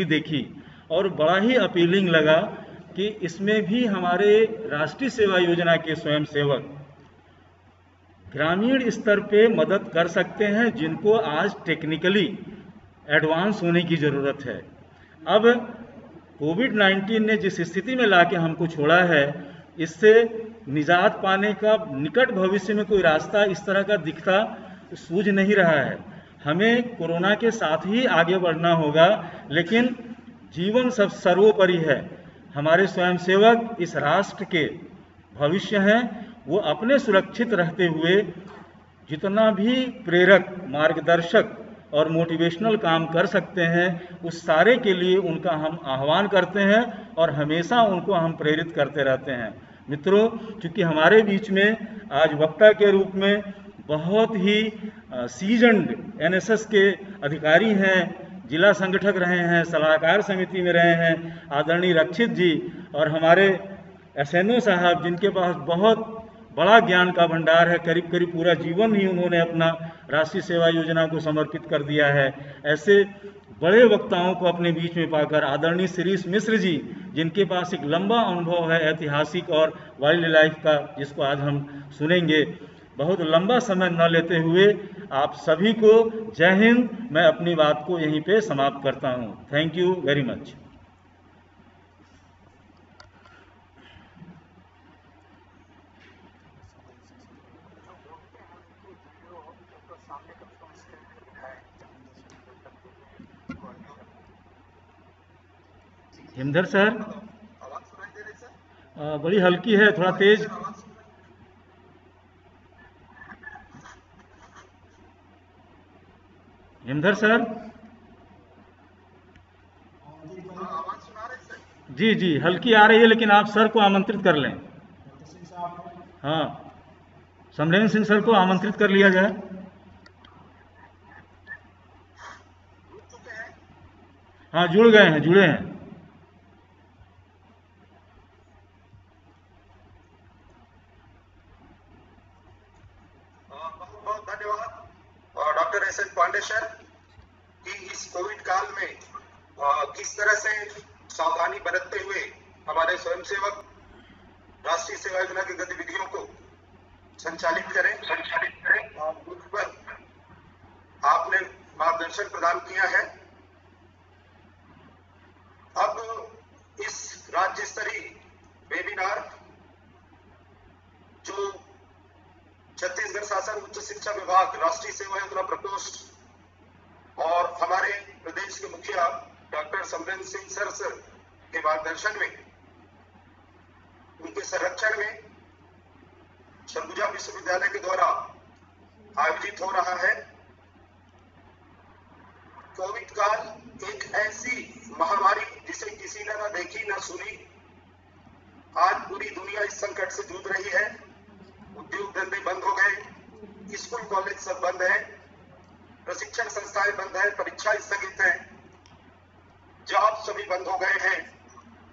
Detailed देखी और बड़ा ही अपीलिंग लगा कि इसमें भी हमारे राष्ट्रीय सेवा योजना के स्वयंसेवक ग्रामीण स्तर पे मदद कर सकते हैं, जिनको आज टेक्निकली एडवांस होने की ज़रूरत है। अब कोविड-19 ने जिस स्थिति में लाके हमको छोड़ा है, इससे निजात पाने का निकट भविष्य में कोई रास्ता इस तरह का दिखता सूझ नहीं रहा है। हमें कोरोना के साथ ही आगे बढ़ना होगा, लेकिन जीवन सब सर्वोपरि है। हमारे स्वयंसेवक इस राष्ट्र के भविष्य हैं। वो अपने सुरक्षित रहते हुए जितना भी प्रेरक, मार्गदर्शक और मोटिवेशनल काम कर सकते हैं, उस सारे के लिए उनका हम आह्वान करते हैं और हमेशा उनको हम प्रेरित करते रहते हैं। मित्रों, चूँकि हमारे बीच में आज वक्ता के रूप में बहुत ही सीजन्ड एनएसएस के अधिकारी हैं, जिला संगठक रहे हैं, सलाहकार समिति में रहे हैं, आदरणीय रक्षित जी, और हमारे एसएनओ साहब, जिनके पास बहुत बड़ा ज्ञान का भंडार है, करीब करीब पूरा जीवन ही उन्होंने अपना राष्ट्रीय सेवा योजना को समर्पित कर दिया है। ऐसे बड़े वक्ताओं को अपने बीच में पाकर, आदरणीय शिरीष मिश्र जी, जिनके पास एक लंबा अनुभव है ऐतिहासिक और वाइल्ड लाइफ का, जिसको आज हम सुनेंगे, बहुत लंबा समय न लेते हुए आप सभी को जय हिंद। मैं अपनी बात को यहीं पे समाप्त करता हूँ। Thank you very much. Himdhar sir, बड़ी हल्की है, थोड़ा तेज। हिमधर सर, जी जी हल्की आ रही है, लेकिन आप सर को आमंत्रित कर लें। हाँ, समरेंद्र सिंह सर को आमंत्रित कर लिया जाए। हाँ, जुड़ गए हैं, जुड़े हैं। बहुत बहुत धन्यवाद doctor S N Pandey sir कि इस कोविड काल में किस तरह से सावधानी बरतते हुए हमारे स्वयंसेवक राष्ट्रीय सेवा योजना की गतिविधियों को संचालित करें उस पर आपने मार्गदर्शन प्रदान किया है। अब इस राज्य स्तरीय वेबिनार जो छत्तीसगढ़ शासन उच्च शिक्षा विभाग राष्ट्रीय सेवा योजना प्रकोष्ठ और हमारे प्रदेश के मुखिया डॉक्टर समरेंद्र सिंह सर के मार्गदर्शन में, उनके संरक्षण में सरगुजा विश्वविद्यालय के द्वारा आयोजित हो रहा है। कोविड काल एक ऐसी महामारी जिसे किसी ने न देखी न सुनी। आज पूरी दुनिया इस संकट से जूझ रही है। उद्योग धंधे बंद हो गए, स्कूल कॉलेज सब बंद है, प्रशिक्षण संस्थाएं बंद है, परीक्षा स्थगित है, जॉब सभी बंद हो गए हैं,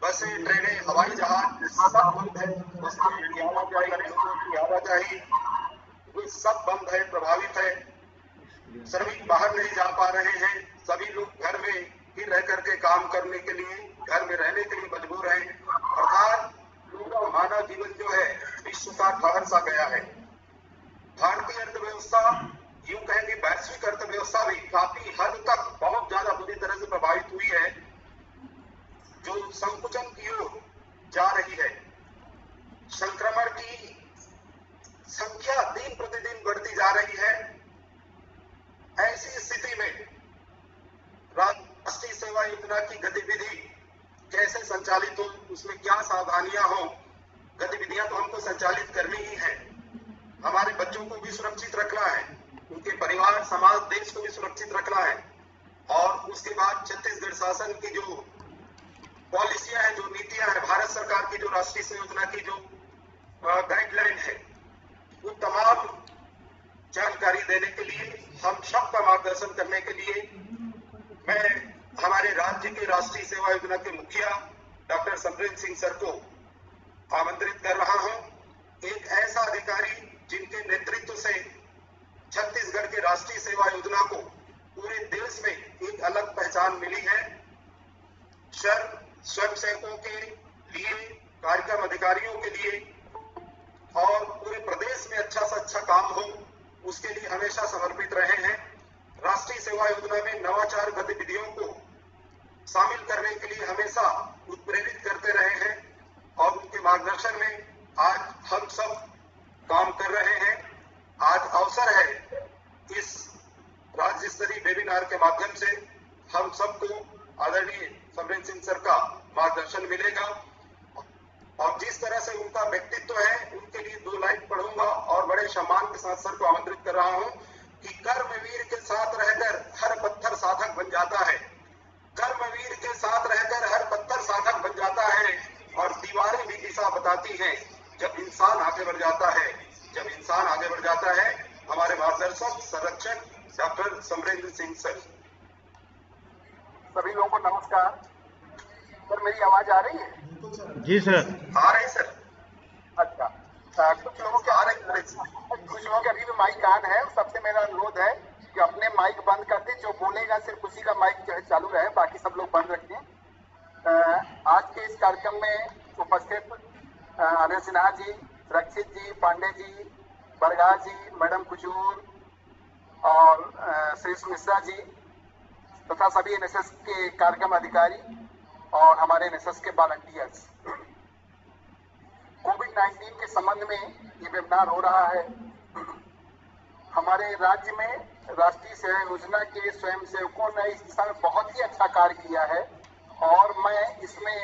बसें, ट्रेनें, हवाई जहाज सब बंद है, वस्तुओं की आवाजाही, लोगों की आवाजाही वो सब बंद है, प्रभावित है। सभी बाहर नहीं जा पा रहे हैं, सभी लोग घर में ही रह करके काम करने के लिए, घर में रहने के लिए मजबूर हैं। अर्थात पूरा मानव जीवन जो है विश्व का ठहर सा गया है। भारतीय अर्थव्यवस्था, यूं कहें कि वैश्विक अर्थव्यवस्था भी काफी हद तक बहुत ज्यादा बुरी तरह से प्रभावित हुई है, जो संकुचन की ओर जा रही है। संक्रमण की संख्या दिन प्रतिदिन बढ़ती जा रही है। ऐसी स्थिति में राष्ट्रीय सेवा योजना की गतिविधि कैसे संचालित हो, उसमें क्या सावधानियां हो, गतिविधियां तो हमको संचालित करनी ही है। हमारे बच्चों को भी सुरक्षित रखना है, उनके परिवार, समाज, देश को भी सुरक्षित रखना है। और उसके बाद छत्तीसगढ़ शासन की जो पॉलिसियां हैं, जो नीतियां हैं, भारत सरकार की जो राष्ट्रीय सेवा योजना की जो गाइडलाइन है, वो तमाम जानकारी देने के लिए, हम सबका मार्गदर्शन करने के लिए मैं हमारे राज्य के राष्ट्रीय सेवा योजना के मुखिया डॉक्टर समरेंद्र सिंह सर को आमंत्रित कर रहा हूं। एक ऐसा अधिकारी जिनके नेतृत्व से छत्तीसगढ़ के राष्ट्रीय सेवा योजना को पूरे देश में एक अलग पहचान मिली है, स्वयंसेवकों के लिए, कार्यक्रम अधिकारियों के लिए और पूरे प्रदेश में अच्छा से अच्छा काम हो, उसके लिए हमेशा समर्पित रहे हैं। राष्ट्रीय सेवा योजना में नवाचार गतिविधियों को शामिल करने के लिए हमेशा उत्प्रेरित करते रहे हैं और उनके मार्गदर्शन में आज हम सब काम कर रहे हैं। आज अवसर है इस राज्य स्तरीय वेबिनार के माध्यम से हम सबको आदरणीय समरेंद्र सिंह सर का मार्गदर्शन मिलेगा और जिस तरह से उनका व्यक्तित्व है, उनके लिए 2 लाइन पढ़ूंगा और बड़े सम्मान के साथ सर को आमंत्रित कर रहा हूं कि कर्मवीर के साथ रहकर हर पत्थर साधक बन जाता है। कर्मवीर के साथ रहकर हर पत्थर साधक बन जाता है और दीवारें भी दिशा बताती हैं जब इंसान आगे बढ़ जाता है। जब इंसान आगे बढ़ जाता है। हमारे मार्गदर्शक संरक्षक डॉक्टर समरेंद्र सिंह सर। सभी लोगों को नमस्कार। सर मेरी आवाज आ रही है? जी सर। आ रही सर। अच्छा, कुछ लोगों के अभी भी माइक ऑन है। सबसे मेरा अनुरोध है कि अपने माइक बंद कर दे, जो बोलेगा सिर्फ उसी का माइक जो है चालू रहे, बाकी सब लोग बंद रखें। आज के इस कार्यक्रम में उपस्थित अनिल सिन्हा जी, रक्षित जी, पांडे जी, बरगा जी, मैडम कुजूर और श्री मिश्रा जी तथा सभी एनएसएस के कार्यक्रम अधिकारी और हमारे एनएसएस के वॉलंटियर्स, कोविड-19 के संबंध में ये वेबिनार हो रहा है। हमारे राज्य में राष्ट्रीय सेवा योजना के स्वयंसेवकों ने इस दिशा में बहुत ही अच्छा कार्य किया है और मैं इसमें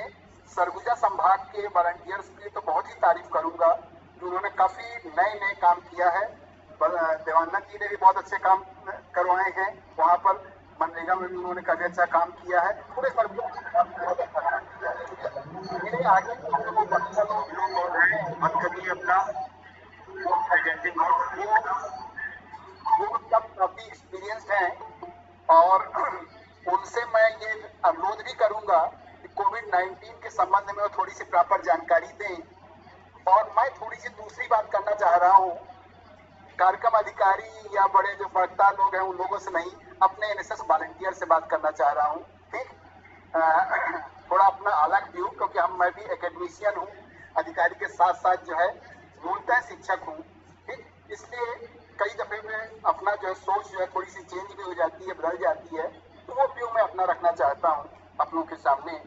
सरगुजा संभाग के वॉलंटियर्स की तो बहुत ही तारीफ करूंगा कि उन्होंने काफी नए काम किया है। देवानंद जी ने भी बहुत अच्छे काम करवाए हैं, वहां पर मनरेगा में भी उन्होंने काफी अच्छा काम किया है। पूरे मेरे आगे अपना वो सब काफी एक्सपीरियंस हैं और उनसे मैं ये अनुरोध भी करूंगा कि कोविड-19 के संबंध में वो थोड़ी सी प्रॉपर जानकारी दें। और मैं थोड़ी सी दूसरी बात करना चाह रहा हूँ, कार्यक्रम अधिकारी या बड़े जो वक्ता लोग हैं उन लोगों से नहीं, अपने एनएसएस वॉलंटियर से बात करना चाह रहा हूँ। ठीक, थोड़ा अपना अलग व्यू, क्योंकि मैं भी एकेडमिशियन हूँ, अधिकारी के साथ साथ जो है मूलतः शिक्षक हूँ। ठीक, इसलिए कई दफे में अपना जो है सोच जो है थोड़ी सी चेंज भी हो जाती है, बदल जाती है, तो वो व्यू मैं अपना रखना चाहता हूँ अपनों के सामने।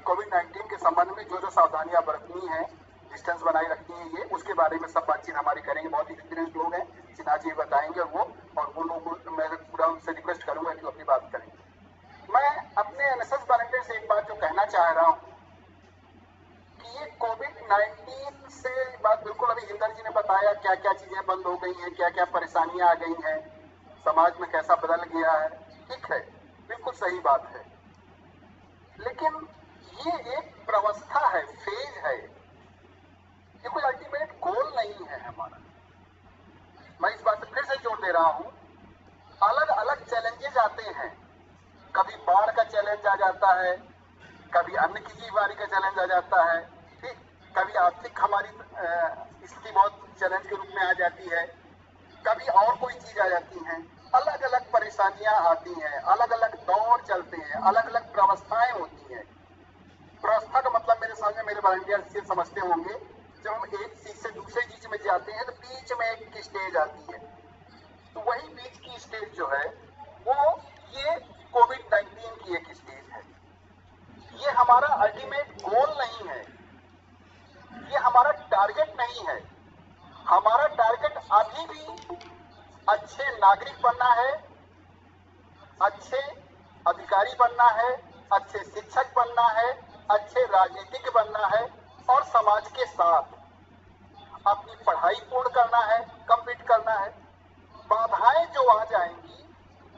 कोविड-19 के संबंध में जो जो सावधानियां बरतनी है, डिस्टेंस बनाए रखनी है, ये उसके बारे में सब बातचीत हमारी करेंगे। बहुत एक्सपीरियंस लोग हैं, सिन्हा जी बताएंगे और वो लोगों को मैं पूरा उनसे रिक्वेस्ट करूंगा कि अपनी बात करें। मैं अपने एनएसएस वॉलंटियर से एक बात जो कहना चाह रहा हूँ कि ये कोविड-19 से बात बिल्कुल अभी हिंदर जी ने बताया क्या क्या चीजें बंद हो गई हैं, क्या क्या परेशानियां आ गई हैं, समाज में कैसा बदल गया है। ठीक है, बिल्कुल सही बात है, लेकिन ये एक प्रवस्था है, फेज है, ये कोई अल्टीमेट गोल नहीं है हमारा। मैं इस बात पर फिर से जोर दे रहा हूं, अलग अलग चैलेंजेस आते हैं, कभी बाढ़ का चैलेंज आ जाता है, कभी अन्न की बीमारी का चैलेंज आ जाता है, ठीक, कभी आर्थिक हमारी स्थिति बहुत चैलेंज के रूप में आ जाती है, कभी और कोई चीज आ जाती है। अलग अलग परेशानियां आती हैं, अलग अलग दौर चलते हैं, अलग अलग प्रवस्थाएं होती हैं। प्रवस्था का मतलब मेरे सामने मेरे वॉलंटियर से समझते होंगे, जब हम एक चीज से दूसरे चीज में जाते हैं तो बीच में एक स्टेज आती है, तो वही बीच की स्टेज जो है वो ये कोविड-19 की एक स्टेज है। ये हमारा अल्टीमेट गोल नहीं है, ये हमारा टारगेट नहीं है। हमारा टारगेट अभी भी अच्छे नागरिक बनना है, अच्छे अधिकारी बनना है, अच्छे शिक्षक बनना है, अच्छे राजनीतिज्ञ बनना है और समाज के साथ अपनी पढ़ाई पूर्ण करना है, कंप्लीट करना है। बाधाएं जो आ जाएंगी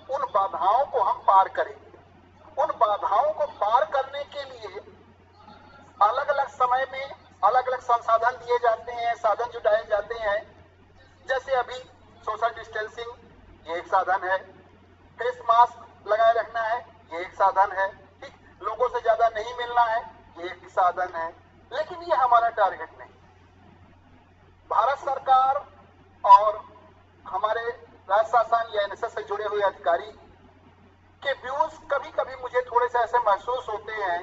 उन बाधाओं को हम पार करेंगे। उन बाधाओं को पार करने के लिए अलग अलग समय में अलग अलग संसाधन दिए जाते हैं, साधन जुटाए जाते हैं। जैसे अभी सोशल डिस्टेंसिंग ये एक साधन है, फेस मास्क लगाए रखना है ये एक साधन है, ठीक, लोगों से ज्यादा नहीं मिलना है ये एक साधन है, लेकिन ये हमारा टारगेट नहीं। भारत सरकार और हमारे राज्य शासन या एनएसएस से जुड़े हुए अधिकारी के व्यूज कभी कभी मुझे थोड़े जैसे ऐसे महसूस होते हैं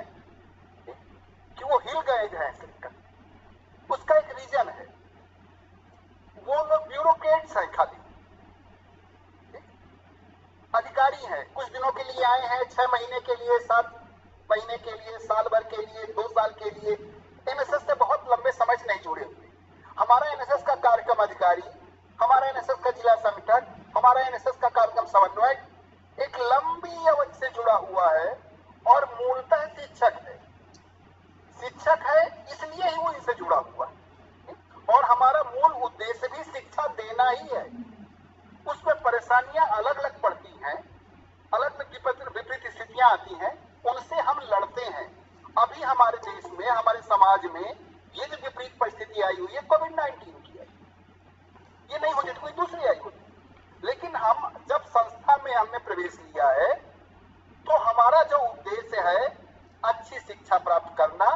कि वो हिल गए हैं सिस्टम। उसका एक रीजन है, वो लोग ब्यूरोक्रेट्स हैं, खाली अधिकारी हैं। कुछ दिनों के लिए आए हैं, 6 महीने के लिए, 7 महीने के लिए, साल भर के लिए, 2 साल के लिए, एनएसएस से बहुत लंबे समय से नहीं जुड़े हुए। हमारा एनएसएस का कार्यक्रम अधिकारी, हमारा एनएसएस का जिला संगठन, हमारा एनएसएस का कार्यक्रम समन्वयक एक लंबी अवधि से जुड़ा हुआ है और मूलतः शिक्षक है। शिक्षक है इसलिए ही वो इनसे जुड़ा हुआ है और हमारा मूल उद्देश्य भी शिक्षा देना ही है। उसमें परेशानियां अलग अलग पड़ती हैं, अलग अलग विपरीत स्थितियां आती हैं, उनसे हम लड़ते हैं। अभी हमारे देश में, हमारे समाज में ये जो विपरीत परिस्थिति आई हुई है कोविड-19 की है, ये नहीं होती तो कोई दूसरी आई होती। लेकिन हम जब संस्था में हमने प्रवेश लिया है तो हमारा जो उद्देश्य है अच्छी शिक्षा प्राप्त करना,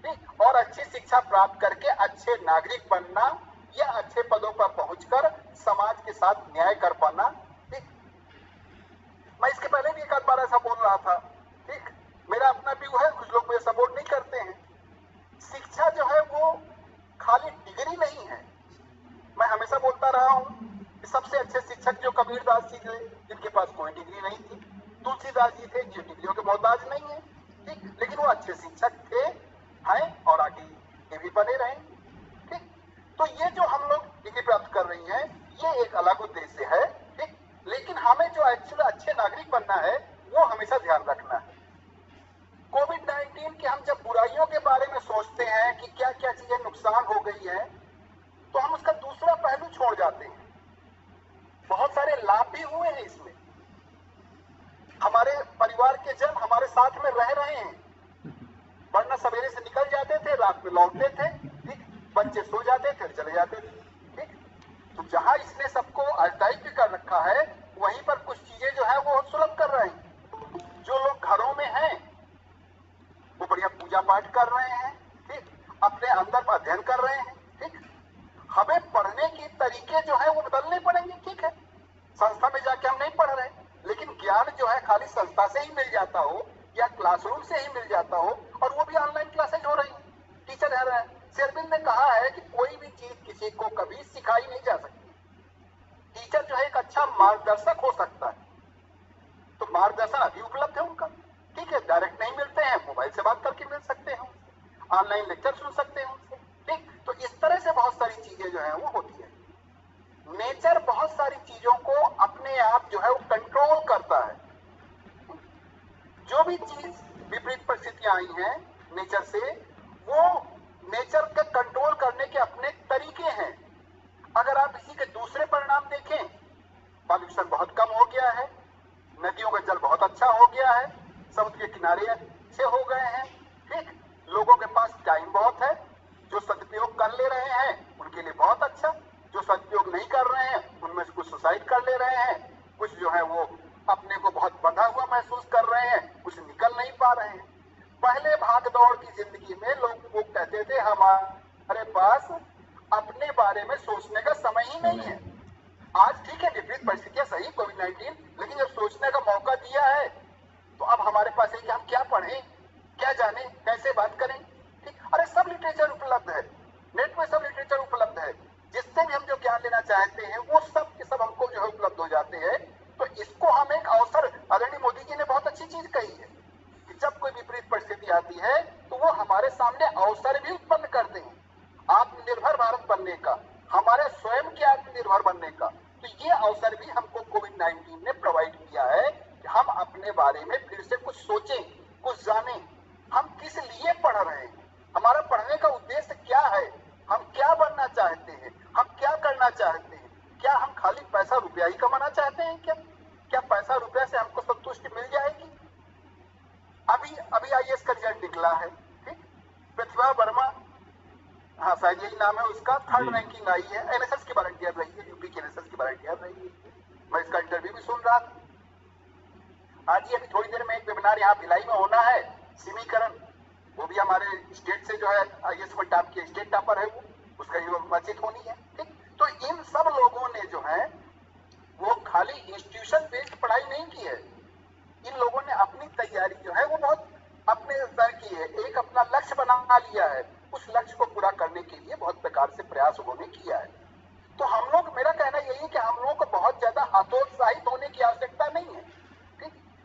ठीक, और अच्छी शिक्षा प्राप्त करके अच्छे नागरिक बनना या अच्छे पदों पर पहुंचकर समाज के साथ न्याय कर पाना। ठीक, मैं इसके पहले भी एक आध बार ऐसा बोल रहा था। ठीक, मेरा अपना व्यू है, कुछ लोग मुझे सपोर्ट नहीं करते हैं। शिक्षा जो है वो खाली डिग्री नहीं है। मैं हमेशा बोलता रहा हूं कि सबसे अच्छे शिक्षक जो कबीरदास जी थे, जिनके पास कोई डिग्री नहीं थी, तुलसीदास जी थे जो डिग्रियों के मोहताज नहीं है, ठीक, लेकिन वो अच्छे शिक्षक थे, हैं और आगे ये भी बने रहे। ठीक, तो ये जो हम लोग डिग्री प्राप्त कर रही हैं ये एक अलग उद्देश्य है। ठीक, लेकिन हमें जो एक्चुअली अच्छे नागरिक बनना है वो हमेशा ध्यान रखना है। कोविड-19 के हम जब बुराइयों के बारे में सोचते हैं कि क्या क्या चीजें नुकसान हो गई है तो हम उसका दूसरा पहलू छोड़ जाते हैं। बहुत सारे लाभ भी हुए हैं इसमें। हमारे परिवार के जन हमारे साथ में रह रहे हैं, वरना सवेरे से निकल जाते थे, रात में लौटते थे, ठीक, बच्चे सो जाते थे, चले जाते थे। ठीक, तो जहां इसने सबको अटाइप भी कर रखा है वहीं पर कुछ चीजें जो है वो सुलभ कर रहे हैं। जो लोग घरों में हैं वो बढ़िया पूजा पाठ कर रहे हैं, ठीक, अपने अंदर अध्ययन कर रहे हैं। ठीक, हमें पढ़ने के तरीके जो है वो बदलने पड़ेंगे। ठीक है, संस्था में जाके हम नहीं पढ़ रहे, लेकिन ज्ञान जो है खाली संस्था से ही मिल जाता हो या क्लासरूम से ही मिल जाता हो, और वो भी ऑनलाइन क्लासेज हो रही है, टीचर रह रहे हैं। शेरविन ने कहा है कि कोई भी चीज किसी को कभी सिखाई नहीं जा सकती। टीचर जो है एक अच्छा मार्गदर्शक हो सकता है, तो मार्गदर्शन अभी उपलब्ध है उनका। ठीक है, डायरेक्ट नहीं मिलते हैं, मोबाइल से बात करके मिल सकते हैं, ऑनलाइन लेक्चर सुन सकते हैं उनसे। ठीक, तो इस तरह से बहुत सारी चीजें जो है वो होती है। नेचर बहुत सारी चीजों को अपने आप जो है वो कंट्रोल करता है। जो भी चीज विपरीत परिस्थितियां आई हैं नेचर से, वो नेचर के कंट्रोल करने के अपने तरीके हैं। अगर आप इसी के दूसरे परिणाम देखें, पॉल्यूशन बहुत कम हो गया है, नदियों का जल बहुत अच्छा हो गया है, समुद्र के किनारे अच्छे हो गए हैं। ठीक, लोगों के पास टाइम बहुत है, जो सदुपयोग कर ले रहे हैं उनके लिए बहुत अच्छा, जो सदुपयोग नहीं कर रहे हैं उनमें से कुछ सुसाइड कर ले रहे हैं, कुछ जो है वो अपने को बहुत बंधा हुआ महसूस कर रहे हैं, कुछ निकल नहीं पा रहे हैं। पहले भाग दौड़ की जिंदगी में लोग वो कहते थे हमारे पास अपने बारे में सोचने का समय ही नहीं है। आज ठीक है विपरीत परिस्थितियां सही कोविड-19, लेकिन जब सोचने का मौका दिया है तो अब हमारे पास है कि हम क्या पढ़ें, क्या जाने, कैसे बात करें। ठीक, अरे सब लिटरेचर उपलब्ध है, नेट में सब लिटरेचर उपलब्ध है, जिससे भी हम जो ज्ञान लेना चाहते हैं वो सब के सब हमको जो है उपलब्ध हो जाते हैं। तो इसको हम एक अवसर, आदरणीय मोदी जी ने बहुत अच्छी चीज कही है कि जब कोई विपरीत परिस्थिति आती है तो वो हमारे सामने अवसर भी उत्पन्न करते हैं आत्मनिर्भर भारत बनने का, हमारे स्वयं के आत्मनिर्भर बनने का। तो ये अवसर भी हमको कोविड-19 ने प्रोवाइड किया है कि हम अपने बारे में फिर से कुछ सोचें, कुछ जानें, हम किस लिए पढ़ रहे हैं, हमारा पढ़ने का उद्देश्य क्या है, हम क्या बनना चाहते हैं, हम क्या करना चाहते हैं। क्या हम खाली पैसा रुपया ही कमाना चाहते हैं? क्या पैसा रुपया से हमको संतुष्टि मिल जाएगी? अभी आईएएस का रिजल्ट निकला है, ठीक, प्रतिभा वर्मा, हाँ शायद यही नाम है उसका, 3rd रैंकिंग आई है, एनएसएस की वॉलंटियर रही है, यूपी के एनएसएस की वॉलंटियर रही है। मैं इसका इंटरव्यू भी सुन रहा था। आज ही अभी थोड़ी देर में एक वेबिनार यहाँ भिलाई में होना है, सिमीकरण, वो भी हमारे स्टेट से जो है आईएएस में टॉप के स्टेट टॉपर है, वो उसका बातचीत होनी है। ठीक, तो इन सब लोगों ने जो है वो खाली इंस्टीट्यूशन बेस्ड पढ़ाई नहीं की है, इन लोगों ने अपनी तैयारी जो है वो बहुत अपने स्तर की है, एक अपना लक्ष्य बना लिया है, उस लक्ष्य को पूरा करने के लिए बहुत प्रकार से प्रयास उन्होंने किया है। तो हम लोग, मेरा कहना यही है कि हम लोगों को बहुत ज्यादा हतोत्साहित होने की आवश्यकता नहीं है।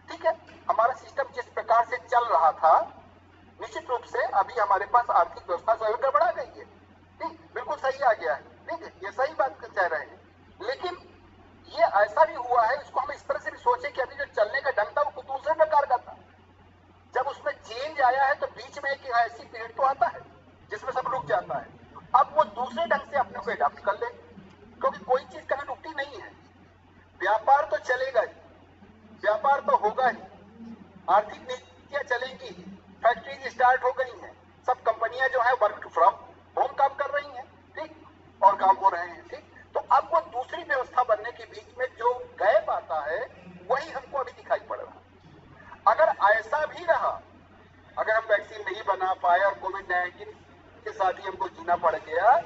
ठीक है, हमारा सिस्टम जिस प्रकार से चल रहा था, निश्चित रूप से अभी हमारे पास आर्थिक व्यवस्था जो है गड़बड़ा गई है, ठीक, बिल्कुल सही आ गया है, ठीक है, ये सही बात कह रहे हैं। लेकिन ये ऐसा भी हुआ है, इसको हम इस तरह से भी सोचे कि अभी जो चलने का ढंग था वो कुछ दूसरे प्रकार का था। जब उसमें चेंज आया है तो बीच में एक ऐसी पीरियड तो आता है जिसमें सब रुक जाता है। अब वो दूसरे ढंग से अपने को एडॉप्ट कर ले, क्योंकि कोई चीज कभी रुकती नहीं है। व्यापार तो चलेगा ही, व्यापार तो होगा ही, आर्थिक नीतियां चलेंगी, फैक्ट्रीज स्टार्ट हो गई हैं, सब कंपनियां जो है वर्क फ्रॉम होम काम कर रही हैं, ठीक, और काम हो रहे हैं, ठीक। तो अब वो दूसरी व्यवस्था बनने के बीच में जो गैप आता है वही हमको अभी दिखाई पड़ रहा है। अगर ऐसा भी रहा, अगर हम वैक्सीन नहीं बना पाए और कोविड-19 के साथ ही हमको जीना पड़ गया,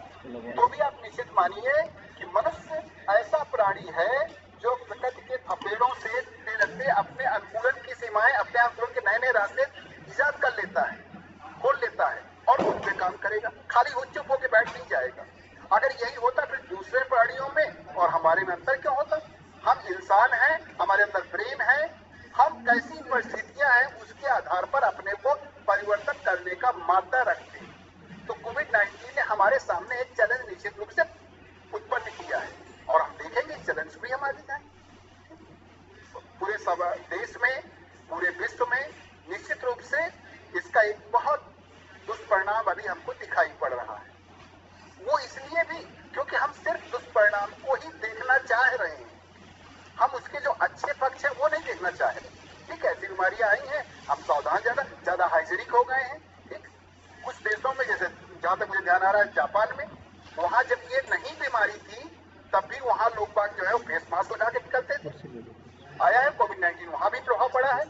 तो भी आप निश्चित मानिए कि मनुष्य ऐसा प्राणी है जो प्रकृति के थपेड़ों से लगते अपने अनुकूलन की सीमाएं, अपने अनुकूलन के नए नए रास्ते इजाद कर लेता है, खोल लेता है और उन पे काम करेगा, खाली हो चुप होकर बैठ नहीं जाएगा। अगर यही होता फिर दूसरे प्राणियों में और हमारे में अंतर क्यों होता? हम इंसान हैं, हमारे अंदर प्रेम है, हम कैसी परिस्थितियां हैं उसके आधार पर अपने को परिवर्तन करने का मादा रखते हैं। तो कोविड-19 ने हमारे सामने एक चैलेंज निश्चित रूप से उत्पन्न किया है और हम देखेंगे इस चैलेंज भी हम आगे जाएंगे। पूरे देश में, पूरे विश्व में निश्चित रूप से इसका एक बहुत दुष्परिणाम अभी हमको दिखाई पड़ रहा है। वो इसलिए भी क्योंकि हम सिर्फ दुष्परिणाम को ही देखना चाह रहे हैं, हम उसके जो अच्छे पक्ष है वो नहीं देखना चाह रहे। ठीक है, ऐसी बीमारियां आई हैं, हम सावधान ज्यादा हाइजीनिक हो गए हैं। ठीक, कुछ देशों में, जैसे जहां तक मुझे ध्यान आ रहा है जापान में, वहां जब ये नहीं बीमारी थी तब भी वहां लोग बाग जो है वो फेस मास्क लगा के निकलते थे। आया है कोविड-19, वहां भी प्रभाव पड़ा है,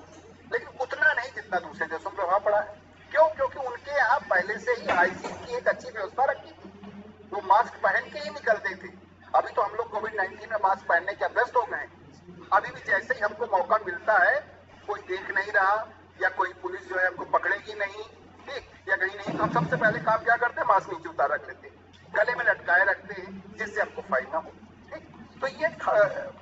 लेकिन उतना नहीं जितना दूसरे देशों में प्रभाव पड़ा है। क्यों? क्योंकि उनके यहाँ पहले से ही हाइजीन की एक अच्छी व्यवस्था रखी थी, वो मास्क पहन के ही निकलते थे। अभी तो हम लोग कोविड-19 में मास्क पहनने के अभ्यस्त हो गए। अभी भी जैसे ही हमको मौका मिलता है, कोई देख नहीं रहा या कोई पुलिस जो है हमको पकड़ेगी नहीं, ठीक, या कहीं नहीं, तो हम सबसे पहले काम क्या करते हैं? मास्क नीचे उतार रख लेते हैं, गले में लटकाए रखते हैं जिससे हमको फाइन ना हो। ठीक, तो ये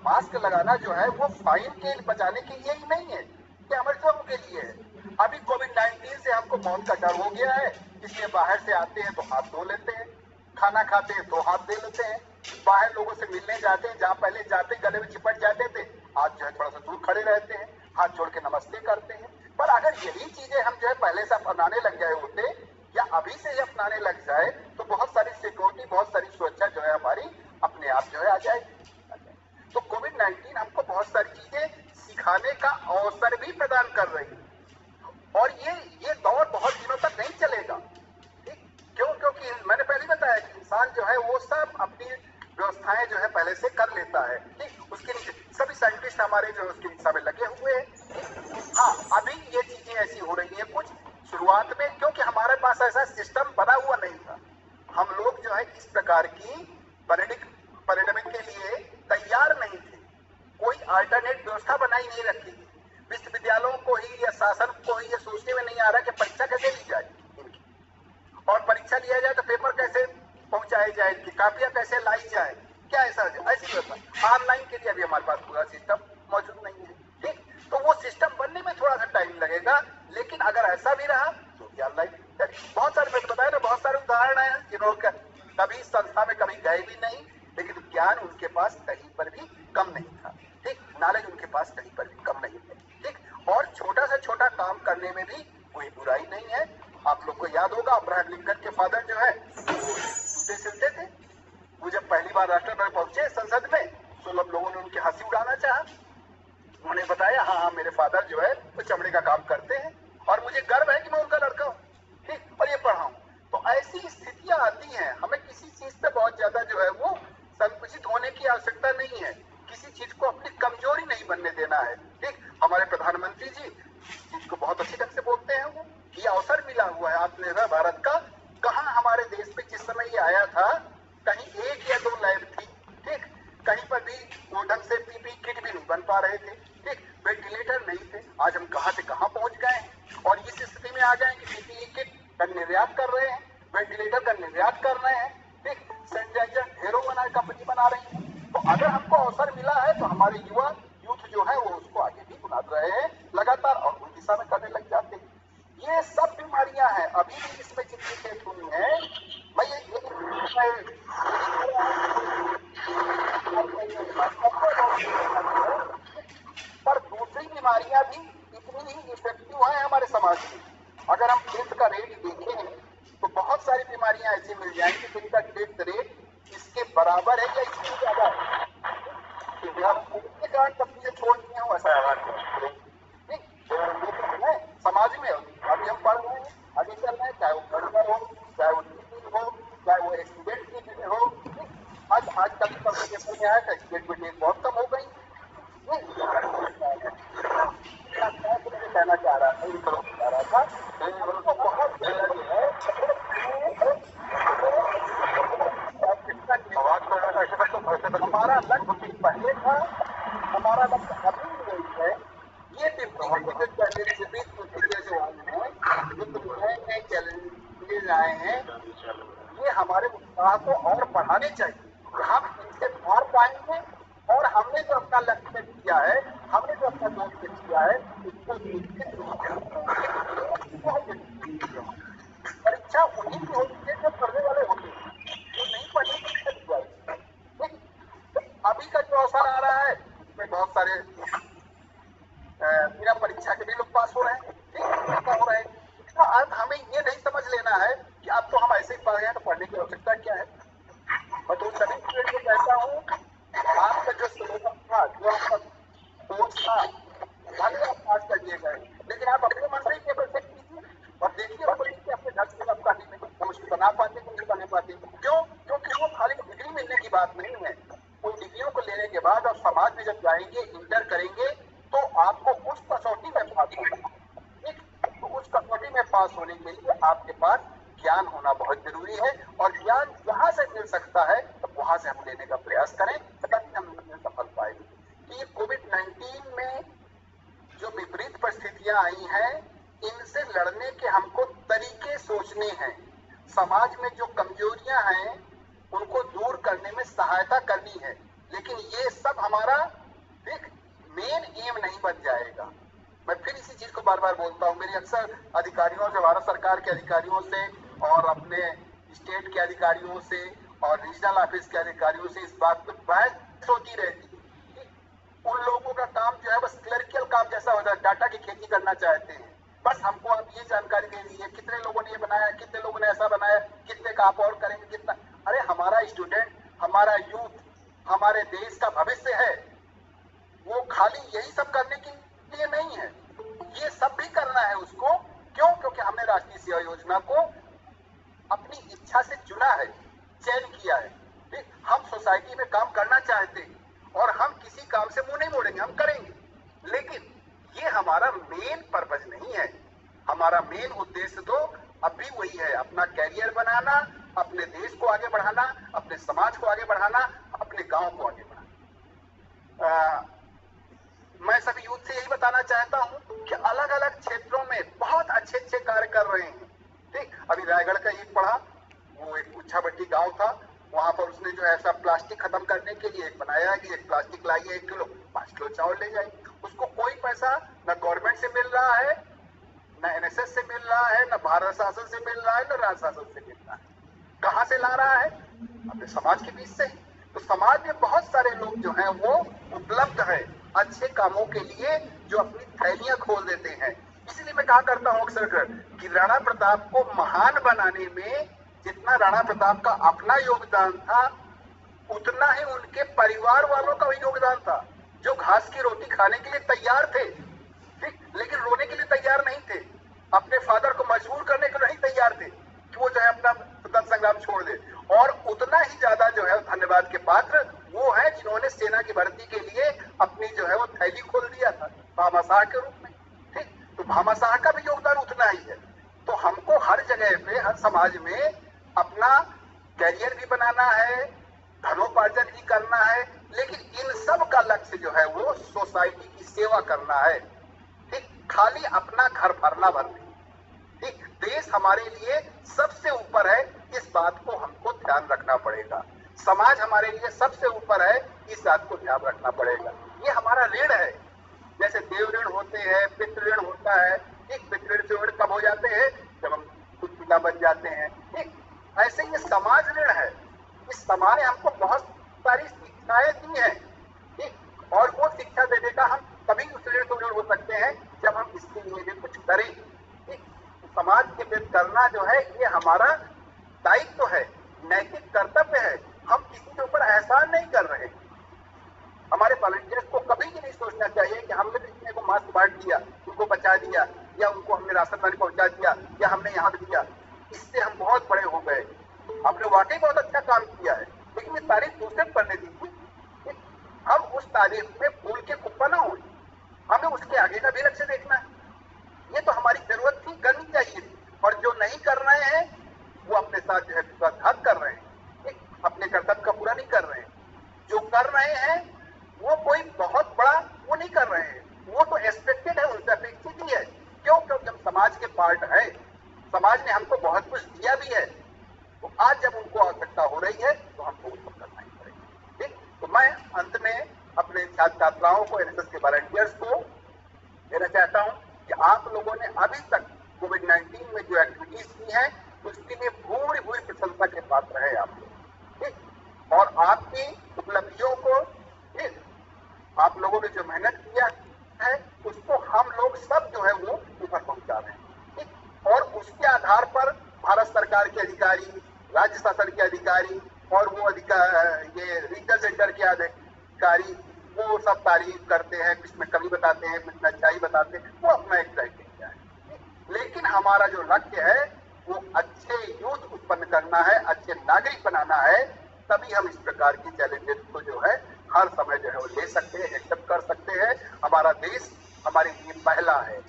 मास्क लगाना जो है वो फाइन के बचाने के लिए ही नहीं है, ये हमारे सब के लिए है। अभी कोविड-19 से हमको मौत का डर हो गया है, इसलिए बाहर से आते हैं तो हाथ धो लेते हैं, खाना खाते हैं तो हाथ दे लेते हैं, बाहर लोगों से मिलने जाते हैं, जहाँ पहले जाते गले में चिपट जाते थे, आज जो है थोड़ा सा दूर खड़े रहते हैं, हाथ जोड़ के नमस्ते करते हैं। पर अगर यही चीजें हम जो है पहले से अपनाने लग गए होते या अभी से ही अपनाने लग जाए तो बहुत सारी सिक्योरिटी, बहुत सारी सुरक्षा जो है हमारी अपने आप जो है आ जाएगी। तो कोविड-19 हमको बहुत सारी चीजें सिखाने का अवसर भी प्रदान कर रही है और ये दौर बहुत दिनों तक नहीं चलेगा। क्यों? क्योंकि मैंने पहले बताया कि इंसान जो है वो सब अपनी व्यवस्थाएं जो है पहले से कर लेता है। ठीक, उसके नीचे सभी साइंटिस्ट हमारे जो है उसके दिशा में लगे हुए हैं। हाँ, अभी ये चीजें ऐसी हो रही है कुछ शुरुआत में, क्योंकि हमारे पास ऐसा सिस्टम बना हुआ नहीं था। हम लोग जो है इस प्रकार की पैंडेमिक के लिए तैयार नहीं थे, कोई अल्टरनेट व्यवस्था बनाई नहीं रखी थी। विश्वविद्यालयों को ही या शासन को ही ये सोचने में नहीं आ रहा कि परीक्षा कैसे ली जाए इनकी, और परीक्षा लिया जाए तो पेपर कैसे पहुंचाए जाए, इनकी कापियां कैसे लाई जाए, क्या ऐसा ऐसी व्यवस्था ऑनलाइन के लिए अभी हमारे पास पूरा सिस्टम मौजूद नहीं है। ठीक, तो वो सिस्टम बनने में थोड़ा सा टाइम लगेगा, लेकिन अगर ऐसा भी रहा तो क्या लाइफ, बहुत सारे मैंने बताया ना, बहुत सारे उदाहरण हैं जिन्होंने कभी संस्था में कभी गए भी नहीं, लेकिन ज्ञान उनके पास कहीं पर भी कम नहीं था। ठीक, नॉलेज उनके पास कहीं पर भी कम नहीं है। ठीक, और छोटा से छोटा काम करने में भी कोई बुराई नहीं है। आप लोग को याद होगा अब्राहम लिंकन के फादर जो है जूते सिलते थे, वो जब पहली बार राष्ट्रपति में पहुंचे संसद में तो लोगों ने उनकी हंसी उड़ाना चाहा। उन्होंने बताया हाँ मेरे फादर जो है वो चमड़े का काम करते हैं और मुझे गर्व है कि मैं उनका लड़का हूँ, ठीक, और ये पढ़ाऊँ। तो ऐसी स्थितियां आती हैं, हमें किसी चीज पे बहुत ज्यादा जो है वो संकुचित होने की आवश्यकता नहीं है, किसी चीज को अपनी कमजोरी नहीं बनने देना है। ठीक, हमारे प्रधानमंत्री जी चीज को बहुत अच्छी ढंग से बोलते हैं, वो ये अवसर मिला हुआ है आत्मनिर्भर भारत का। कहाँ हमारे देश में जिस समय ये आया था कहीं 1 या 2 लैब थी, ठीक, कहीं पर भी वो ढंग से पीपी किट भी नहीं बन पा रहे थे, ठीक, वेंटिलेटर नहीं थे। में आ जाएंगे, पीपीई किट का निर्यात कर रहे हैं, वेंटिलेटर का निर्यात कर रहे हैं, ठीक, सैनिटाइजर ढेरों कंपनी बना रही है। तो अगर हमको अवसर मिला है तो हमारे युवा यूथ जो है वो उसको आगे भी बुला रहे हैं लगातार और उस दिशा में करने लग जाते हैं। ये सब बीमारियां हैं, अभी भी इसमें जितनी केस हुई है, मैं पर दूसरी बीमारियां भी इतनी ही इफेक्टिव है हमारे समाज में। अगर हम डेथ का रेट देखें तो बहुत सारी बीमारियां ऐसी मिल जाएंगी जिनका डेथ रेट इसके बराबर है या इससे ज्यादा है। उसके कारण सब चीजें छोड़ दी हूँ ऐसा ठीक है समाज में। अभी हम पढ़ रहे हैं, आगे चल रहे हैं, चाहे वो गवर्नर हो, चाहे वो टीचर हो, चाहे वो स्टूडेंट की हो। आज तक पेपर में आया था स्टूडेंट में बहुत कम हो गई। कहना चाह रहा था बहुत हमारा लक्ष्य पहले था, हमारा लक्ष्य अभी भी वही है। ये नए चैलेंजेस आए हैं, ये हमारे उत्साह को और बढ़ाने चाहिए। हम इनसे पार पाएंगे और हमने जो अपना लक्ष्य किया है, हमने जो अपना लक्ष्य किया है, उसको परीक्षा उन्हीं की होती है जो पढ़ने वाले होते हैं, जो नहीं पढ़ने ठीक। अभी का जो अवसर आ रहा है उसमें बहुत सारे बिना परीक्षा के भी लोग पास हो रहे हैं, ठीक हो रहे हैं। इसका अर्थ हमें ये नहीं समझ लेना है कि अब तो हम ऐसे ही पढ़ रहे हैं तो पढ़ने की आवश्यकता क्या है। मैं तो सभी स्टूडेंट को कहता हूँ, आपका जो सिलेबस था, जो आपका कोर्स था, भले आप पास कर दिए गए, लेकिन आप अपने मन से ही पेपर चेक कीजिए और देखिए अपने घर से आप कहीं में मुश्किल बना पाते कि नहीं बना पाते। क्यों? क्योंकि वो खाली डिग्री मिलने की बात नहीं है। उन डिग्रियों को लेने के बाद आप समाज में जब जाएंगे, इंटर करेंगे, तो आपको उस कसौटी में पास होना है। तो उस कसौटी में पास होने के लिए आपके पास ज्ञान होना बहुत जरूरी है और ज्ञान जहां से मिल सकता है तो वहां से हम लेने का प्रयास करें तभी हम सफल पाएंगे। ये कोविड-19 में जो विपरीत परिस्थितियां आई हैं, इनसे लड़ने के हमको तरीके सोचने हैं। समाज में जो कमजोरियां हैं उनको दूर करने में सहायता करनी है, लेकिन ये सब हमारा एक मेन एम नहीं बन जाएगा। मैं फिर इसी चीज को बार बार बोलता हूँ। मेरी अक्सर अधिकारियों से, भारत सरकार के अधिकारियों से और अपने स्टेट के अधिकारियों से और रीजनल ऑफिस के अधिकारियों से इस बात पर बहस होती रहती है। उन लोगों का काम जो है बस क्लरिकल काम जैसा होता है, डाटा की खेती करना चाहते हैं। बस हमको आप ये जानकारी दे दीजिए कितने लोगों ने ये बनाया, कितने लोगों ने ऐसा बनाया, कितने का आप और करेंगे, कितना। अरे हमारा स्टूडेंट, हमारा यूथ हमारे देश का भविष्य है। वो खाली यही सब करने के लिए नहीं है, ये सब भी करना है उसको। क्यों? क्योंकि हमने राष्ट्रीय सेवा योजना को अपनी इच्छा से चुना है, चयन किया है। हम सोसाइटी में काम करना चाहते हैं और हम किसी काम से मुंह नहीं मोड़ेंगे, हम करेंगे। लेकिन ये हमारा मेन पर्पज नहीं है। हमारा मेन उद्देश्य तो अब भी वही है, अपना कैरियर बनाना, अपने देश को आगे बढ़ाना, अपने समाज को आगे बढ़ाना, अपने गांव को आगे बढ़ाना। मैं सभी यूथ से यही बताना चाहता हूं कि अलग अलग क्षेत्रों में बहुत अच्छे अच्छे कार्य कर रहे हैं। ठीक, अभी रायगढ़ का एक पढ़ा, वो एक उच्छाभट्टी गांव था, वहां पर उसने जो ऐसा प्लास्टिक खत्म करने के लिए एक बनाया कि एक प्लास्टिक लाइए 1 किलो, 5 किलो चावल ले जाए। उसको कोई पैसा न गवर्नमेंट से मिल रहा है, न एनएसएस से मिल रहा है, न भारत शासन से मिल रहा है, न राज्य शासन से मिल रहा है। कहां से ला रहा है? अपने समाज के बीच से। तो समाज में बहुत सारे लोग जो हैं वो उपलब्ध है अच्छे कामों के लिए, जो अपनी थैलियां खोल देते हैं। इसलिए मैं कहा करता हूं अक्सर कि राणा प्रताप को महान बनाने में जितना राणा प्रताप का अपना योगदान था, उतना ही उनके परिवार वालों का भी योगदान था, जो घास की रोटी खाने के लिए तैयार थे, ठीक, लेकिन रोने के लिए तैयार नहीं थे। अपने फादर को मजबूर करने के लिए नहीं तैयार थे कि वो जो है अपना स्वतंत्र संग्राम छोड़ दे। और उतना ही ज्यादा जो है धन्यवाद के पात्र वो है जिन्होंने सेना की भर्ती के लिए अपनी जो है वो थैली खोल दिया था भामाशाह के रूप में। ठीक, तो भामाशाह का भी योगदान उतना ही है। तो हमको हर जगह पे, हर समाज में अपना कैरियर भी बनाना है, धनोपार्जन भी करना है, लेकिन इन सब का लक्ष्य जो है वो सोसाइटी की सेवा करना है। ठीक, खाली अपना घर भरना भर नहीं। हमारे लिए सबसे ऊपर है, इस बात को हमको ध्यान रखना पड़ेगा। समाज हमारे लिए सबसे ऊपर है, इस बात को ध्यान रखना पड़ेगा। ये हमारा ऋण है, जैसे देव ऋण होते हैं, पितृ ऋण होता है। एक पितृ ऋण से ऋण कब हो जाते हैं? जब हम खुद पिता बन जाते हैं। ठीक ऐसे ये समाज ऋण है। इस समाज ने हमको बहुत सारी शिक्षाएं दी हैं, ठीक, और वो शिक्षा देने का हम तभी उस ऋण को ऋण हो सकते हैं जब हम इसके लिए भी कुछ करें। ठीक, समाज के लिए करना जो है ये हमारा दायित्व है, नैतिक कर्तव्य है। हम किसी के ऊपर एहसान नहीं कर रहे। हमारे वॉलंटियर्स को कभी भी नहीं सोचना चाहिए कि हमने किसी को मास्क बांट दिया, उनको बचा दिया, या उनको हमने राशन पानी पहुंचा दिया, या हमने यहाँ दिया, इससे हम बहुत बड़े हो गए। हमने वाकई बहुत अच्छा काम किया है, लेकिन ये तारीफ दूसरे करने दीजिए। हम उस तारीफ में भूल के कुप्पा ना हो, हमें उसके आगे का भी लक्ष्य देखना है। ये तो हमारी जरूरत थी, करनी चाहिए थी, और जो नहीं कर रहे हैं वो अपने साथ जो है विश्वासघात कर रहे हैं, अपने कर्तव्य का पूरा नहीं कर रहे हैं। जो कर रहे हैं वो कोई बहुत बड़ा वो नहीं कर रहे हैं, वो तो एक्सपेक्टेड है, उनसे अपेक्षित ही है। क्यों? क्योंकि हम समाज के पार्ट है, समाज ने हमको बहुत कुछ दिया भी है। तो आज जब उनको आवश्यकता हो रही है तो हमको उसको करना ही पड़ेगा। ठीक, तो मैं अंत में अपने छात्र छात्राओं को, एनएसएस के वॉलंटियर्स को देना चाहता हूं कि आप लोगों ने अभी तक कोविड-19 में जो एक्टिविटीज की हैं उसके लिए पूरी पूरी प्रशंसा के पात्र है आप लोग। ठीक, और आपकी उपलब्धियों को, ठीक, आप लोगों ने जो मेहनत किया है उसको हम लोग सब जो है वो ऊपर पहुंचा रहे हैं। ठीक, और उसके आधार पर भारत सरकार के अधिकारी, राज्य शासन के अधिकारी और वो ये रीजनल सेंटर के अधिकारी वो सब तारीफ करते हैं, कुछ में कमी बताते हैं, कुछ में अच्छाई बताते हैं, वो अपना एक क्राइटेरिया है। लेकिन हमारा जो लक्ष्य है वो अच्छे यूथ उत्पन्न करना है, अच्छे नागरिक बनाना है। तभी हम इस प्रकार की चैलेंजेस को जो है हर समय जो है वो ले सकते हैं, एक्सेप्ट कर सकते हैं। हमारा देश हमारे लिए पहला है,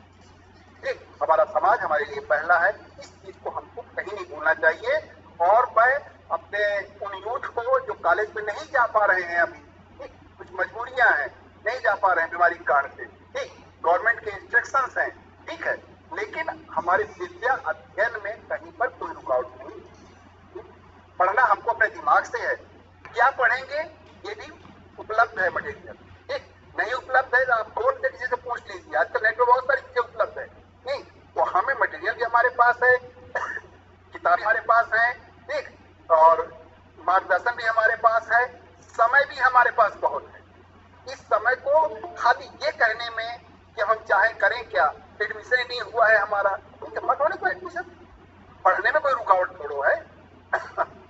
ठीक, हमारा समाज हमारे लिए पहला है। इस चीज को हमको कहीं नहीं भूलना चाहिए। और मैं अपने उन यूथ को जो कॉलेज में नहीं जा पा रहे हैं अभी, ठीक, कुछ मजबूरियां हैं, नहीं जा पा रहे हैं बीमारी के कारण से, ठीक, गवर्नमेंट के इंस्ट्रक्शंस हैं, ठीक है, लेकिन हमारे विद्या अध्ययन में कहीं पर कोई रुकावट नहीं। पढ़ना हमको अपने दिमाग से है, क्या पढ़ेंगे ये भी उपलब्ध है मटेरियल। ठीक, नहीं उपलब्ध है तो आप फोन से किसी से पूछ लीजिए, आजकल नेट पर बहुत सारी चीजें उपलब्ध है। नहीं तो हमें मटेरियल भी हमारे पास है, किताबें हमारे पास है, ठीक, और मार्गदर्शन भी हमारे पास है, समय भी हमारे पास बहुत है। इस समय को खाली ये कहने में कि हम चाहे करें क्या, एडमिशन ही नहीं हुआ है हमारा, मत होने को एडमिशन, पढ़ने में कोई रुकावट थोड़ो है।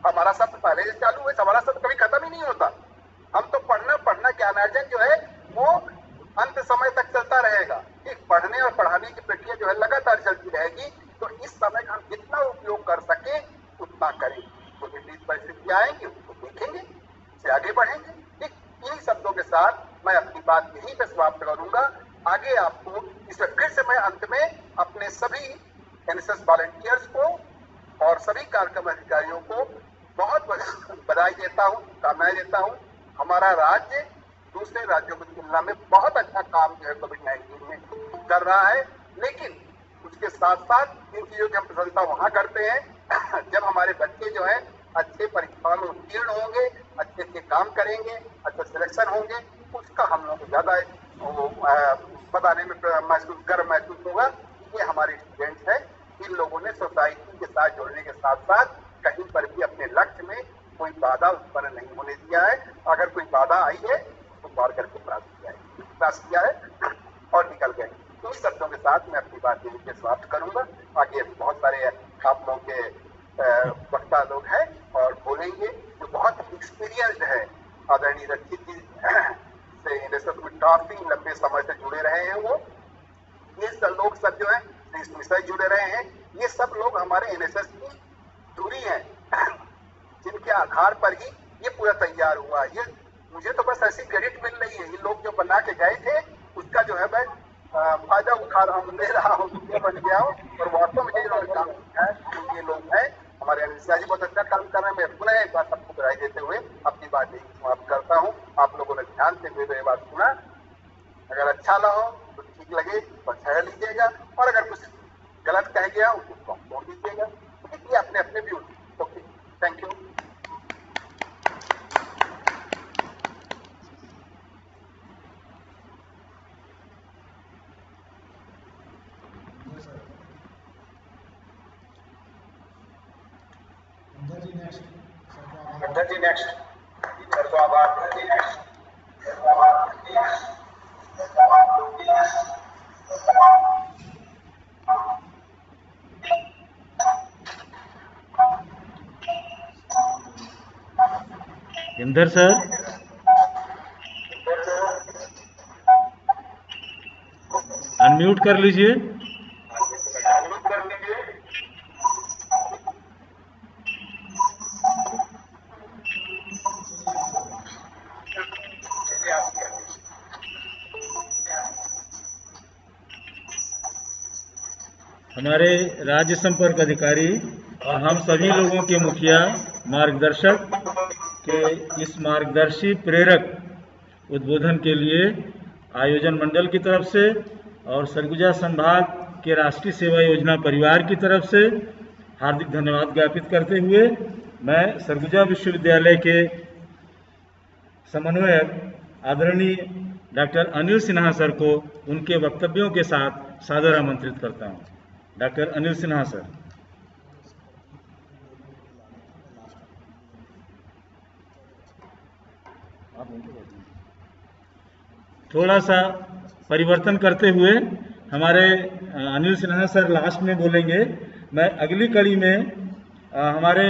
हमारा सत्र पहले से चालू है, हमारा सत्र कभी खत्म ही नहीं होता। हम तो पढ़ना ज्ञानार्जन जो है वो अंत समय तक चलता रहेगा। ठीक, पढ़ने और पढ़ाने की प्रक्रिया जो है लगातार चलती रहेगी। तो इस समय का हम जितना उपयोग कर सके उतना करें। तो विपरीत परिस्थितियां आएंगी उसको देखेंगे, उससे आगे बढ़ेंगे। ठीक, इन्हीं शब्दों के साथ मैं अपनी बात यहीं पर समाप्त करूंगा। आगे आपको इस फिर से मैं अंत में अपने सभी एनएसएस वॉलंटियर्स को और सभी कार्यक्रम अधिकारियों को बहुत बधाई देता हूँ, शुभकामनाएं देता हूँ। हमारा राज्य दूसरे राज्यों की तुलना में बहुत अच्छा काम जो है कोविड-19 में कर रहा है, लेकिन उसके साथ साथ इन चीजों की हम प्रशंसा वहां करते हैं जब हमारे बच्चे जो है अच्छे परीक्षाओं में उत्तीर्ण होंगे, अच्छे से काम करेंगे, अच्छा सिलेक्शन होंगे, उसका हम लोग को ज्यादा बताने में गर्व महसूस होगा। ये हमारे स्टूडेंट्स हैं, इन लोगों ने सोसाइटी के साथ जुड़ने के साथ साथ कहीं पर भी अपने लक्ष्य में कोई बाधा उत्पन्न नहीं होने दिया है। अगर कोई बाधा आई है तो पार करके प्रयास किया है और निकल गए। इन शब्दों के साथ मैं अपनी बात यहीं पे समाप्त करूंगा। आगे बहुत सारे आप लोग के वक्ता लोग हैं और बोलेंगे जो बहुत एक्सपीरियंस्ड है। आदरणीय रक्षित जी से एनएसएस में काफी लंबे समय से जुड़े रहे हैं, वो ये सब लोग सब जो है इससे जुड़े रहे हैं। ये सब लोग हमारे एनएसएस की दूरी है, जिनके आधार पर ही ये पूरा तैयार हुआ। ये मुझे तो बस ऐसी क्रेडिट मिल रही है, ये लोग जो बना के गए थे उसका जो है मैं फायदा उठा रहा हूँ, ले रहा हूँ, बन गया हूँ। और वास्तव में जो काम है ये लोग हैं हमारे अनिल जी बहुत अच्छा काम कर रहे हैं। मैं पुनः एक बार सबको बधाई देते हुए अपनी बात यही समाप्त करता हूँ। आप लोगों ने ध्यान से मेरी बात सुना, अगर अच्छा ना हो तो ठीक लगे तो अच्छा लीजिएगा, और अगर कुछ गलत कह गया उसको कम दीजिएगा। धनधर जी नेक्स्ट, सर को आभार। इंदर सर, अनम्यूट कर लीजिए। हमारे राज्य संपर्क अधिकारी और हम सभी लोगों के मुखिया मार्गदर्शक के इस मार्गदर्शी प्रेरक उद्बोधन के लिए आयोजन मंडल की तरफ से और सरगुजा संभाग के राष्ट्रीय सेवा योजना परिवार की तरफ से हार्दिक धन्यवाद ज्ञापित करते हुए मैं सरगुजा विश्वविद्यालय के समन्वयक आदरणीय डॉक्टर अनिल सिन्हा सर को उनके वक्तव्यों के साथ सादर आमंत्रित करता हूं। Doctor Anil Sinha sir. थोड़ा सा परिवर्तन करते हुए हमारे अनिल सिन्हा सर लास्ट में बोलेंगे। मैं अगली कड़ी में हमारे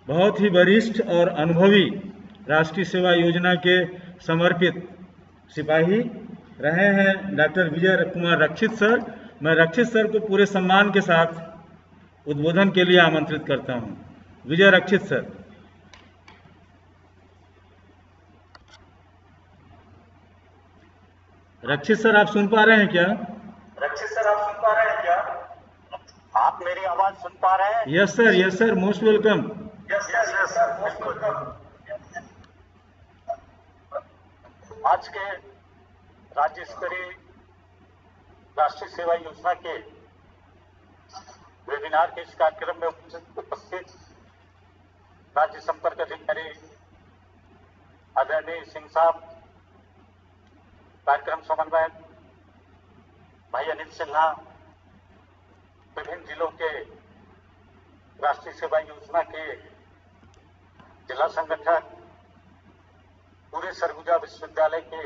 बहुत ही वरिष्ठ और अनुभवी राष्ट्रीय सेवा योजना के समर्पित सिपाही रहे हैं डॉक्टर विजय कुमार रक्षित सर, मैं रक्षित सर को पूरे सम्मान के साथ उद्बोधन के लिए आमंत्रित करता हूं। विजय रक्षित सर। रक्षित सर, आप सुन पा रहे हैं क्या? रक्षित सर, आप सुन पा रहे हैं क्या? आप मेरी आवाज सुन पा रहे हैं? Yes sir, most welcome. Yes sir, most welcome. आज के राज्य स्तरीय राष्ट्रीय सेवा योजना के वेबिनार के इस कार्यक्रम में उपस्थित राज्य संपर्क अधिकारी आदरणीय सिंह साहब, कार्यक्रम समन्वयक भाई अनिल सिन्हा, विभिन्न जिलों के राष्ट्रीय सेवा योजना के जिला संगठक, पूरे सरगुजा विश्वविद्यालय के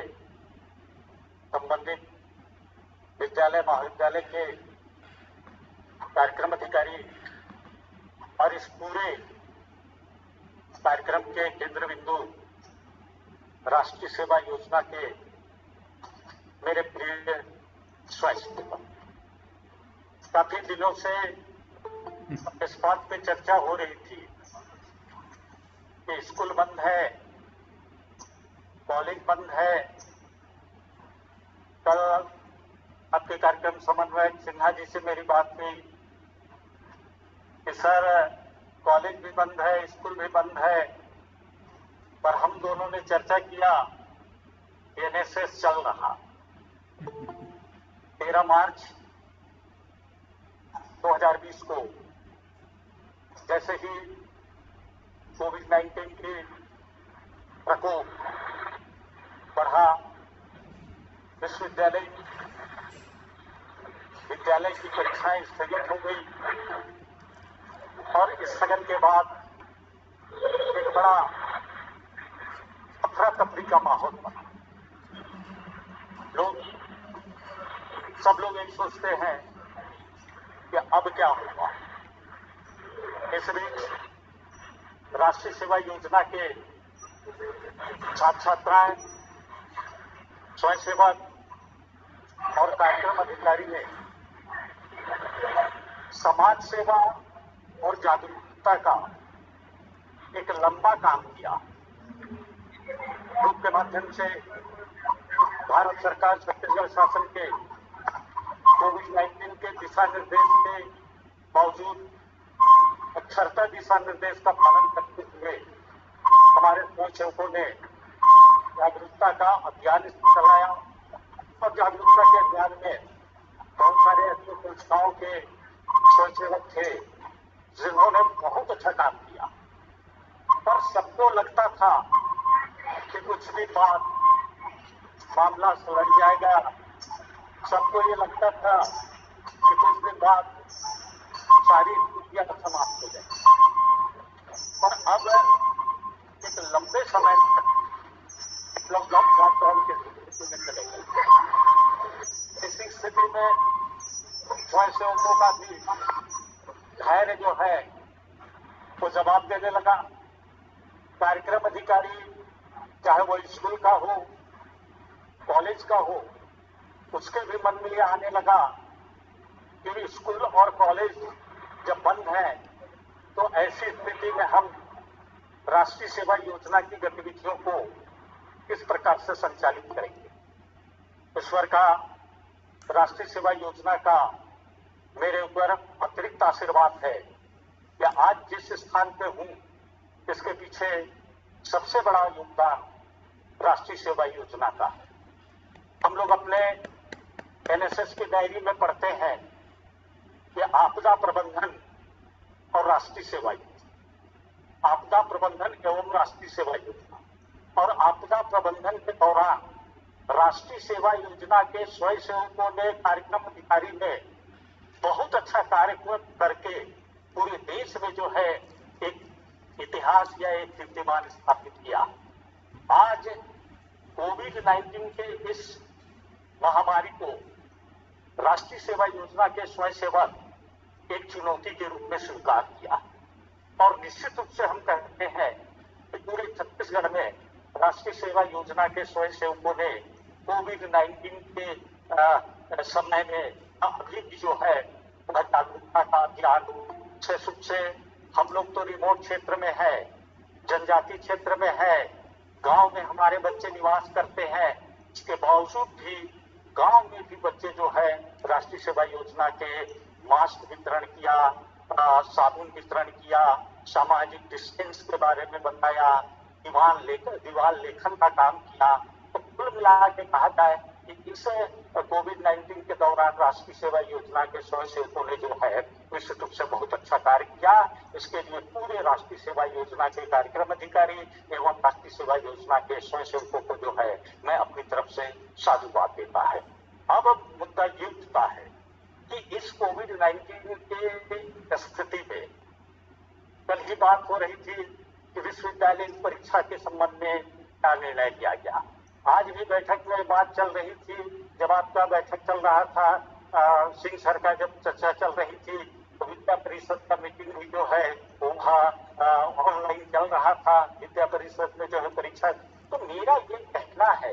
संबंधित विद्यालय महाविद्यालय के कार्यक्रम अधिकारी और इस पूरे कार्यक्रम के केंद्र बिंदु राष्ट्रीय सेवा योजना के मेरे प्रिय स्वयं, काफी दिनों से इस बात पे चर्चा हो रही थी कि स्कूल बंद है, कॉलेज बंद है। कल आपके कार्यक्रम समन्वयक सिन्हा जी से मेरी बात हुई कि सर कॉलेज भी बंद है, स्कूल भी बंद है, पर हम दोनों ने चर्चा किया एनएसएस चल रहा। 13 मार्च 2020 को जैसे ही कोविड-19 के प्रकोप बढ़ा, विद्यालय की परीक्षाएं स्थगित हो गई और इस स्थगन के बाद एक बड़ा अफरा तफरी का माहौल बना। सब लोग एक सोचते हैं कि अब क्या होगा। इस बीच राष्ट्रीय सेवा योजना के छात्र छात्राएं, स्वयंसेवक और कार्यक्रम अधिकारी ने समाज सेवा और जागरूकता का एक लंबा काम किया। ग्रुप के माध्यम से भारत सरकार छत्तीसगढ़ शासन के कोविड-19 के दिशा निर्देश के बावजूद अक्षरता दिशा निर्देश का पालन करते हुए हमारे स्वयंसेवकों ने जागरूकता का अभियान चलाया और जागरूकता के अभियान में बहुत सारे ऐसे संस्थाओं के स्वयंसेवक थे जिन्होंने बहुत अच्छा काम किया। पर सबको लगता था कि कुछ भी बात मामला सुलझ जाएगा। सबको ये लगता था कि कुछ दिन बाद सारी स्थितियां समाप्त हो जाएगी। और अब एक लंबे समय तक लॉकडाउन के स्थिति में चले गए। इसी स्थिति में स्वयंसेवकों का भी धैर्य जो है वो जवाब देने लगा। कार्यक्रम अधिकारी चाहे वो स्कूल का हो, कॉलेज का हो, उसके भी मन में ये आने लगा कि स्कूल और कॉलेज जब बंद है तो ऐसी स्थिति में हम राष्ट्रीय सेवा योजना की गतिविधियों को किस प्रकार से संचालित करेंगे। ईश्वर का राष्ट्रीय सेवा योजना का मेरे ऊपर अतिरिक्त आशीर्वाद है कि आज जिस स्थान पे हूं इसके पीछे सबसे बड़ा योगदान राष्ट्रीय सेवा योजना का है। हम लोग अपने एनएसएस की डायरी में पढ़ते हैं कि आपदा प्रबंधन और राष्ट्रीय सेवा योजना, आपदा प्रबंधन एवं राष्ट्रीय सेवा योजना। और आपदा प्रबंधन के दौरान राष्ट्रीय सेवा योजना के स्वयंसेवकों ने, कार्यक्रम अधिकारी ने बहुत अच्छा कार्य करके पूरे देश में जो है एक इतिहास या एक कीर्तिमान स्थापित किया। आज कोविड-19 के इस महामारी को राष्ट्रीय सेवा योजना के स्वयंसेवक एक चुनौती के रूप में स्वीकार किया और निश्चित रूप से हम कहते हैं कि पूरे छत्तीसगढ़ में राष्ट्रीय सेवा योजना के स्वयंसेवकों ने कोविड-19 के समय में अभी भी जो है जागरूकता का अभियान विशेष रूप से हम लोग तो रिमोट क्षेत्र में है, जनजाति क्षेत्र में है, गांव में हमारे बच्चे निवास करते हैं, इसके बावजूद भी गांव में भी बच्चे जो है राष्ट्रीय सेवा योजना के मास्क वितरण किया, साबुन वितरण किया, सामाजिक डिस्टेंस के बारे में बताया, दीवार लेखन का काम किया। तो कुल मिला के कहा जाए कि इस कोविड-19 के दौरान राष्ट्रीय सेवा योजना के स्वयंसेवकों ने जो है निश्चित रूप से बहुत अच्छा कार्य किया। इसके लिए पूरे राष्ट्रीय सेवा योजना के कार्यक्रम अधिकारी एवं राष्ट्रीय सेवा योजना के स्वयंसेवकों को जो है मैं अपनी तरफ से साधुवाद देता है। अब मुद्दा ये उठता है कि इस कोविड-19 के स्थिति में कल ही बात हो रही थी कि विश्वविद्यालय परीक्षा के संबंध में क्या निर्णय लिया गया। आज भी बैठक में बात चल रही थी, जब आपका बैठक चल रहा था, सिंह सर का जब चर्चा चल रही थी तो विद्या परिषद का मीटिंग भी जो है वो ऑनलाइन चल रहा था, विद्या परिषद में जो है परीक्षा। तो मेरा ये कहना है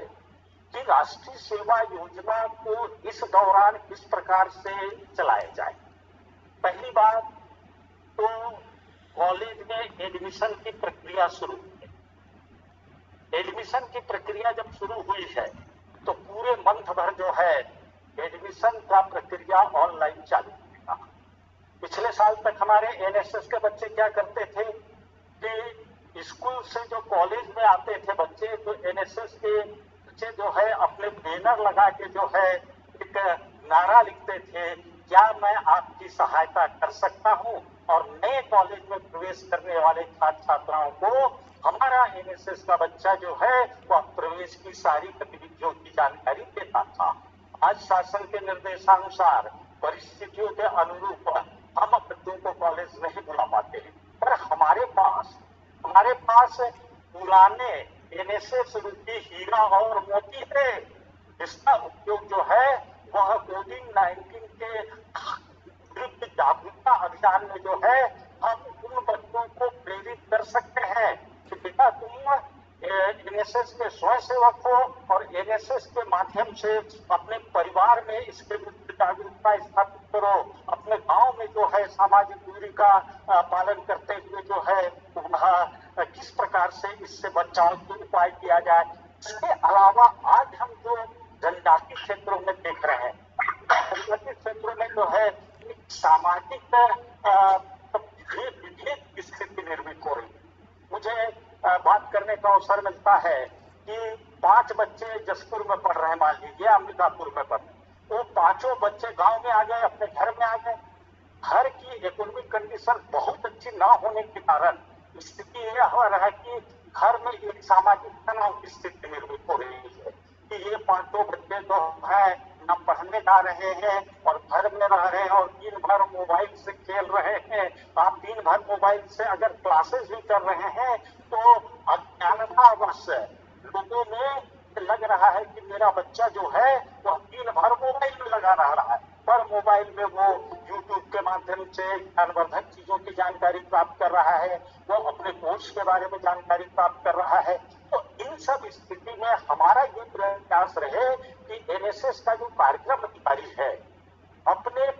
कि राष्ट्रीय सेवा योजना को इस दौरान किस प्रकार से चलाया जाए। पहली बात तो कॉलेज में एडमिशन की प्रक्रिया शुरू हुई। एडमिशन की प्रक्रिया जब शुरू हुई है तो पूरे मंथ भर जो है एडमिशन का प्रक्रिया ऑनलाइन चालू हुआ। पिछले साल तक हमारे एनएसएस के बच्चे क्या करते थे कि स्कूल से जो कॉलेज में आते थे बच्चे, तो एनएसएस के बच्चे जो है अपने बैनर लगा के जो है एक नारा लिखते थे, क्या मैं आपकी सहायता कर सकता हूं। और नए कॉलेज में प्रवेश करने वाले छात्र छात्राओं को हमारा एनएसएस का बच्चा जो है वह प्रवेश की सारी गतिविधियों की जानकारी देता था। आज शासन के निर्देशानुसार परिस्थितियों के अनुरूप हम बच्चों को कॉलेज नहीं बुला पाते हैं, पर हमारे पास पुराने एनएसएस रूपी हीरा और मोती है, जिसका उपयोग जो है वह कोविड-19 के विरुद्ध जागरूकता अभियान में जो है हम उन बच्चों को प्रेरित कर सकते हैं कि बेटा तुम एनएसएस के स्वयंसेवक हो और एनएसएस के माध्यम से अपने परिवार में इसके विरुद्ध जागरूकता स्थापित करो, अपने गांव में जो है सामाजिक दूरी का पालन करते हुए जो है वह किस प्रकार से इससे बचाव के उपाय किया जाए। इसके अलावा आज हम जो जनजातीय क्षेत्रों में देख रहे हैं, जनजातीय क्षेत्रों में जो है सामाजिक विभेद की स्थिति निर्मित हो रही है। मुझे बात करने का अवसर मिलता है कि 5 बच्चे जसपुर में पढ़ रहे हैं, मान लीजिए अंबिकापुर में पढ़ रहे, वो 5 बच्चे गांव में आ गए, अपने घर में आ गए। घर की इकोनॉमिक कंडीशन बहुत अच्छी ना होने के कारण स्थिति यह हो रहा है कि घर में एक सामाजिक तनाव की स्थिति निर्मित हो रही है कि ये 5 बच्चे जो है यहाँ पढ़ने जा रहे हैं और घर में रह रहे हैं और दिन भर मोबाइल से खेल रहे हैं। आप दिन भर मोबाइल से अगर क्लासेस भी कर रहे हैं तो अज्ञानतावश लोगों में लग रहा है कि मेरा बच्चा जो है वह दिन भर मोबाइल में लगा रहा है, पर मोबाइल में वो यूट्यूब के माध्यम से ज्ञानवर्धक चीजों की जानकारी प्राप्त कर रहा है, वो अपने कोर्स के बारे में जानकारी प्राप्त कर रहा है। तो इन सब स्थिति में हमारा ये प्रयास रहे कि एनएसएस का जो कार्यक्रम अधिकारी है अपने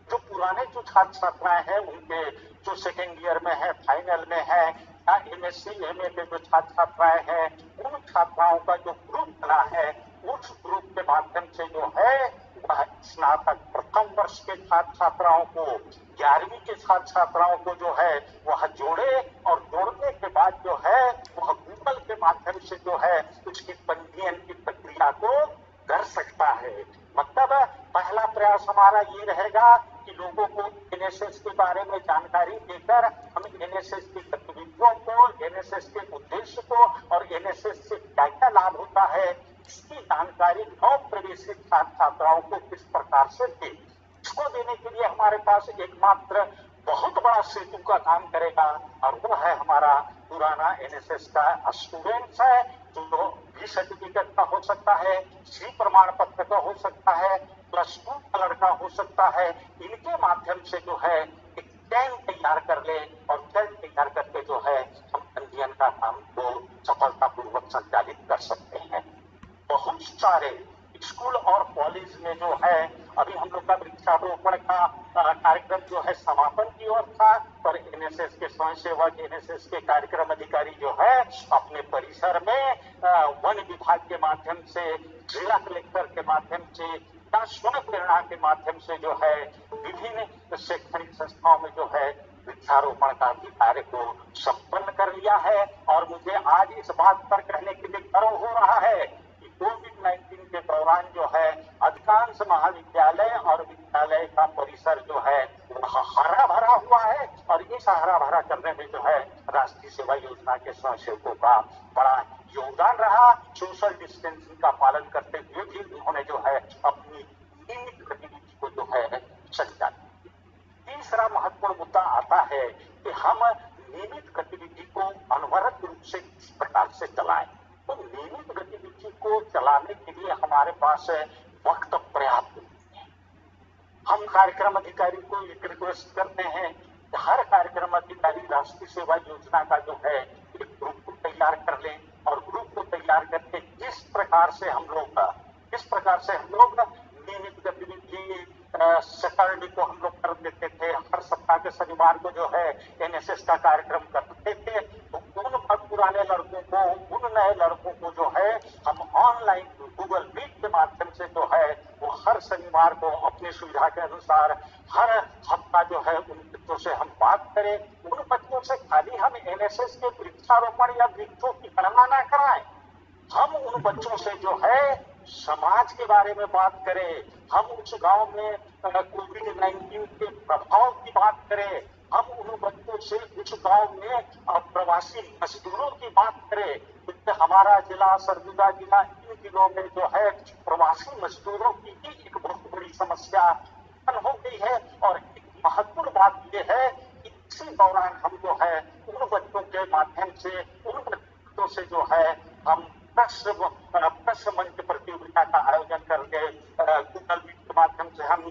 पुराने जो छात्र छात्राएं हैं उनके जो सेकेंड ईयर में है, फाइनल में है, या एमएससी एमए के जो छात्र छात्राएं हैं उन छात्राओं का जो ग्रुप बना है उस ग्रुप के माध्यम से जो है वह स्नातक प्रथम वर्ष के छात्र छात्राओं को 11वीं के छात्र छात्राओं को जो है वह जोड़े और जोड़ने के बाद जो है वह गूगल के माध्यम से जो है उसकी पंजीयन की प्रक्रिया को कर सकता है। मतलब पहला प्रयास हमारा ये रहेगा कि लोगों को एनएसएस के बारे में जानकारी देकर हम एनएसएस की गतिविधियों को, एनएसएस के उद्देश्य को और एनएसएस से क्या क्या लाभ होता है इसकी जानकारी नव प्रवेशित छात्र छात्राओं को किस प्रकार से दे। इसको देने के लिए हमारे पास एकमात्र बहुत बड़ा सेतु का काम करेगा और वो है हमारा पुराना एनएसएस का स्टूडेंट्स है, जो बी सर्टिफिकेट का हो सकता है, सी प्रमाण पत्र का हो सकता है, +2 का लड़का हो सकता है। इनके माध्यम से जो है एक चैन तैयार कर ले और चैन तैयार करके जो है हम पंजीयन का काम को सफलतापूर्वक संचालित कर सकते हैं। बहुत सारे स्कूल और कॉलेज में जो है अभी हम लोग का वृक्षारोपण का कार्यक्रम जो है समापन की ओर था, पर एनएसएस के स्वयंसेवक, एनएसएस के कार्यक्रम अधिकारी जो है अपने परिसर में वन विभाग के माध्यम से, जिला कलेक्टर के माध्यम से या स्वयं प्रेरणा के माध्यम से जो है विभिन्न शैक्षणिक संस्थाओं में जो है वृक्षारोपण का भी कार्य को संपन्न कर लिया है। और मुझे आज इस बात पर कहने के लिए गर्व हो रहा है कि कोविड-19 के दौरान जो है अधिकांश महाविद्यालय और विद्यालय का परिसर जो है वह हरा भरा हुआ है और इस हरा भरा करने में जो है राष्ट्रीय सेवा योजना के स्वयंसेवकों का बड़ा योगदान रहा। सोशल डिस्टेंसिंग का पालन करते हुए भी उन्होंने जो है अपनी नियमित गतिविधि को जो है संचालित। तीसरा महत्वपूर्ण मुद्दा आता है कि हम नियमित गतिविधि को अनवरत रूप से किस प्रकार से चलाएं। तो नियमित गतिविधि को चलाने के लिए हमारे पास वक्त पर्याप्त नहीं है। हम कार्यक्रम अधिकारी को एक रिक्वेस्ट करते हैं कि हर कार्यक्रम अधिकारी राष्ट्रीय सेवा योजना का जो है एक ग्रुप को तैयार कर ले और ग्रुप को तैयार करके जिस प्रकार से हम लोग नियमित गतिविधि सैटरडे को हम लोग कर देते थे, हर सप्ताह के शनिवार को जो है एनएसएस का कार्यक्रम करते थे, तो उन पुराने लड़कों को, उन नए लड़कों को जो है हम ऑनलाइन गूगल मीट के माध्यम से जो है वो हर शनिवार को अपनी सुविधा के अनुसार हर हफ्ता जो है उन बच्चों से हम बात करें। उन बच्चों से खाली हम एनएसएस के वृक्षारोपण या वृक्षों की गणना न कराएं, हम उन बच्चों से जो है समाज के बारे में बात करें, हम उस गांव में कोविड-19 के प्रभाव की बात करें, हम उन बच्चों से उस गांव में प्रवासी मजदूरों की बात करें। क्योंकि हमारा जिला, सरगुजा जिला, इन जिलों में जो है प्रवासी मजदूरों की भी एक बहुत बड़ी समस्या हो गई है। और एक महत्वपूर्ण बात यह है कि इसी दौरान हम जो है उन बच्चों के माध्यम से, उन बच्चों से जो है हम प्रश्न मंच प्रतियोगिता का आयोजन करके गूगल मीट के माध्यम से हम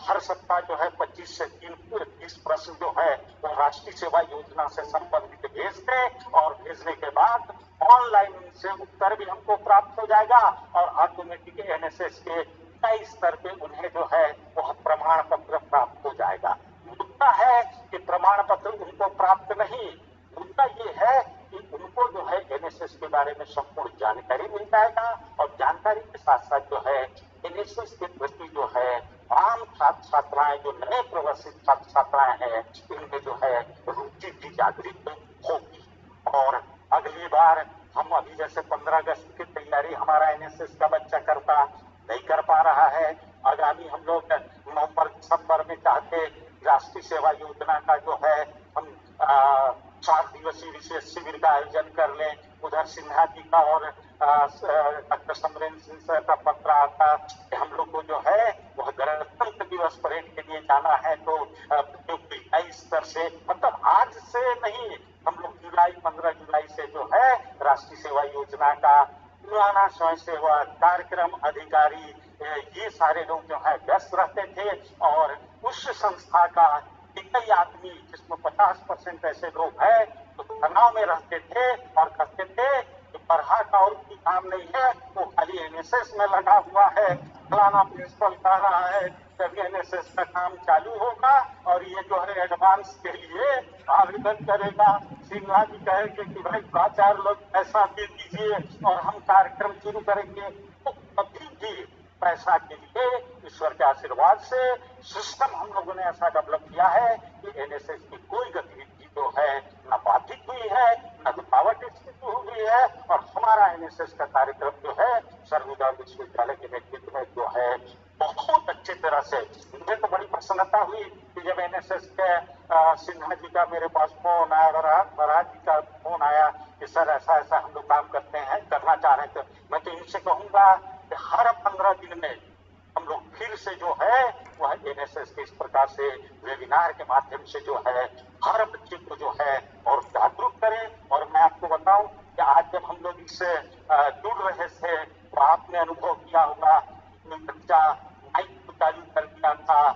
हर सप्ताह जो है 25 से 30 प्रश्न जो है वो राष्ट्रीय सेवा योजना से संबंधित भेजते और भेजने के बाद ऑनलाइन से उत्तर भी हमको प्राप्त हो जाएगा और ऑटोमेटिक एनएसएस के कई स्तर पे उन्हें जो है वह प्रमाण पत्र प्राप्त हो जाएगा। मुद्दा है कि प्रमाण पत्र उनको प्राप्त नहीं, मुद्दा ये है कि उनको जो है एनएसएस के बारे में संपूर्ण जानकारी मिल जाएगा और जानकारी के साथ साथ जो है एनएसएस के प्रति जो है आम छात्र छात्राएं, जो नए प्रवासी छात्र छात्राएं हैं, इनमें जो है रुचि भी जागृत होगी। और अगली बार हम अभी जैसे 15 अगस्त की तैयारी हमारा एनएसएस का बच्चा नहीं कर पा रहा है, आगामी हम लोग नवंबर दिसंबर में चाहते राष्ट्रीय सेवा योजना का जो है हम 4 दिवसीय विशेष शिविर का आयोजन कर लें। उधर सिन्हा जी का और डॉक्टर समरेंद्र सिंह सर का पत्र आता कि हम लोग को जो है वह गणतंत्र दिवस परेड के लिए जाना है, तो इस स्तर से मतलब आज से नहीं, हम लोग 15 जुलाई से जो है राष्ट्रीय सेवा योजना का पुराना स्वयं सेवा कार्यक्रम अधिकारी ये सारे लोग जो है व्यस्त रहते थे। और उस संस्था का एक ही आदमी जिसमें 50% ऐसे लोग हैं तो तनाव में रहते थे और कहते थे कि पढ़ा का और भी काम नहीं है, वो खाली एनएसएस में लगा हुआ है। फलाना प्रिंसिपल कह रहा है तभी एनएसएस का काम चालू होगा और ये जो है एडवांस के लिए आवेदन करेगा। सिन्हा जी कहेंगे कि भाई 4 लोग पैसा दे दीजिए और हम कार्यक्रम शुरू करेंगे। तो अभी भी पैसा के लिए ईश्वर के आशीर्वाद से सिस्टम हम लोगों ने ऐसा डेवलप किया है कि एनएसएस की कोई गतिविधि जो है न बाधित हुई है, न रुकावट स्थिति हुई है। और हमारा एनएसएस का कार्यक्रम जो है सर्वोदय विश्वविद्यालय के नेतृत्व में जो है बहुत अच्छे तरह से, मुझे तो बड़ी प्रसन्नता हुई कि जब एनएसएस के सिन्हा जी का मेरे पास फोन आया, वराज जी का फोन आया कि सर ऐसा ऐसा हम लोग काम करते हैं, करना चाह रहे हैं। तो मैं तो इनसे कहूंगा कि हर 15 दिन में हम लोग फिर से जो है वह एनएसएस के इस प्रकार से वेबिनार के माध्यम से जो है हर बच्चे को जो है और जागरूक करें। और मैं आपको बताऊं कि आज जब हम लोग इससे जुड़ रहे थे तो आपने अनुभव किया होगा कि बच्चा माइक को चालू कर दिया था,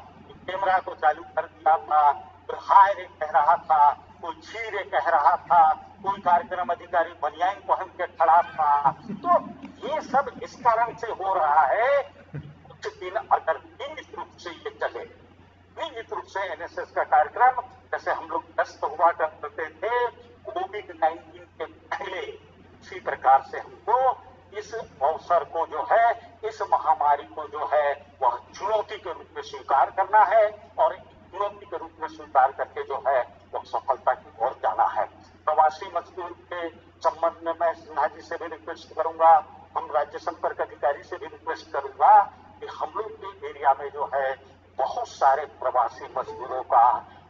कैमरा को चालू कर दिया था, कोई हाय रे कह रहा था, कोई छी रे कह रहा था, कोई कार्यक्रम अधिकारी बनियान पहन के खड़ा था। तो ये सब इस कारण से हो रहा है कुछ दिन अगर नियमित रूप से ये चले, नियमित रूप से एनएसएस का कार्यक्रम जैसे हम लोग व्यस्त हुआ करते थे कोविड-19 के पहले, इसी प्रकार से हमको इस अवसर को जो है, इस महामारी को जो है वह चुनौती के रूप में स्वीकार करना है और चुनौती के रूप में स्वीकार करके जो है वह सफलता की ओर जाना है। प्रवासी मजदूर के संबंध में मैं सिन्हा जी से भी रिक्वेस्ट करूंगा, हम राज्य संपर्क अधिकारी से भी रिक्वेस्ट करूंगा कि हम लोग के एरिया में जो है बहुत सारे प्रवासी मजदूरों का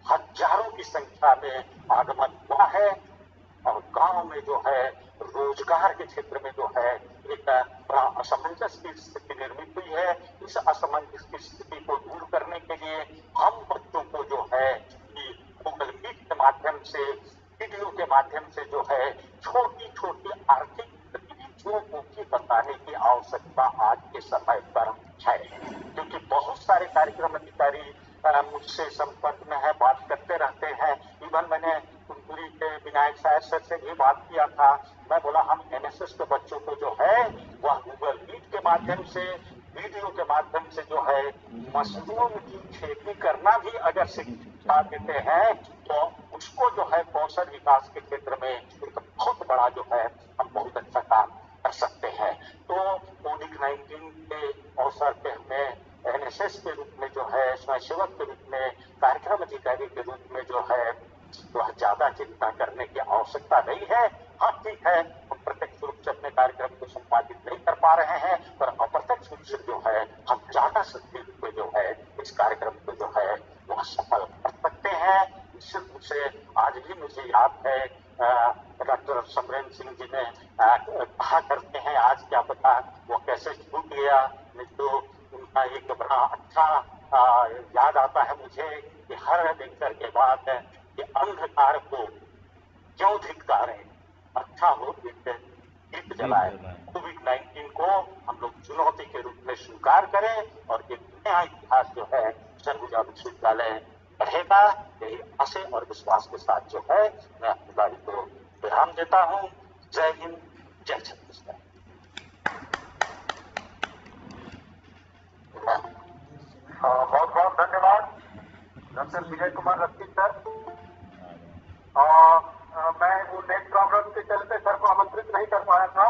हजारों की संख्या में आगमन हुआ है और गांव में जो है रोजगार के क्षेत्र में जो है एक बड़ा असमंजस की स्थिति निर्मित हुई है। इस असमंजस की स्थिति को दूर करने के लिए हम बच्चों को जो है गूगल मीट के माध्यम से, वीडियो के माध्यम से जो है छोटी छोटी आर्थिक गतिविधियों को भी बताने की आवश्यकता आज के समय पर है, क्योंकि बहुत सारे कार्यक्रम अधिकारी मुझसे संपर्क में है, बात करते रहते हैं। इवन मैंने कुनकुरी के विनायक साहब सर से भी बात किया था। मैं बोला हम एनएसएस के बच्चों को जो है वह गूगल मीट के माध्यम से, वीडियो के माध्यम से जो है मशरूम की खेती करना भी अगर सिखा देते हैं तो उसको जो है कौशल विकास के क्षेत्र में एक बहुत बड़ा जो है हम बहुत अच्छा काम कर सकते हैं। तो कोविड-19 के अवसर पे हमें एनएसएस के रूप में जो है, स्वयंसेवक के रूप में, कार्यक्रम अधिकारी के रूप में जो है वह ज्यादा चिंता करने की आवश्यकता नहीं है। हाँ ठीक है, हम प्रत्यक्ष रूप से अपने कार्यक्रम को संपादित नहीं कर पा रहे हैं, पर अप्रत्यक्ष रूप से जो है हम ज्यादा सक्रिय रूप में जो है इस कार्यक्रम को जो है वह सफल कर सकते हैं। निश्चित रूप से आज भी मुझे याद है डॉक्टर समरेंद्र सिंह जी ने कहा करते हैं, आज क्या पता वो कैसे छूट गया, नहीं तो उनका एक बड़ा अच्छा याद आता है मुझे कि हर लेक्चर के बाद कि अंधकार को क्यों धिक्कारें, अच्छा हो एक दीप जलाए। कोविड-19 को हम लोग चुनौती के रूप में स्वीकार करें और एक नया इतिहास जो है सरगुजा विश्वविद्यालय बढ़ेगा, यही आशय और विश्वास के साथ जो है मैं अपनी गाड़ी को विराम देता हूँ। जय हिंद, जय छत्तीसगढ़। बहुत बहुत धन्यवाद डॉक्टर विजय कुमार रस्ती सर। मैं वो नेट प्रॉब्लम के चलते सर को आमंत्रित नहीं कर पाया था।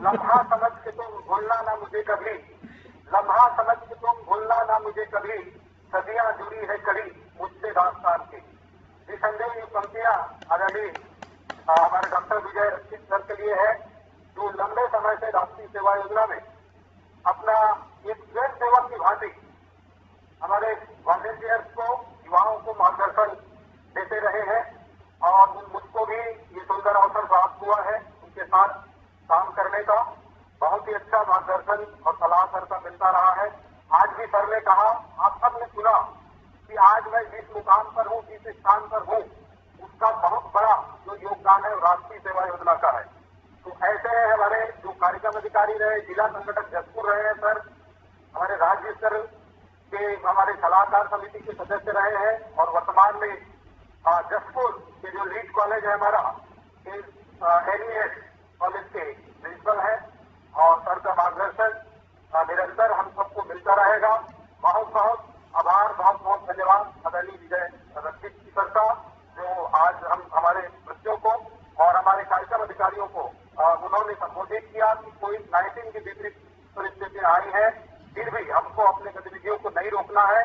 लम्हा समझ के तुम भूलना ना मुझे कभी, लम्हा समझ के तुम भूलना ना मुझे कभी, सदियां जुड़ी है कड़ी मुझसे दास्तान की। निसंदेह ये पंक्तियां आदरणीय हमारे डॉक्टर विजय रस्ती सर के लिए है, जो लंबे समय से राष्ट्रीय सेवा योजना में अपना एक स्वयं सेवक की भांति हमारे वॉलंटियर्स को, युवाओं को मार्गदर्शन देते रहे हैं और हुआ है उनके साथ काम करने का। बहुत ही अच्छा मार्गदर्शन और सलाह सर का मिलता रहा है। आज भी सर ने कहा, आप सबने सुना कि आज मैं जिस मुकाम पर हूँ, जिस स्थान पर हूँ, उसका बहुत बड़ा जो योगदान है राष्ट्रीय सेवा योजना का है। तो ऐसे हमारे जो कार्यक्रम अधिकारी रहे, जिला संगठक जसपुर रहे हैं सर, हमारे राज्य स्तर के हमारे सलाहकार समिति के सदस्य रहे हैं, और वर्तमान में जसपुर के जो लीड कॉलेज है हमारा NES कॉलेज के प्रिंसिपल है, और सर का मार्गदर्शन निरंतर हम सबको मिलता रहेगा। बहुत बहुत आभार, बहुत बहुत धन्यवाद आदरणीय विजय रक्षित सर का, जो आज हम हमारे बच्चों को और हमारे कार्यक्रम अधिकारियों को उन्होंने संबोधित किया कि कोविड-19 की विपरीत परिस्थिति आई है, फिर भी हमको अपने गतिविधियों को नहीं रोकना है।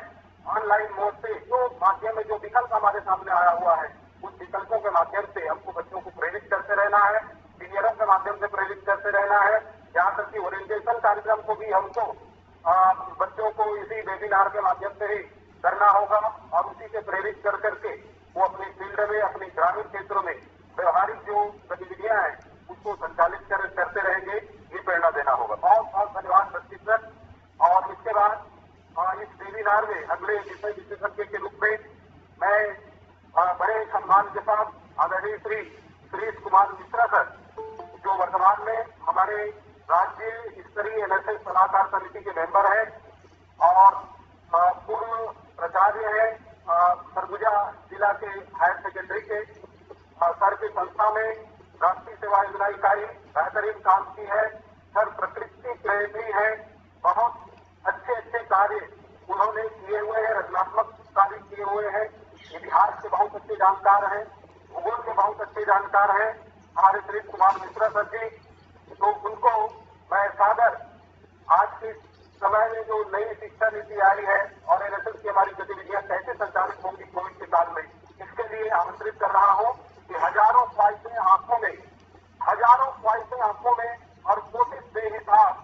ऑनलाइन मोड से जो माध्यम में जो विकल्प हमारे सामने आया हुआ है, उन विकल्पों के माध्यम से हमको बच्चों को प्रेरित करते रहना है, सीनियरों के माध्यम से प्रेरित करते रहना है। यहाँ तक कि ओरिएंटेशन कार्यक्रम को भी हमको बच्चों को इसी वेबिनार के माध्यम से ही करना होगा, और उसी से प्रेरित कर करके वो अपने फील्ड में, अपने ग्रामीण क्षेत्रों में व्यवहारिक जो गतिविधियां हैं उसको संचालित करते रहेंगे, ये प्रेरणा देना होगा। बहुत बहुत धन्यवाद रक्षित सर। और इसके बाद इस वेबिनार में अगले विषय विशेषज्ञ के रूप में मैं बड़े सम्मान के साथ आदरणीय श्री सुरेश कुमार मिश्रा सर, जो वर्तमान में हमारे राज्य स्तरीय NSS सलाहकार समिति के मेंबर हैं और पूर्व प्राचार्य हैं सरगुजा जिला के हायर सेकेंडरी के। सर की संस्था में राष्ट्रीय सेवा योजना इकाई बेहतरीन काम की है। सर प्रकृति प्रेमी है, बहुत अच्छे अच्छे कार्य उन्होंने किए हुए हैं, रचनात्मक कार्य किए हुए हैं। इतिहास के बहुत अच्छे जानकार हैं, भूगोल के बहुत अच्छे जानकार हैं हमारे सुरेश कुमार मिश्रा सर जी। तो उनको मैं सादर आज के समय में जो नई शिक्षा नीति आई है और NSS की हमारी गतिविधियां कैसे संचालित होंगी कोविड के काल में, इसके लिए आमंत्रित कर रहा हूं कि हजारों ख्वाहिशें आंखों में और कोशिश बेहिसाब,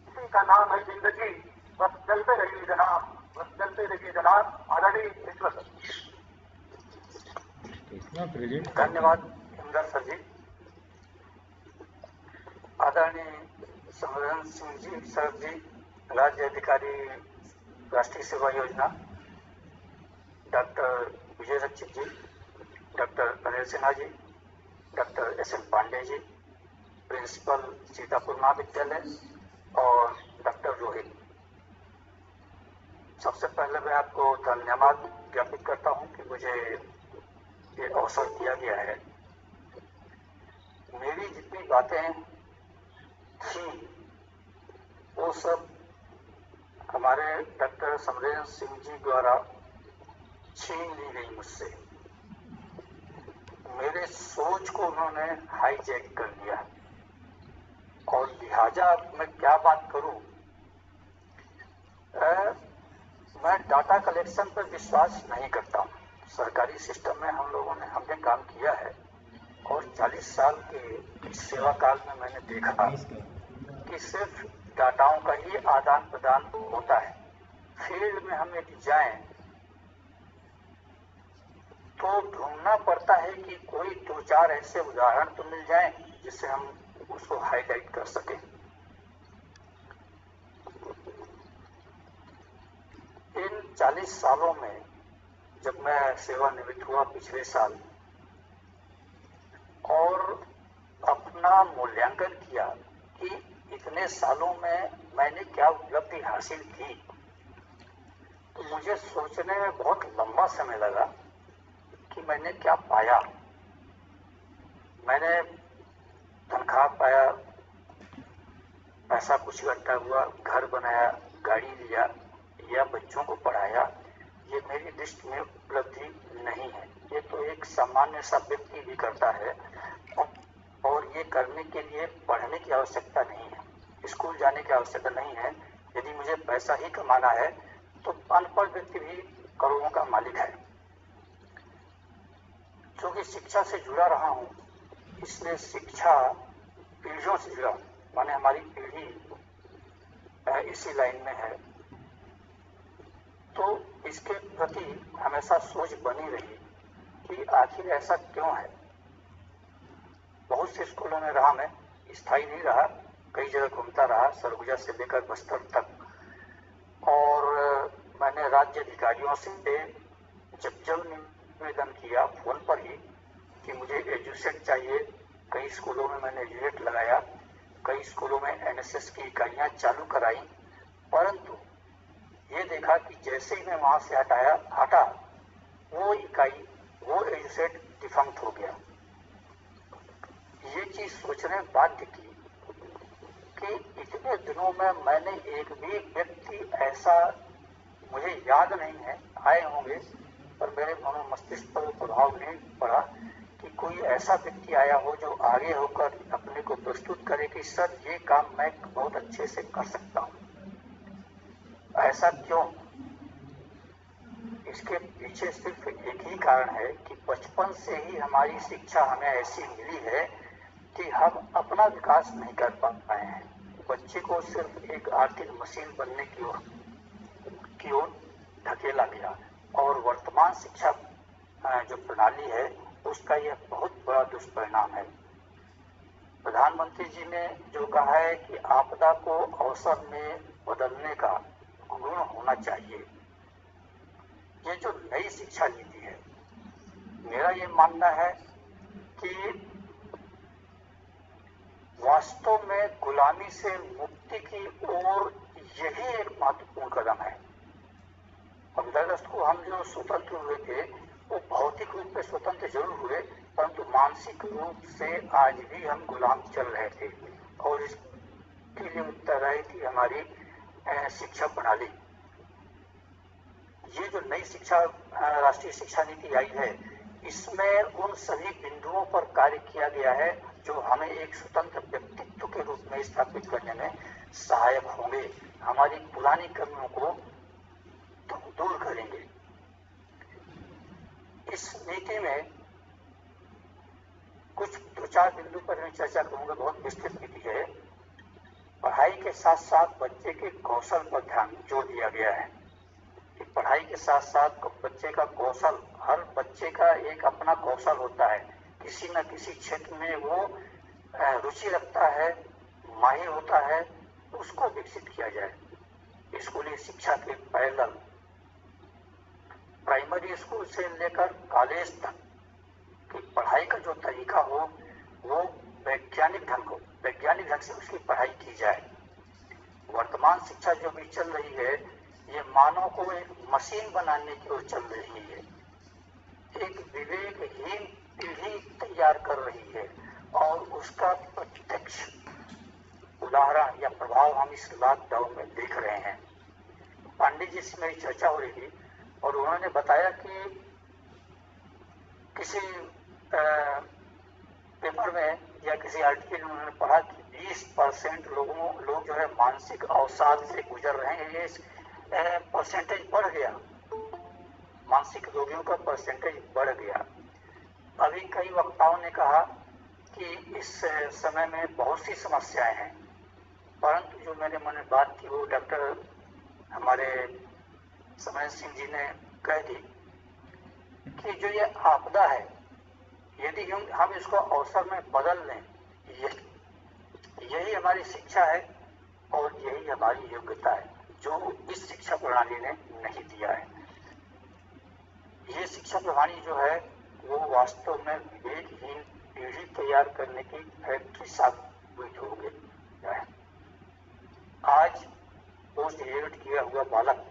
इसी का नाम है जिंदगी। बस चलते रहिए जनाब, बस चलते रहिए जनाब। आदरणीय मिश्रा सर। धन्यवाद इंदर सर जी। आदरणीय समरेंद्र सिंह जी सर जी, राज्य अधिकारी राष्ट्रीय सेवा योजना, डॉक्टर विजय रक्षित जी, doctor Anil Sinha ji, doctor SM Pandey ji, principal Sitapur महाविद्यालय, और डॉक्टर रोहित। सबसे पहले मैं आपको धन्यवाद ज्ञापित करता हूं कि मुझे ये अवसर दिया गया है। मेरी जितनी बातें थी वो सब हमारे डॉक्टर समरेंद्र सिंह जी द्वारा छीन ली गई मुझसे। मेरे सोच को उन्होंने हाईजैक कर लिया, और लिहाजा मैं क्या बात करूं। मैं डाटा कलेक्शन पर विश्वास नहीं करता हूं। सरकारी सिस्टम में हमने काम किया है, और 40 साल के सेवा काल में मैंने देखा कि सिर्फ डाटाओं का ही आदान प्रदान होता है। फील्ड में हम यदि जाएं तो ढूंढना पड़ता है कि कोई 2-4 ऐसे उदाहरण तो मिल जाएं जिससे हम उसको हाईलाइट कर सकें। इन 40 सालों में जब मैं सेवानिवृत्त हुआ पिछले साल, और अपना मूल्यांकन किया कि इतने सालों में मैंने क्या उपलब्धि हासिल की, तो मुझे सोचने में बहुत लंबा समय लगा कि मैंने क्या पाया। मैंने तनख्वाह पाया, पैसा कुछ इकट्ठा हुआ, घर बनाया, गाड़ी लिया या बच्चों को पढ़ाया, ये मेरी लिस्ट में उपलब्धि नहीं है। ये तो एक सामान्य सा व्यक्ति भी करता है, और ये करने के लिए पढ़ने की आवश्यकता नहीं है, स्कूल जाने की आवश्यकता नहीं है। यदि मुझे पैसा ही कमाना है तो अनपढ़ व्यक्ति भी करोड़ों का मालिक है। क्योंकि शिक्षा से जुड़ा रहा हूँ, इसलिए शिक्षा पीढ़ियों से जुड़ा, माने हमारी पीढ़ी इसी लाइन में है, तो इसके प्रति हमेशा सोच बनी रही कि आखिर ऐसा क्यों है। बहुत से स्कूलों में रहा, मैं स्थायी नहीं रहा, कई जगह घूमता रहा, सरगुजा से लेकर बस्तर तक। और मैंने राज्य अधिकारियों से जब निवेदन किया फोन पर ही कि मुझे एजुसेट चाहिए, कई स्कूलों में मैंने एजुसेट लगाया, कई स्कूलों में एनएसएस की इकाइयां चालू कराई, परंतु ये देखा कि जैसे ही मैं वहां से हटा वो इकाई, वो एजुसेट डिफंक्ट हो गया। ये चीज सोचने बाध्य की कि इतने दिनों में मैंने एक भी व्यक्ति ऐसा, मुझे याद नहीं है, आए होंगे पर मेरे मनो मस्तिष्क पर प्रभाव नहीं पड़ा कि कोई ऐसा व्यक्ति आया हो जो आगे होकर अपने को प्रस्तुत करे कि सर ये काम मैं बहुत अच्छे से कर सकता हूं। ऐसा क्यों? इसके पीछे सिर्फ एक ही कारण है कि बचपन से ही हमारी शिक्षा हमें ऐसी मिली है कि हम अपना विकास नहीं कर पाए हैं। बच्चे को सिर्फ एक आर्थिक मशीन बनने की ओर धकेला गया, और वर्तमान शिक्षा जो प्रणाली है उसका यह बहुत बड़ा दुष्परिणाम है। प्रधानमंत्री जी ने जो कहा है कि आपदा को अवसर में बदलने का गुण होना चाहिए, ये जो नई शिक्षा नीति है, मेरा ये मानना है कि वास्तव में गुलामी से मुक्ति की ओर यही एक महत्वपूर्ण कदम है। 15 अगस्त को हम जो स्वतंत्र हुए थे वो भौतिक रूप में स्वतंत्र जरूर हुए, परंतु मानसिक रूप से आज भी हम गुलाम चल रहे थे, और इसके लिए उत्तरदायी थी हमारी शिक्षा प्रणाली। ये जो नई शिक्षा राष्ट्रीय शिक्षा नीति आई है, इसमें उन सभी बिंदुओं पर कार्य किया गया है जो हमें एक स्वतंत्र व्यक्तित्व के रूप में स्थापित करने में सहायक होंगे, हमारी पुरानी कमियों को दूर करेंगे। इस नीति में कुछ 2-4 बिंदु पर मैं चर्चा करूंगा, बहुत विस्तृत नीति है। पढ़ाई के साथ साथ बच्चे के कौशल पर ध्यान जोर दिया गया है कि पढ़ाई के साथ साथ बच्चे का कौशल, हर बच्चे का एक अपना कौशल होता है, किसी न किसी क्षेत्र में वो रुचि रखता है, माहिर होता है, उसको विकसित किया जाए। स्कूली शिक्षा के पैरेलल प्राइमरी स्कूल से लेकर कॉलेज तक की पढ़ाई का जो तरीका हो वो वैज्ञानिक ढंग से उसकी पढ़ाई की जाए। वर्तमान शिक्षा जो भी चल रही है ये मानव को एक मशीन बनाने की ओर चल रही है, एक विवेकहीन पीढ़ी तैयार कर रही है, और उसका प्रत्यक्ष उदाहरण या प्रभाव हम इस लॉकडाउन में देख रहे हैं। पांडे जी से मेरी चर्चा हो रही थी और उन्होंने बताया कि किसी पेपर में या किसी आर्टिकल में उन्होंने पढ़ा कि 20% लोग जो है मानसिक अवसाद से गुजर रहे हैं। ये परसेंटेज बढ़ गया, मानसिक रोगियों का परसेंटेज बढ़ गया। अभी कई वक्ताओं ने कहा कि इस समय में बहुत सी समस्याएं हैं, परंतु जो मेरे मन में बात की वो डॉक्टर हमारे समय सिंह जी ने कह दी कि जो ये आपदा है, यदि हम इसको अवसर में बदल लें, यही हमारी शिक्षा है और यही हमारी योग्यता है जो इस शिक्षा प्रणाली ने नहीं दिया है। ये शिक्षा प्रणाली जो है वो वास्तव में विवेकहीन पीढ़ी तैयार करने की फैक्ट्री साबित हो गई है। आज पोस्ट ग्रेजुएट किया हुआ बालक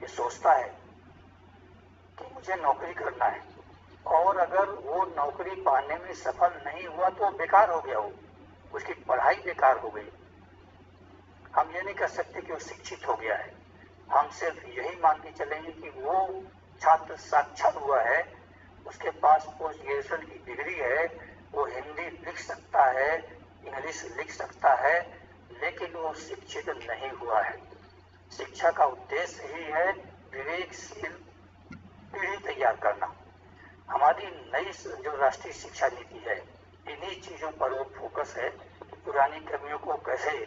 ये सोचता है कि मुझे नौकरी करना है, और अगर वो नौकरी पाने में सफल नहीं हुआ तो बेकार हो गया, उसकी पढ़ाई बेकार हो गई। हम ये नहीं कह सकते कि वो शिक्षित हो गया है, हम सिर्फ यही मान के चलेंगे कि वो छात्र साक्षर हुआ है, उसके पास पोस्ट ग्रेजुएशन की डिग्री है, वो हिंदी लिख सकता है, इंग्लिश लिख सकता है, लेकिन वो शिक्षित नहीं हुआ है। शिक्षा का उद्देश्य ही है विवेकशील पीढ़ी तैयार करना। हमारी नई जो राष्ट्रीय शिक्षा नीति है, इन्हीं चीजों पर वो फोकस है कि पुरानी कमियों को कैसे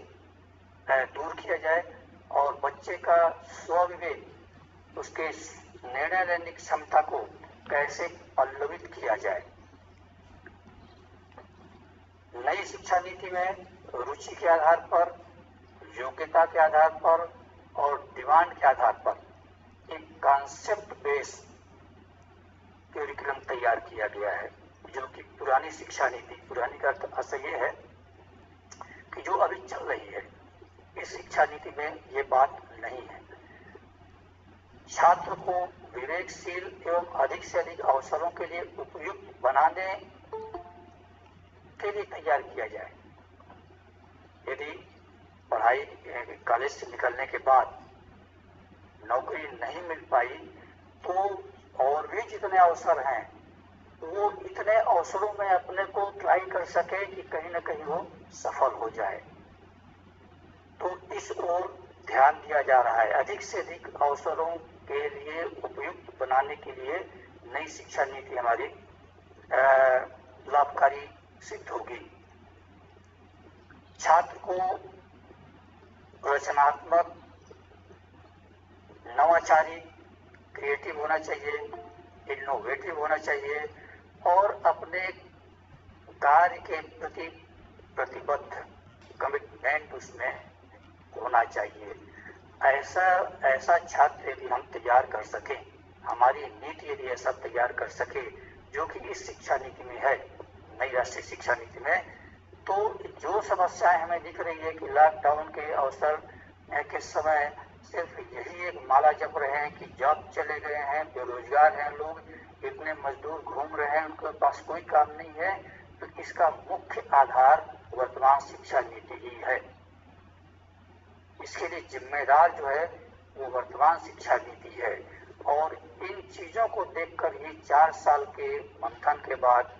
दूर किया जाए और बच्चे का स्वविवेक, उसके निर्णय लेने की क्षमता को कैसे पल्लवित किया जाए। नई शिक्षा नीति में रुचि के आधार पर, योग्यता के आधार पर और डिमांड के आधार पर एक कॉन्सेप्ट बेस करिकुलम तैयार किया गया है, जो कि पुरानी शिक्षा नीति, पुरानी का अर्थ ये है कि जो अभी चल रही है, इस शिक्षा नीति में ये बात नहीं है। छात्र को विवेकशील एवं अधिक से अधिक अवसरों के लिए उपयुक्त बनाने के लिए तैयार किया जाए। यदि पढ़ाई कॉलेज से निकलने के बाद नौकरी नहीं मिल पाई तो और भी जितने अवसर हैं वो इतने अवसरों में अपने को ट्राई कर सके कि कहीं ना कहीं वो सफल हो जाए। तो इस ओर ध्यान दिया जा रहा है। अधिक से अधिक अवसरों के लिए उपयुक्त बनाने के लिए नई शिक्षा नीति हमारी लाभकारी सिद्ध होगी। छात्र को रचनात्मक, नवाचारी, क्रिएटिव होना चाहिए, इनोवेटिव होना चाहिए और अपने कार्य के प्रति प्रतिबद्ध, कमिटमेंट उसमें होना चाहिए। ऐसा छात्र यदि हम तैयार कर सके, हमारी नीति यदि ऐसा तैयार कर सके जो कि इस शिक्षा नीति में है, नई राष्ट्रीय शिक्षा नीति में, तो जो समस्याएं हमें दिख रही है कि लॉकडाउन के अवसर के समय सिर्फ यही एक माला जप रहे हैं कि जॉब चले गए हैं, बेरोजगार हैं लोग, इतने मजदूर घूम रहे हैं, उनके पास कोई काम नहीं है, तो इसका मुख्य आधार वर्तमान शिक्षा नीति ही है। इसके लिए जिम्मेदार जो है वो वर्तमान शिक्षा नीति है। और इन चीजों को देखकर ही 4 साल के मंथन के बाद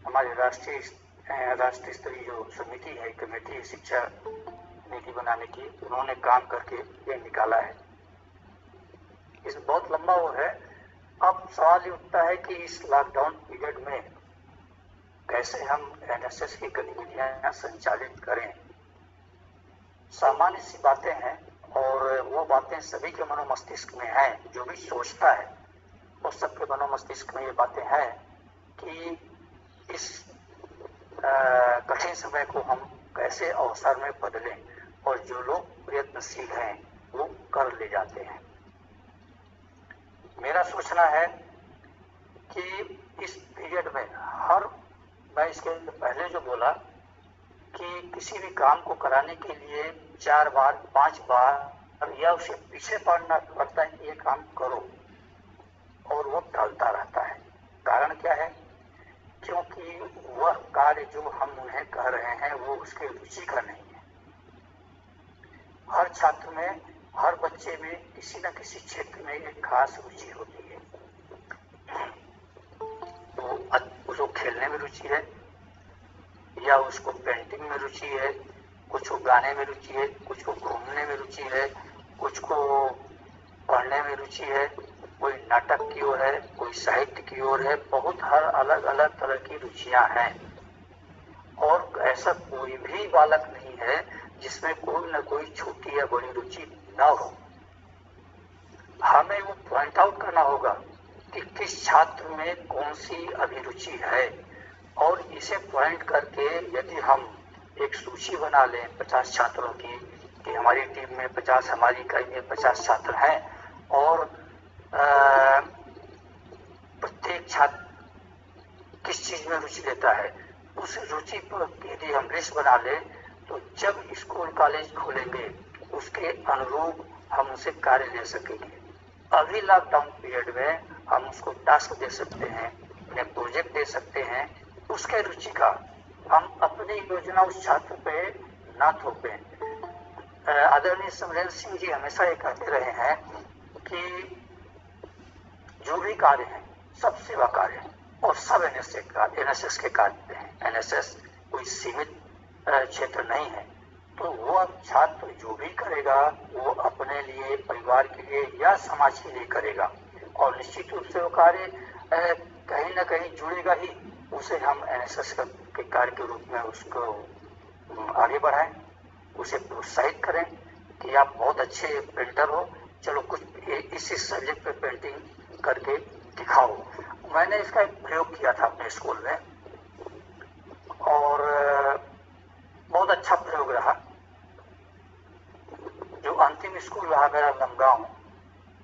हमारे राष्ट्रीय स्तरीय जो समिति है, कमेटी है शिक्षा नीति बनाने की, उन्होंने काम करके ये निकाला है। इस बहुत लंबा वो है। अब सवाल ये उठता है कि इस लॉकडाउन पीरियड में कैसे हम एनएसएस की गतिविधियां संचालित करें। सामान्य सी बातें हैं और वो बातें सभी के मनोमस्तिष्क में हैं। जो भी सोचता है वो सबके मनोमस्तिष्क में ये बातें हैं कि इस कठिन समय को हम कैसे अवसर में बदलें, और जो लोग प्रयत्नशील हैं वो कर ले जाते हैं। मेरा सोचना है कि इस पीरियड में मैं इसके पहले जो बोला कि किसी भी काम को कराने के लिए 4 बार 5 बार या उसे पीछे पड़ना पड़ता है कि ये काम करो, और वो टालता रहता है। कारण क्या है? क्योंकि वह कार्य जो हम उन्हें कह रहे हैं वो उसके रुचि का नहीं है। हर छात्र में, हर बच्चे में किसी न किसी क्षेत्र में एक खास रुचि होती है। तो उसको खेलने में रुचि है, या उसको पेंटिंग में रुचि है, कुछ को गाने में रुचि है, कुछ को घूमने में रुचि है, कुछ को पढ़ने में रुचि है, कोई नाटक की ओर है, कोई साहित्य की ओर है। बहुत हर अलग अलग तरह की रुचियां हैं और ऐसा कोई भी बालक नहीं है जिसमें कोई न कोई छोटी या बड़ी रुचि न हो। हमें वो पॉइंट आउट करना होगा कि किस छात्र में कौन सी अभिरुचि है, और इसे पॉइंट करके यदि हम एक सूची बना लें 50 छात्रों की कि हमारी टीम में 50, हमारी इकाई में 50 छात्र हैं और प्रत्येक छात्र किस चीज में रुचि लेता है, उस रुचि पर यदि हम लिस्ट बना ले तो जब स्कूल कॉलेज खोलेंगे उसके अनुरूप हम उसे कार्य ले सकेंगे। अभी लॉकडाउन पीरियड में हम उसको टास्क दे सकते हैं, उन्हें प्रोजेक्ट दे सकते हैं, उसके रुचि का हम अपनी योजना उस छात्र पे ना थोपें। आदरणीय समरेंद्र सिंह जी हमेशा ये कहते रहे हैं कि जो भी कार्य है सब सेवा कार्य है और सब एनएसएस के कार्य हैं। एनएसएस कोई सीमित क्षेत्र नहीं है। तो वो छात्र जो भी करेगा वो अपने लिए, परिवार के लिए या समाज के लिए करेगा, और निश्चित रूप से वो कार्य कहीं ना कहीं जुड़ेगा ही। उसे हम एनएसएस के कार्य के रूप में उसको आगे बढ़ाएं, उसे प्रोत्साहित करें कि आप बहुत अच्छे पेंटर हो, चलो कुछ इसी सब्जेक्ट पे पेंटिंग करके दिखाओ। मैंने इसका एक प्रयोग किया था अपने स्कूल में, और अच्छा प्रयोग रहा। जो अंतिम स्कूल रहा मेरा लमगांव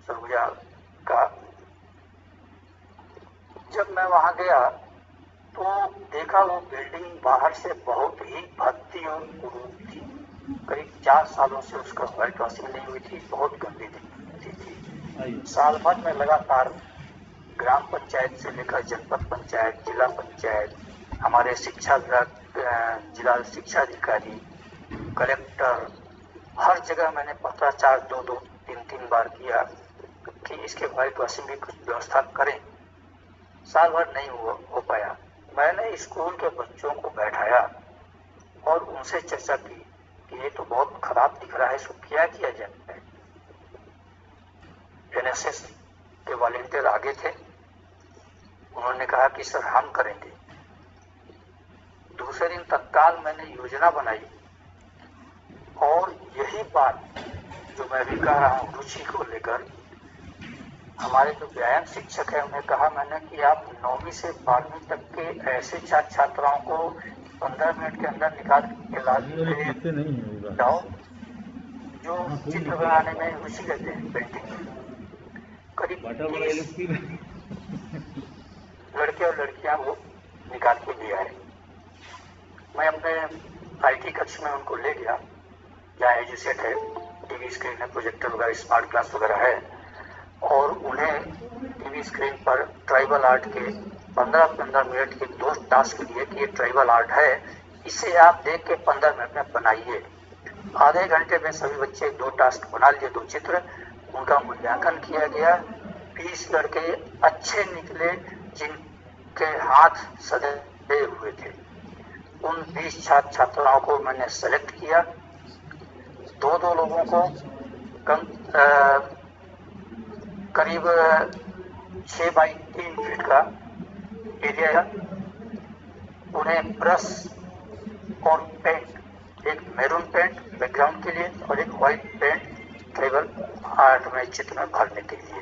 सरगुजा का, जब मैं वहां गया तो देखा वो बिल्डिंग बाहर से बहुत ही भद्दी और कुरूप थी। करीब 4 सालों से उसका व्हाइट वॉशिंग नहीं हुई थी, बहुत गंदी दिखती थी। साल भर में लगातार ग्राम पंचायत से लेकर जनपद पंचायत, जिला पंचायत, हमारे शिक्षा विभाग, जिला शिक्षा अधिकारी, कलेक्टर, हर जगह मैंने पत्राचार 2-2, 3-3 बार किया कि इसके व्हाइट वॉशिंग की कुछ व्यवस्था करें। साल भर नहीं हो पाया। मैंने स्कूल के बच्चों को बैठाया और उनसे चर्चा की कि ये तो बहुत खराब दिख रहा है, इसको क्या किया जाए। एनएसएस के वॉलेंटियर आगे थे, उन्होंने कहा कि सर हम करेंगे। दूसरे दिन तत्काल मैंने योजना बनाई और यही बात जो मैं भी कह रहा हूँ रुचि को लेकर, हमारे जो व्यायाम शिक्षक है उन्हें कहा मैंने कि आप 9वीं से 12वीं तक के ऐसे छात्र छात्राओं को 15 मिनट के अंदर निकाल के लाओ जो चित्र बनाने में रुचि लेते हैं, पेंटिंग में। करीब 30 लड़के और लड़कियां वो निकाल के ले आए। मैं अपने IT कक्ष में उनको ले गया, जहाँ एजुसेट है, टीवी स्क्रीन है, प्रोजेक्टर वगैरह, स्मार्ट क्लास वगैरह है, और उन्हें टीवी स्क्रीन पर ट्राइबल आर्ट के 15-15 मिनट के 2 टास्क दिए कि ये ट्राइबल आर्ट है, इसे आप देख के 15 मिनट में बनाइए। आधे घंटे में सभी बच्चे 2 टास्क बना लिए, 2 चित्र। उनका मूल्यांकन किया गया। 20 लड़के अच्छे निकले जिनके हाथ सजे हुए थे। उन 20 छात्र छात्राओं को मैंने सेलेक्ट किया। 2-2 लोगों को करीब 6 बाई 3 फीट का एरिया, उन्हें ब्रश और पेंट, एक मैरून पेंट बैकग्राउंड के लिए और एक व्हाइट पेंट ट्राइबल आर्ट में चित्र में भरने के लिए,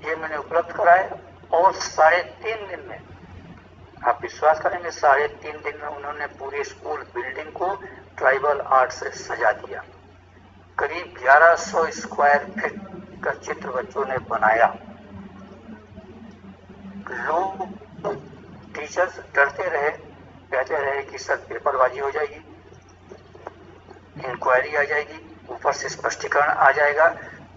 ये मैंने उपलब्ध कराए। और 3.5 दिन में, आप विश्वास करेंगे, 3.5 दिन में उन्होंने पूरी स्कूल बिल्डिंग को ट्राइबल आर्ट से सजा दिया। करीब 1100 स्क्वायर फीट का चित्र बच्चों ने बनाया। लोग, टीचर्स डरते रहे, कहते रहे कि सर पेपरबाजी हो जाएगी, इंक्वायरी आ जाएगी, ऊपर से स्पष्टीकरण आ जाएगा,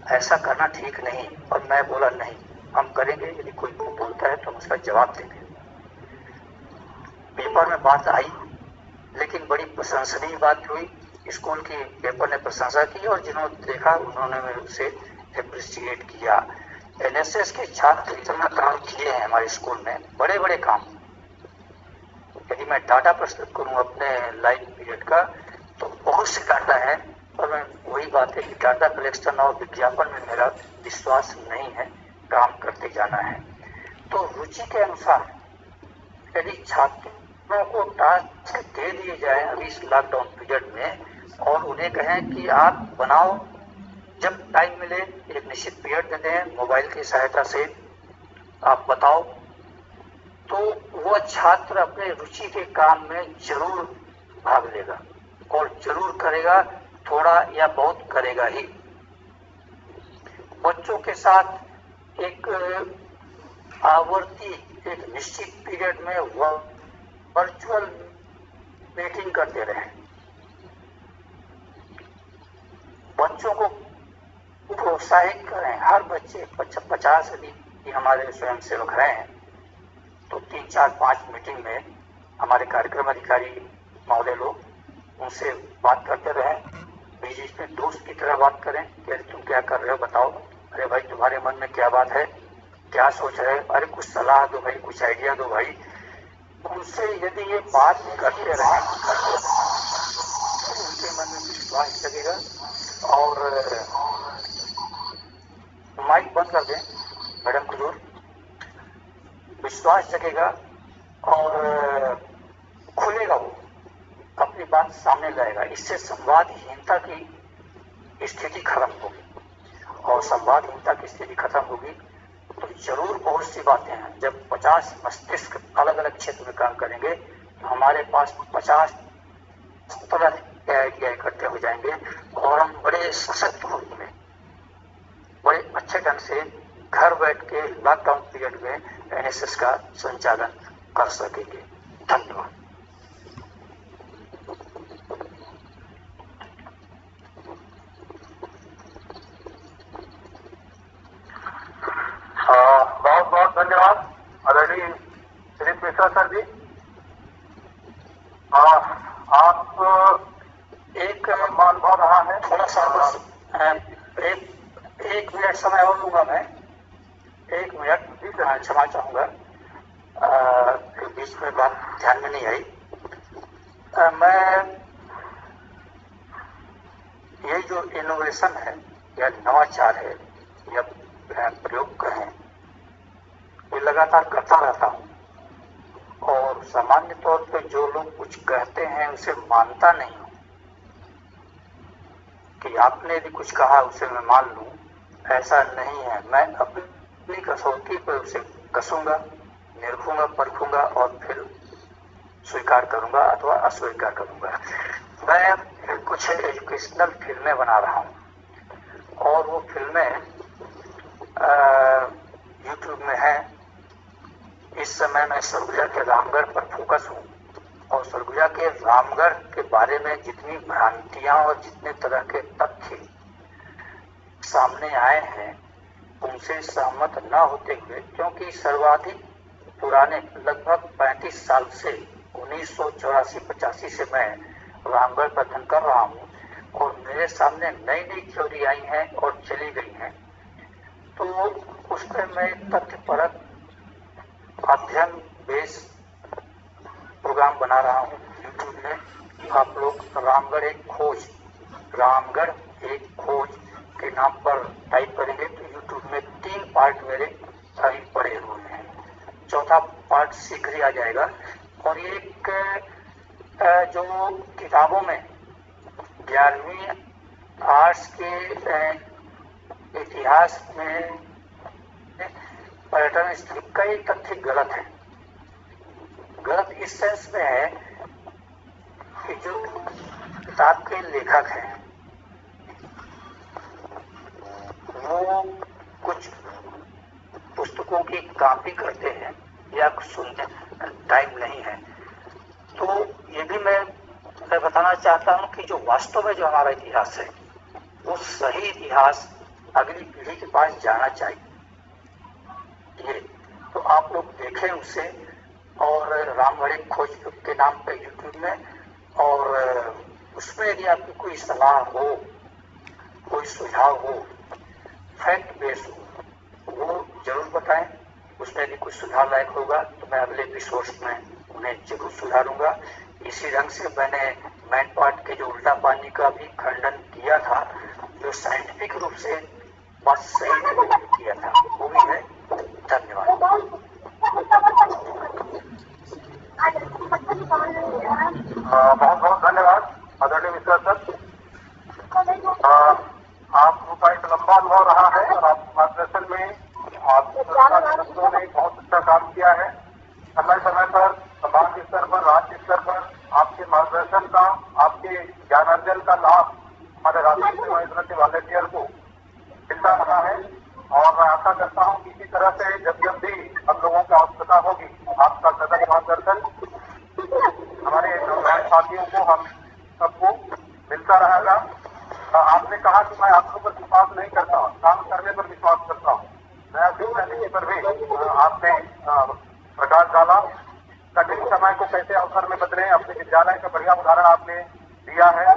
ऐसा करना ठीक नहीं। और मैं बोला नहीं, हम करेंगे, यदि कोई बोलता है तो हम उसका जवाब देंगे। पेपर में बात आई, लेकिन बड़ी प्रशंसनीय बात हुई। स्कूल की पेपर ने प्रशंसा की और जिन्होंने देखा उन्होंने मेरे से एप्रिशिएट किया। एनएसएस के छात्र इतना काम किए हैं हमारे स्कूल में, बड़े बड़े काम। यदि मैं डाटा प्रस्तुत करूं अपने लाइव पीरियड का तो बहुत से डाटा है, और मैं वही बात है कि डाटा कलेक्शन और विज्ञापन में मेरा विश्वास नहीं है, काम करते जाना है। तो रुचि के अनुसार यदि छात्रों को टास्क दे दिए जाए अभी इस लॉकडाउन पीरियड में, और उन्हें कहें कि आप बनाओ, जब टाइम मिले एक निश्चित पीरियड दे दें, मोबाइल की सहायता से आप बताओ, तो वह छात्र अपने रुचि के काम में जरूर भाग लेगा और जरूर करेगा, थोड़ा या बहुत करेगा ही। बच्चों के साथ एक आवर्ती, एक निश्चित पीरियड में वर्चुअल मीटिंग करते रहे। बच्चों को प्रोत्साहित करें। हर बच्चे 50 यदि हमारे स्वयंसेवक रहे हैं तो 3-4-5 मीटिंग में हमारे कार्यक्रम अधिकारी महोदय लोग उनसे बात करते रहें। बीच में दोस्त की तरह बात करें कि अरे तुम क्या कर रहे हो, बताओ, अरे भाई तुम्हारे मन में क्या बात है, क्या सोच रहे हो, अरे कुछ सलाह दो भाई, कुछ आइडिया दो भाई। उनसे यदि ये बात करते रहें तो उनके मन में विश्वास लगेगा। और माइक बंद कर दें मैडम कुजूर, विश्वास जगेगा और खुलेगा, वो अपनी बात सामने लाएगा। इससे संवादहीनता की स्थिति खत्म होगी, और संवादहीनता की स्थिति खत्म होगी तो जरूर बहुत सी बातें हैं। जब 50 मस्तिष्क अलग अलग क्षेत्र में काम करेंगे तो हमारे पास 50 तरह आइडिया इकट्ठे हो जाएंगे और हम बड़े सशक्त रूप में, बड़े अच्छे ढंग से घर बैठ के लॉकडाउन पीरियड में एनएसएस का संचालन कर सकेंगे। धन्यवाद। बहुत बहुत धन्यवाद आदरणीय श्री मिश्रा सर जी। आप एक अनुभव रहा है, थोड़ा सा एक मिनट समय और लूंगा मैं, 1 मिनट क्षमा चाहूंगा, बीच में बात ध्यान में नहीं आई। मैं ये जो इनोवेशन है या नवाचार है या प्रयोग करें, ये लगातार करता रहता हूँ और सामान्य तौर पे जो लोग कुछ कहते हैं उसे मानता नहीं हूँ कि आपने यदि कुछ कहा उसे मैं मान लूं, ऐसा नहीं है। मैं अपनी कसौटी पर उसे कसूंगा, निरखूंगा, परखूंगा और फिर स्वीकार करूंगा अथवा अस्वीकार करूंगा। मैं कुछ एजुकेशनल फिल्में बना रहा हूँ और वो फिल्में यूट्यूब में है। इस समय मैं सरगुजा के रामगढ़ पर फोकस हूँ और सरगुजा के रामगढ़ के बारे में जितनी भ्रांतियां और जितने तरह के तथ्य सामने आए हैं उनसे सहमत न होते हुए, क्योंकि सर्वाधिक पुराने लगभग 35 साल से 1984-85 से मैं रामगढ़ पर अध्ययन कर रहा हूँ और मेरे सामने नई नई थ्योरी आई हैं और चली गई हैं, तो उस पर मैं तथ्यपरक अध्ययन बेस प्रोग्राम बना रहा हूँ यूट्यूब में। आप लोग रामगढ़ एक खोज के नाम पर टाइप करेंगे तो यूट्यूब में 3 पार्ट मेरे अभी पड़े हुए हैं, 4था पार्ट शीघ्र ही आ जाएगा। और एक जो किताबों में 11वीं आर्ट्स के इतिहास में पर्यटन स्थल कई तथ्य गलत है। गलत इस सेंस में है कि जो किताब के लेखक हैं वो कुछ पुस्तकों की कॉपी करते हैं या सुनते, टाइम नहीं है। तो ये भी मैं बताना चाहता हूँ कि जो वास्तव में जो हमारा इतिहास है वो सही इतिहास अगली पीढ़ी के पास जाना चाहिए। ये तो आप लोग देखें उसे, और रामगढ़ एक खोज के नाम पे यूट्यूब में, और उसमें यदि आपकी कोई सलाह हो, कोई सुझाव हो, फैक्ट बेस हो, वो जरूर बताएं। उसमें यदि कुछ सुधार लायक होगा तो मैं अगले एपिसोड्स में उन्हें जरूर सुधारूंगा। इसी ढंग से मैंने मैन पार्ट के जो उल्टा पानी का भी खंडन किया था, जो साइंटिफिक रूप से बात सही किया था, वो भी है। धन्यवाद। बहुत बहुत धन्यवाद आदरणीय मिश्रा सर। आपका एक लंबा अनुभव रहा है और आप मार्गदर्शन में आपने बहुत अच्छा काम किया है। समय समय पर समाज स्तर पर, राज्य स्तर पर आपके मार्गदर्शन का, आपके ज्ञानार्जन का लाभ हमारे राष्ट्रीय सेवा योजना के वॉलंटियर को मिलता रहा है और मैं आशा करता हूँ कि इसी तरह से जब जब भी हम लोगों की आवश्यकता होगी आपका सतत मार्गदर्शन हमारे नौजवान साथियों को, हम सबको मिलता रहेगा। आपने कहा कि मैं आप लोगों पर विश्वास नहीं करता, काम करने पर विश्वास करता हूँ। नया शिक्षा पर भी आपने प्रकाश डाला। कठिन समय को कैसे अवसर में बदले, अपने विद्यालय का बढ़िया उदाहरण आपने दिया है।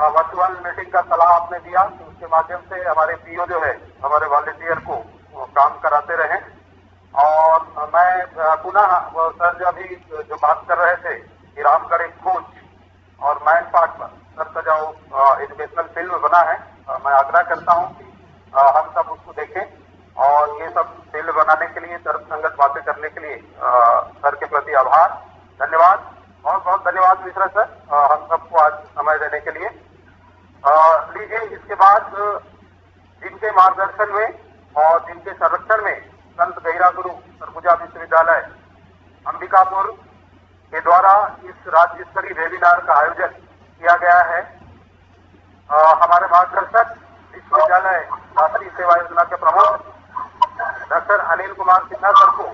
वर्चुअल मीटिंग का सलाह आपने दिया कि उसके माध्यम से हमारे पीओ जो है हमारे वॉलंटियर को काम कराते रहे। और मैं पुनः सर जो अभी जो बात कर रहे थे कि रामगढ़ एक खोज और मैन पार्ट पर सर का जो एजुकेशनल फिल्म बना है, मैं आग्रह करता हूँ कि हम सब उसको देखें और ये सब फिल्म बनाने के लिए, तर्कसंगत बातें करने के लिए सर के प्रति आभार, धन्यवाद। बहुत बहुत धन्यवाद मिश्रा सर हम सबको आज समय देने के लिए। लीजिए इसके बाद जिनके मार्गदर्शन में और जिनके संरक्षण में संत गहिरा गुरु सरगुजा विश्वविद्यालय अंबिकापुर के द्वारा इस राज्य स्तरीय वेबिनार का आयोजन किया गया है। हमारे मार्गदर्शक विश्वविद्यालय राष्ट्रीय सेवा योजना के प्रमुख डॉक्टर अनिल कुमार सिन्हा सर को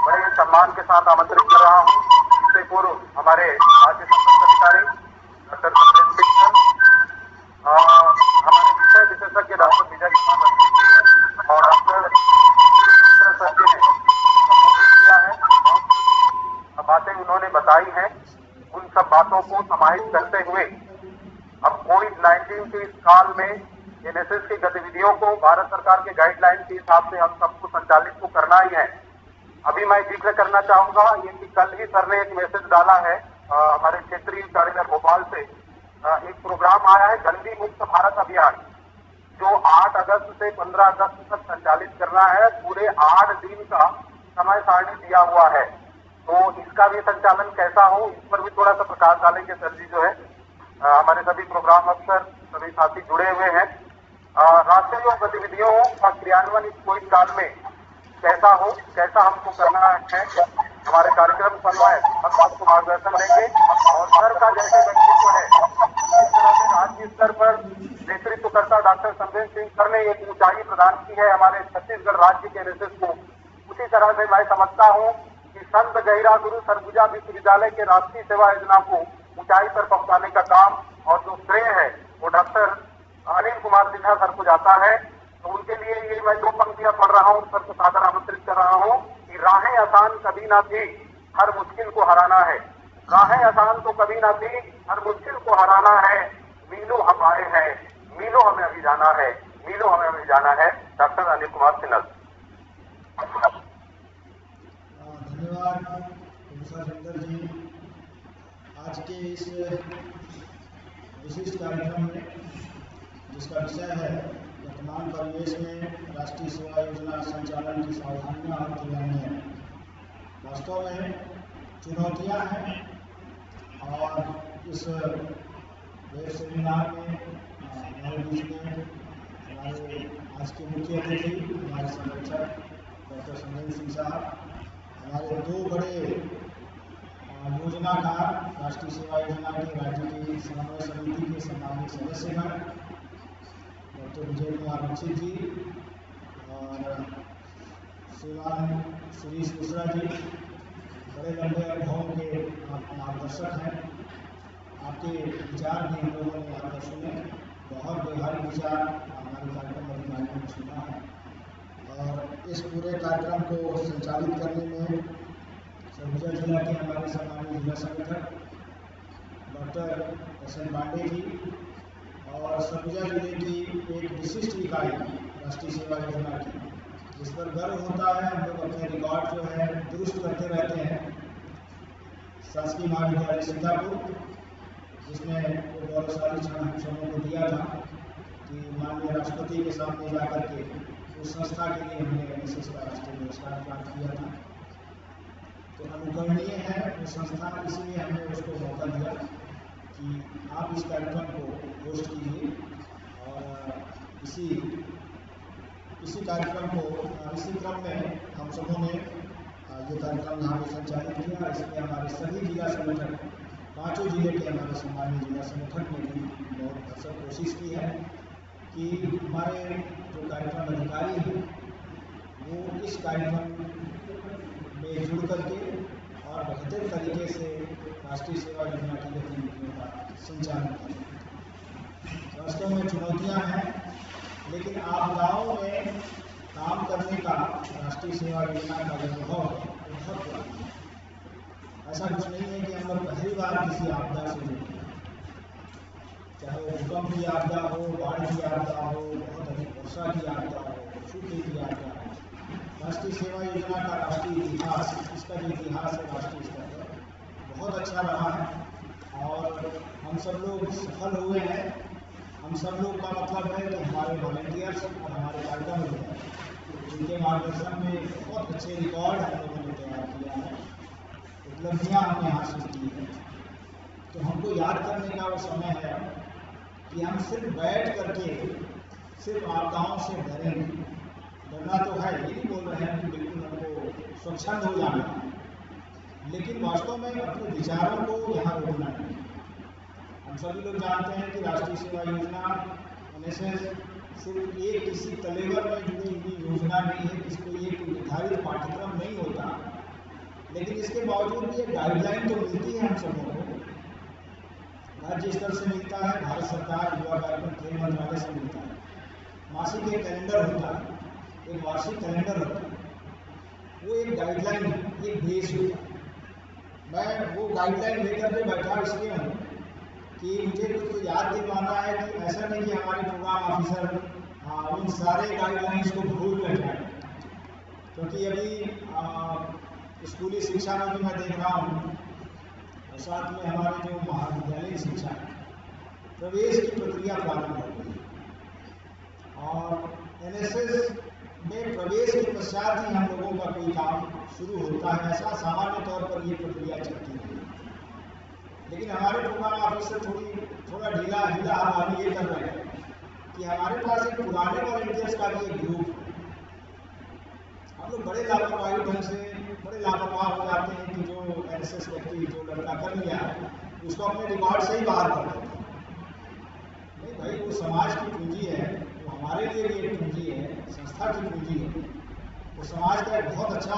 बड़े सम्मान के साथ आमंत्रित कर रहा हूँ। इससे पूर्व हमारे राज्य संपर्क अधिकारी डॉक्टर सत्येंद्र सिंह सर, हमारे विषय विशेषज्ञ डॉक्टर विजय कुमार जी और डॉक्टर सर जी ने संबोधित किया है। बहुत बातें उन्होंने बताई हैं। उन सब बातों को समाहित करते हुए अब कोविड-19 के इस काल में एनएसएस की गतिविधियों को भारत सरकार के गाइडलाइन के हिसाब से हम सबको संचालित को करना ही है। अभी मैं जिक्र करना चाहूंगा ये कि कल ही सर ने एक मैसेज डाला है हमारे क्षेत्रीय कार्यालय भोपाल से एक प्रोग्राम आया है गंदगी मुक्त भारत अभियान, जो 8 अगस्त से 15 अगस्त तक संचालित करना है। पूरे 8 दिन का समय सारणी दिया हुआ है, तो इसका भी संचालन कैसा हो इस पर भी थोड़ा सा प्रकाश डालेंगे सर जी। जो है हमारे सभी प्रोग्राम अफसर सभी साथी जुड़े हुए हैं। राष्ट्रीय गतिविधियों का क्रियान्वयन इस कोविड काल में कैसा हो, कैसा हमको करना है, हमारे कार्यक्रम समन्वय हम आपको मार्गदर्शन देंगे। और सर का जैसे व्यक्तित्व है इस तरह से राज्य स्तर पर नेतृत्वकर्ता डॉक्टर संजय सिंह सर ने एक ऊंचाई प्रदान की है हमारे छत्तीसगढ़ राज्य के एनएसएस को। उसी तरह से मैं समझता हूँ कि संत गहिरा गुरु सरगुजा विश्वविद्यालय के राष्ट्रीय सेवा योजना को ऊंचाई पर पहुंचाने का काम और जो श्रेय है वो डॉक्टर अनिल कुमार सिन्हा सर को जाता है। तो उनके लिए ये मैं 2 पंक्तियां पढ़ रहा हूँ, सर को सादर आमंत्रित कर रहा हूँ कि राहें आसान कभी ना थी, हर मुश्किल को हराना है। राहें आसान तो कभी ना थी, हर मुश्किल को हराना है। मीलों हम आए हैं, मीलों हमें अभी जाना है, मीलों हमें अभी जाना है। डॉक्टर अनिल कुमार सिन्हा। धन्यवाद प्रोफेसर सुंदर जी। आज के इस विशिष्ट कार्यक्रम में जिसका विषय है वर्तमान परिवेश में राष्ट्रीय सेवा योजना संचालन की सावधानियां और तैयारियां, वास्तव में चुनौतियां हैं। और इस वेब सेमिनार में हमारे बीच में हमारे आज के मुख्य अतिथि हमारे संरक्षक डॉक्टर संजय सिंह साहब, हमारे 2 बड़े योजनाकार राष्ट्रीय सेवा योजना के राज्य की समन्वय समिति के सम्मानित सदस्यगण डॉक्टर विजय कुमार दीक्षित जी और श्रीमान सुरेश मिश्रा जी, बड़े लंबे अनुभव के मार्गदर्शक हैं। आपके विचार भी हम लोगों ने यहाँ पर सुने, बहुत व्यवहारिक विचार हमारे कार्यक्रम अधिकारियों ने सुना है। और इस पूरे कार्यक्रम को संचालित करने में सरगुजा जिला के हमारे सम्मानित जिला संगठक डॉक्टर एस.एन. पांडे जी और सरगुजा जिले की एक विशिष्ट इकाई राष्ट्रीय सेवा योजना की, जिस पर गर्व होता है। हम लोग अपने रिकॉर्ड जो है दुरुस्त करते रहते हैं। शासकीय महाविद्यालय सीतापुर, जिसमें वो गौरवशाली क्षण हम सबों को दिया था कि माननीय राष्ट्रपति के सामने जाकर के उस संस्था के लिए हमने एनएसएस का राष्ट्रीय पुरस्कार प्राप्त किया था। तो अनुकरणीय है वो संस्था, इसलिए हमने उसको मौका दिया कि आप इस कार्यक्रम को होस्ट कीजिए। और इसी कार्यक्रम को इसी क्रम में हम सबों ने ये कार्यक्रम यहाँ पर संचालित किया। इसमें हमारे सभी जिला संगठन, 5 जिले के हमारे सम्मानीय जिला संगठन ने भी बहुत भरसक कोशिश की है कि हमारे जो कार्यक्रम अधिकारी हैं वो इस कार्यक्रम में जुड़ करके और बेहतर तरीके से राष्ट्रीय सेवा योजना की गतिविधियों का संचालन करें। वास्तव में चुनौतियां हैं, लेकिन आपदाओं में काम करने का राष्ट्रीय सेवा योजना का अनुभव बहुत पुराना है। ऐसा कुछ नहीं है कि हम लोग पहली बार किसी आपदा से जुड़े, चाहे वो भूकंप की आपदा हो, बाढ़ की आपदा हो, बहुत अधिक वर्षा की आपदा हो, सूखे की आपदा हो। राष्ट्रीय सेवा योजना का राष्ट्रीय इतिहास, इसका जो इतिहास है राष्ट्रीय स्तर पर बहुत अच्छा रहा है और हम सब लोग सफल हुए हैं। हम सब लोग का मतलब है कि हमारे वॉलंटियर्स और हमारे कार्यक्रम जिनके मार्गदर्शन में बहुत अच्छे रिकॉर्ड हम लोगों ने तैयार किया है, उपलब्धियाँ हमने हासिल की हैं। तो हमको याद करने का वो समय है कि हम सिर्फ बैठ करके सिर्फ आपदाओं से डरेंगे। डरना तो है, ये नहीं बोल रहे हैं कि बिल्कुल हमको स्वच्छंद हो जाना है, लेकिन वास्तव में अपने विचारों को यहाँ रोकना है। हम सभी लोग जानते हैं कि राष्ट्रीय सेवा योजना NSS सिर्फ एक किसी तलेवर में जुड़ी हुई योजना नहीं है, इसको एक निर्धारित पाठ्यक्रम नहीं होता, लेकिन इसके बावजूद भी एक गाइडलाइन तो मिलती है हम सबों को। राज्य स्तर से मिलता है, भारत सरकार युवा कार्यक्रम खेल मंत्रालय से मिलता है, मासिक एक कैलेंडर होता है, एक वार्षिक कैलेंडर होता है, वो एक गाइडलाइन है, एक बेस होता है। मैं वो गाइडलाइन लेकर के बैठा इसलिए हूँ कि मुझे कुछ याद दिलवाना है कि ऐसा नहीं कि हमारे प्रोग्राम ऑफिसर उन सारे गाइडलाइंस को भूल न जाए, क्योंकि अभी स्कूली शिक्षा में भी मैं देख रहा हूँ और साथ में हमारे जो महाविद्यालयीन शिक्षा है, प्रवेश की प्रक्रिया प्रारंभ हो गई और NSS में प्रवेश के पश्चात ही हम लोगों का कोई काम शुरू होता है, ऐसा सामान्य तौर पर ये प्रक्रिया चलती है। लेकिन हमारे प्रोग्राम ऑफिसर थोड़ा ढीला हवाली ये कर रहे हैं कि हमारे पास एक पुराने वॉलंटियर्स का भी एक ग्रुप है। हम लोग बड़े लापरवाही ढंग से बड़े लापरवाह हो जाते हैं कि जो NSS व्यक्ति जो लड़का कर लिया उसको अपने रिकॉर्ड से ही बाहर कर देते हैं। नहीं भाई, वो समाज की पूंजी है, वो हमारे लिए भी एक पूंजी है, संस्था की पूंजी है, वो समाज का एक बहुत अच्छा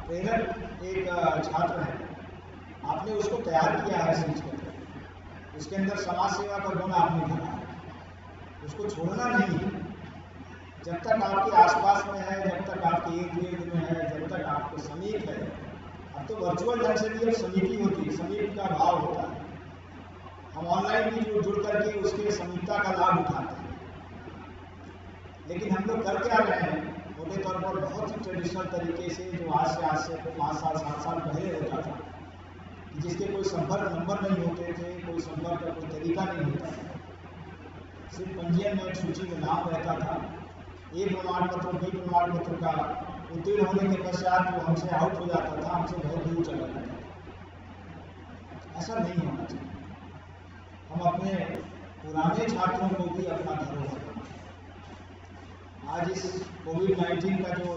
प्रेरक एक छात्र है। आपने उसको तैयार किया है सीख कर, उसके अंदर समाज सेवा का गुण आपने भरा है, उसको छोड़ना नहीं है। जब तक आपके आसपास में है, जब तक आपके इर्द गिर्द में है, जब तक आपको समीप है, अब तो वर्चुअल ढंग से भी अब समीपी होती है, समीप का भाव होता है, हम ऑनलाइन भी जुड़ करके उसके समीपता का लाभ उठाते हैं। लेकिन हम लोग कर क्या रहे हैं, मोटे तौर पर बहुत ही ट्रेडिशनल तरीके से, जो आज से 5 साल 7 साल पहले होता था, जिसके कोई संपर्क नंबर नहीं होते थे, कोई संपर्क का कोई तरीका नहीं होता था, सिर्फ पंजीयन में एक सूची में नाम रहता था, ए प्रमाण पत्र बी प्रमाण पत्र का उत्तीर्ण होने के पश्चात वो हमसे आउट हो जाता था, हमसे बहुत दूर चला जाता था। ऐसा नहीं होना चाहिए। हम अपने पुराने छात्रों को भी अपना धरोहर, आज इस कोविड-19 का जो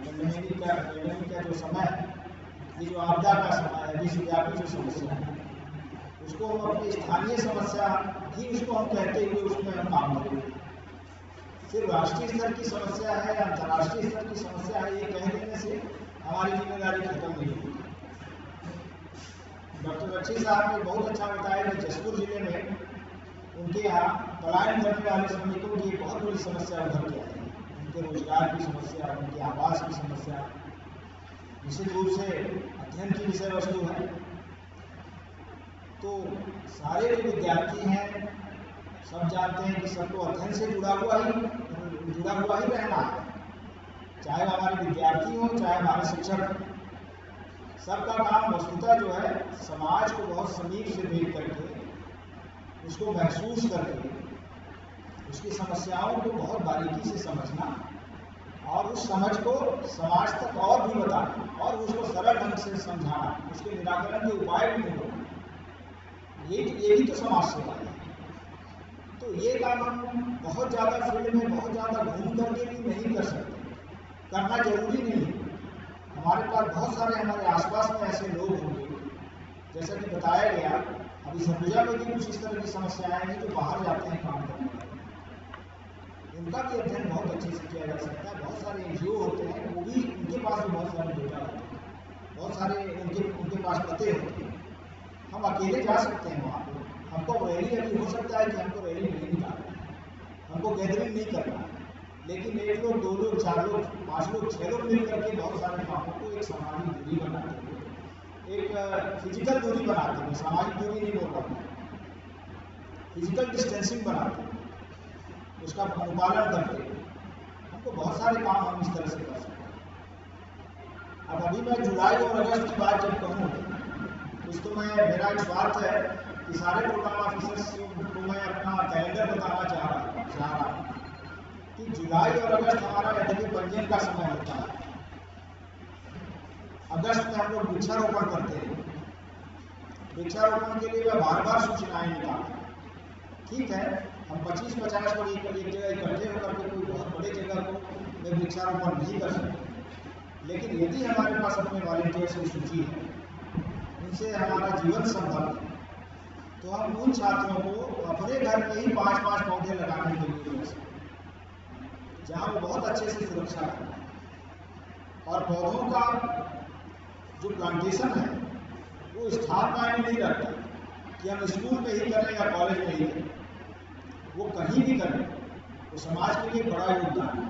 पेंडेमिक का जो समय है, ये जो आपदा का समय है, विश्वव्यापी जो समस्या है, उसको हम अपनी स्थानीय समस्या ही उसको हम कहते हुए उसमें हम काम करें। सिर्फ राष्ट्रीय स्तर की समस्या है या अंतर्राष्ट्रीय स्तर की समस्या है, ये कह देने से हमारी जिम्मेदारी खत्म नहीं होती। डॉक्टर बख्शी साहब ने बहुत अच्छा बताया कि जसपुर जिले में उनके यहाँ पलायन करने वाले श्रमिकों की एक बहुत बड़ी समस्या उभर के आई है। उनके रोजगार की समस्या, उनके आवास की समस्या निश्चित रूप से अध्ययन की विषय वस्तु है। तो सारे जो विद्यार्थी हैं सब जानते हैं कि सबको अध्ययन से जुड़ा हुआ ही रहना है, चाहे हमारे विद्यार्थी हो चाहे हमारे शिक्षक। सबका काम वस्तुतः जो है समाज को बहुत समीप से देख करके, उसको महसूस करके, उसकी समस्याओं को बहुत बारीकी से समझना और उस समझ को समाज तक और भी बताना और उसको सरल ढंग से समझाना, उसके निराकरण के उपाय भी ढूंढना, ये भी तो समाज सेवा है। तो ये काम हम बहुत ज़्यादा फील्ड में बहुत ज़्यादा घूम करके भी नहीं कर सकते, करना जरूरी नहीं है। हमारे पास बहुत सारे हमारे आसपास में ऐसे लोग होंगे, जैसा कि बताया गया, अभी सरगुजा में भी कुछ इस तरह की समस्याएं हैं जो बाहर जाते हैं काम करने के लिए, उनका भी अध्ययन बहुत अच्छे से किया जा सकता है। बहुत सारे NGO होते हैं, वो भी उनके पास भी बहुत सारे डेटा होते हैं, बहुत सारे उनके पास पते होते हैं। हम अकेले जा सकते हैं वहाँ पर, हमको रैली अभी हो सकता है कि हमको रैली नहीं निकालना है, हमको गैदरिंग नहीं करना है, लेकिन 1 लोग 2 लोग 4 लोग 5 लोग 6 लोग मिल करके बहुत सारे कामों को एक सामाजिक दूरी बनाते हुए, एक फिजिकल दूरी बनाते हुए, सामाजिक दूरी नहीं बोल रहा हूँ, फिजिकल डिस्टेंसिंग बनाते हुए, उसका अनुपालन करके हमको बहुत सारे काम हम इस तरह से कर सकते हैं। अब अभी मैं जुलाई और अगस्त की बात जब कहूँ, तो मेरा एक स्वार्थ है कि सारे प्रोग्राम ऑफिसर्स को मैं अपना कैलेंडर बताना चाह रहा हूँ कि जुलाई और अगस्त हमारा वैद्यकीय पंजीयन का समय होता है। अगस्त में हम लोग वृक्षारोपण करते हैं। वृक्षारोपण के लिए मैं बार सूचनाएं निकालता हूँ। ठीक है, हम 25-50 पर एक जगह इकट्ठे होकर के कोई बहुत बड़े जगह को में वृक्षारोपण नहीं कर सकते, लेकिन यदि हमारे पास अपने वॉलंटियर्स की सूची है, उनसे हमारा जीवन संभव है, तो हम उन छात्रों को अपने घर में ही 5-5 पौधे लगाने के लिए बोल सकते हैं, जहाँ वो बहुत अच्छे से सुरक्षा करें। और पौधों का जो प्लांटेशन है वो स्थान मायने नहीं रखता कि हम स्कूल में ही करें या कॉलेज में ही करें, वो कहीं भी करें तो समाज के लिए बड़ा योगदान है।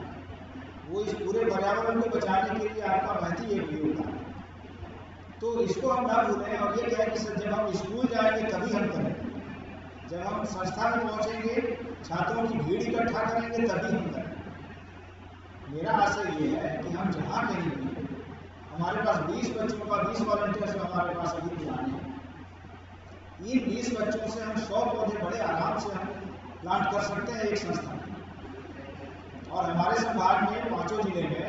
वो इस पूरे पर्यावरण को बचाने के लिए आपका महती एक योगदान है। तो इसको हम ना भूलें और ये कहें कि सर जब हम स्कूल जाएंगे तभी हम करेंगे, जब हम संस्था में पहुंचेंगे छात्रों की भीड़ इकट्ठा करेंगे तभी हम करेंगे। मेरा आशय ये है कि हम जहाँ कहीं भी, हमारे पास 20 बच्चों का 20 वॉलंटियर्स हमारे पास अभी प्लान है, इन 20 बच्चों से हम 100 पौधे बड़े आराम से हम प्लांट कर सकते हैं एक संस्था में। और हमारे संभाग में 5 जिले में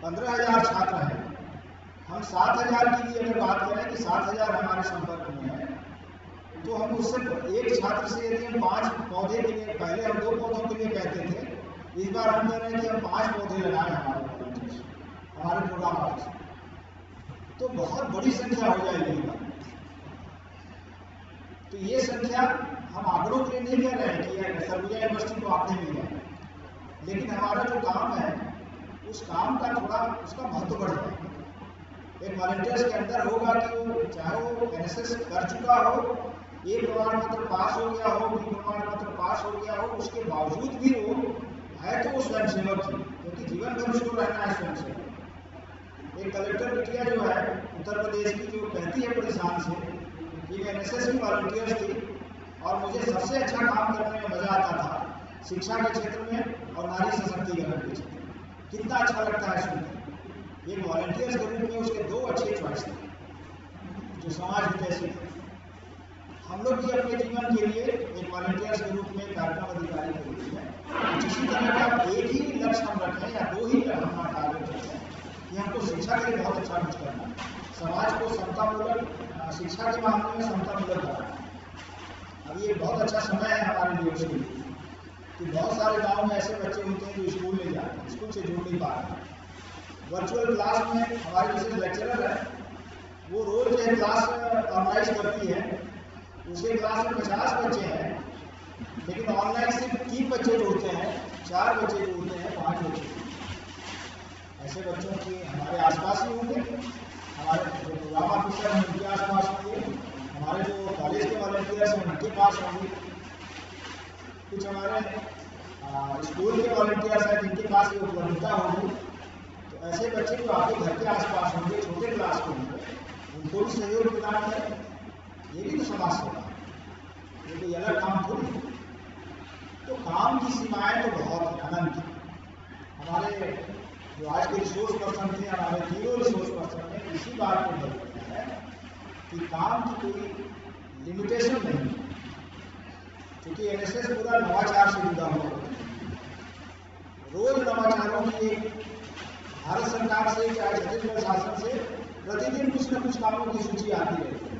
15,000 छात्र हैं। हम 7,000 की भी अगर बात करें कि 7,000 हमारे संपर्क में है, तो हम उससे एक छात्र से यदि हम 5 पौधे के लिए, पहले हम 2 पौधों के लिए कहते थे, इस बार हम कह रहे हैं कि हम 5 पौधे लगाएं हमारे प्रोग्राम ऑफिस, तो बहुत बड़ी संख्या हो जाएगी। तो ये संख्या हम आंकड़ों के लिए नहीं कह रहे हैं कि सरगुजा यूनिवर्सिटी को आपने मिल जाए, लेकिन हमारा जो काम है उस काम का थोड़ा उसका महत्व बढ़ जाएगा। एक वॉलंटियर्स के अंदर होगा कि वो चाहे वो NSS कर चुका हो, एक प्रमाण पत्र पास हो गया हो, बी प्रमाण पत्र पास हो गया हो, उसके बावजूद भी वो है तो वो स्वयंसेवक ही, क्योंकि जीवन भर उसको रहना है स्वयंसेवक। एक कलेक्टर बिटिया जो है उत्तर प्रदेश की, जो कहती है बड़ी शान से कि मैं NSS की वॉलंटियर्स थी और मुझे सबसे अच्छा काम करने में मजा आता था शिक्षा के क्षेत्र में और नारी सशक्तिकरण के क्षेत्र में। कितना अच्छा लगता है सुनकर। एक वॉलंटियर्स के रूप में उसके 2 अच्छे चॉइस थे जो समाज हितैषी थे। हम लोग भी अपने जीवन के लिए एक वॉलंटियर्स के रूप में, कार्यक्रम अधिकारी के रूप में किसी तरह का एक ही लक्ष्य हम रखें या 2 ही हमारा टारगेट रखें कि हमको शिक्षा के लिए बहुत अच्छा कुछ करना है, समाज को समतामूलक शिक्षा के मामले में समतामूलक करना है। अभी एक बहुत अच्छा समय है हमारे लिए उसके लिए कि बहुत सारे गाँव में ऐसे बच्चे होते हैं जो स्कूल नहीं जाते, स्कूल से जुड़ नहीं पा रहे। वर्चुअल क्लास में हमारी विशेष लेक्चरर है, वो रोज जो है क्लास ऑर्गेनाइज करती है, उसके क्लास में 50 बच्चे हैं, लेकिन ऑनलाइन सिर्फ 3 बच्चे जुड़ते हैं, 4 बच्चे जुड़ते हैं, 5 बच्चे। ऐसे बच्चों के हमारे आसपास ही होंगे, हमारे जो प्रोग्राम ऑफिसर हैं उनके आसपास होंगे, हमारे जो कॉलेज के वॉलंटियर्स हैं उनके पास होंगे, कुछ हमारे स्कूल के वॉलंटियर्स हैं जिनके पास ये उपलब्धता होगी। तो ऐसे बच्चे जो आपके घर के आसपास होंगे, छोटे क्लास के होंगे, उनको भी सहयोग प्रदान करें। ये भी तो समाज सेवा है, ये कोई अलग काम थोड़ी। तो काम की सीमाएं तो बहुत अनंत है। हमारे जो आज के रिसोर्स पर्सन थे, हमारे तीनों रिसोर्स पर्सन ने इसी बात को बल दिया है कि काम की कोई लिमिटेशन नहीं है, क्योंकि NSS पूरा नवाचार से जुड़ा हुआ है। रोज नवाचारों की एक भारत सरकार से, चाहे छत्तीसगढ़ शासन से प्रतिदिन कुछ न कुछ कामों की सूची आती रहती है।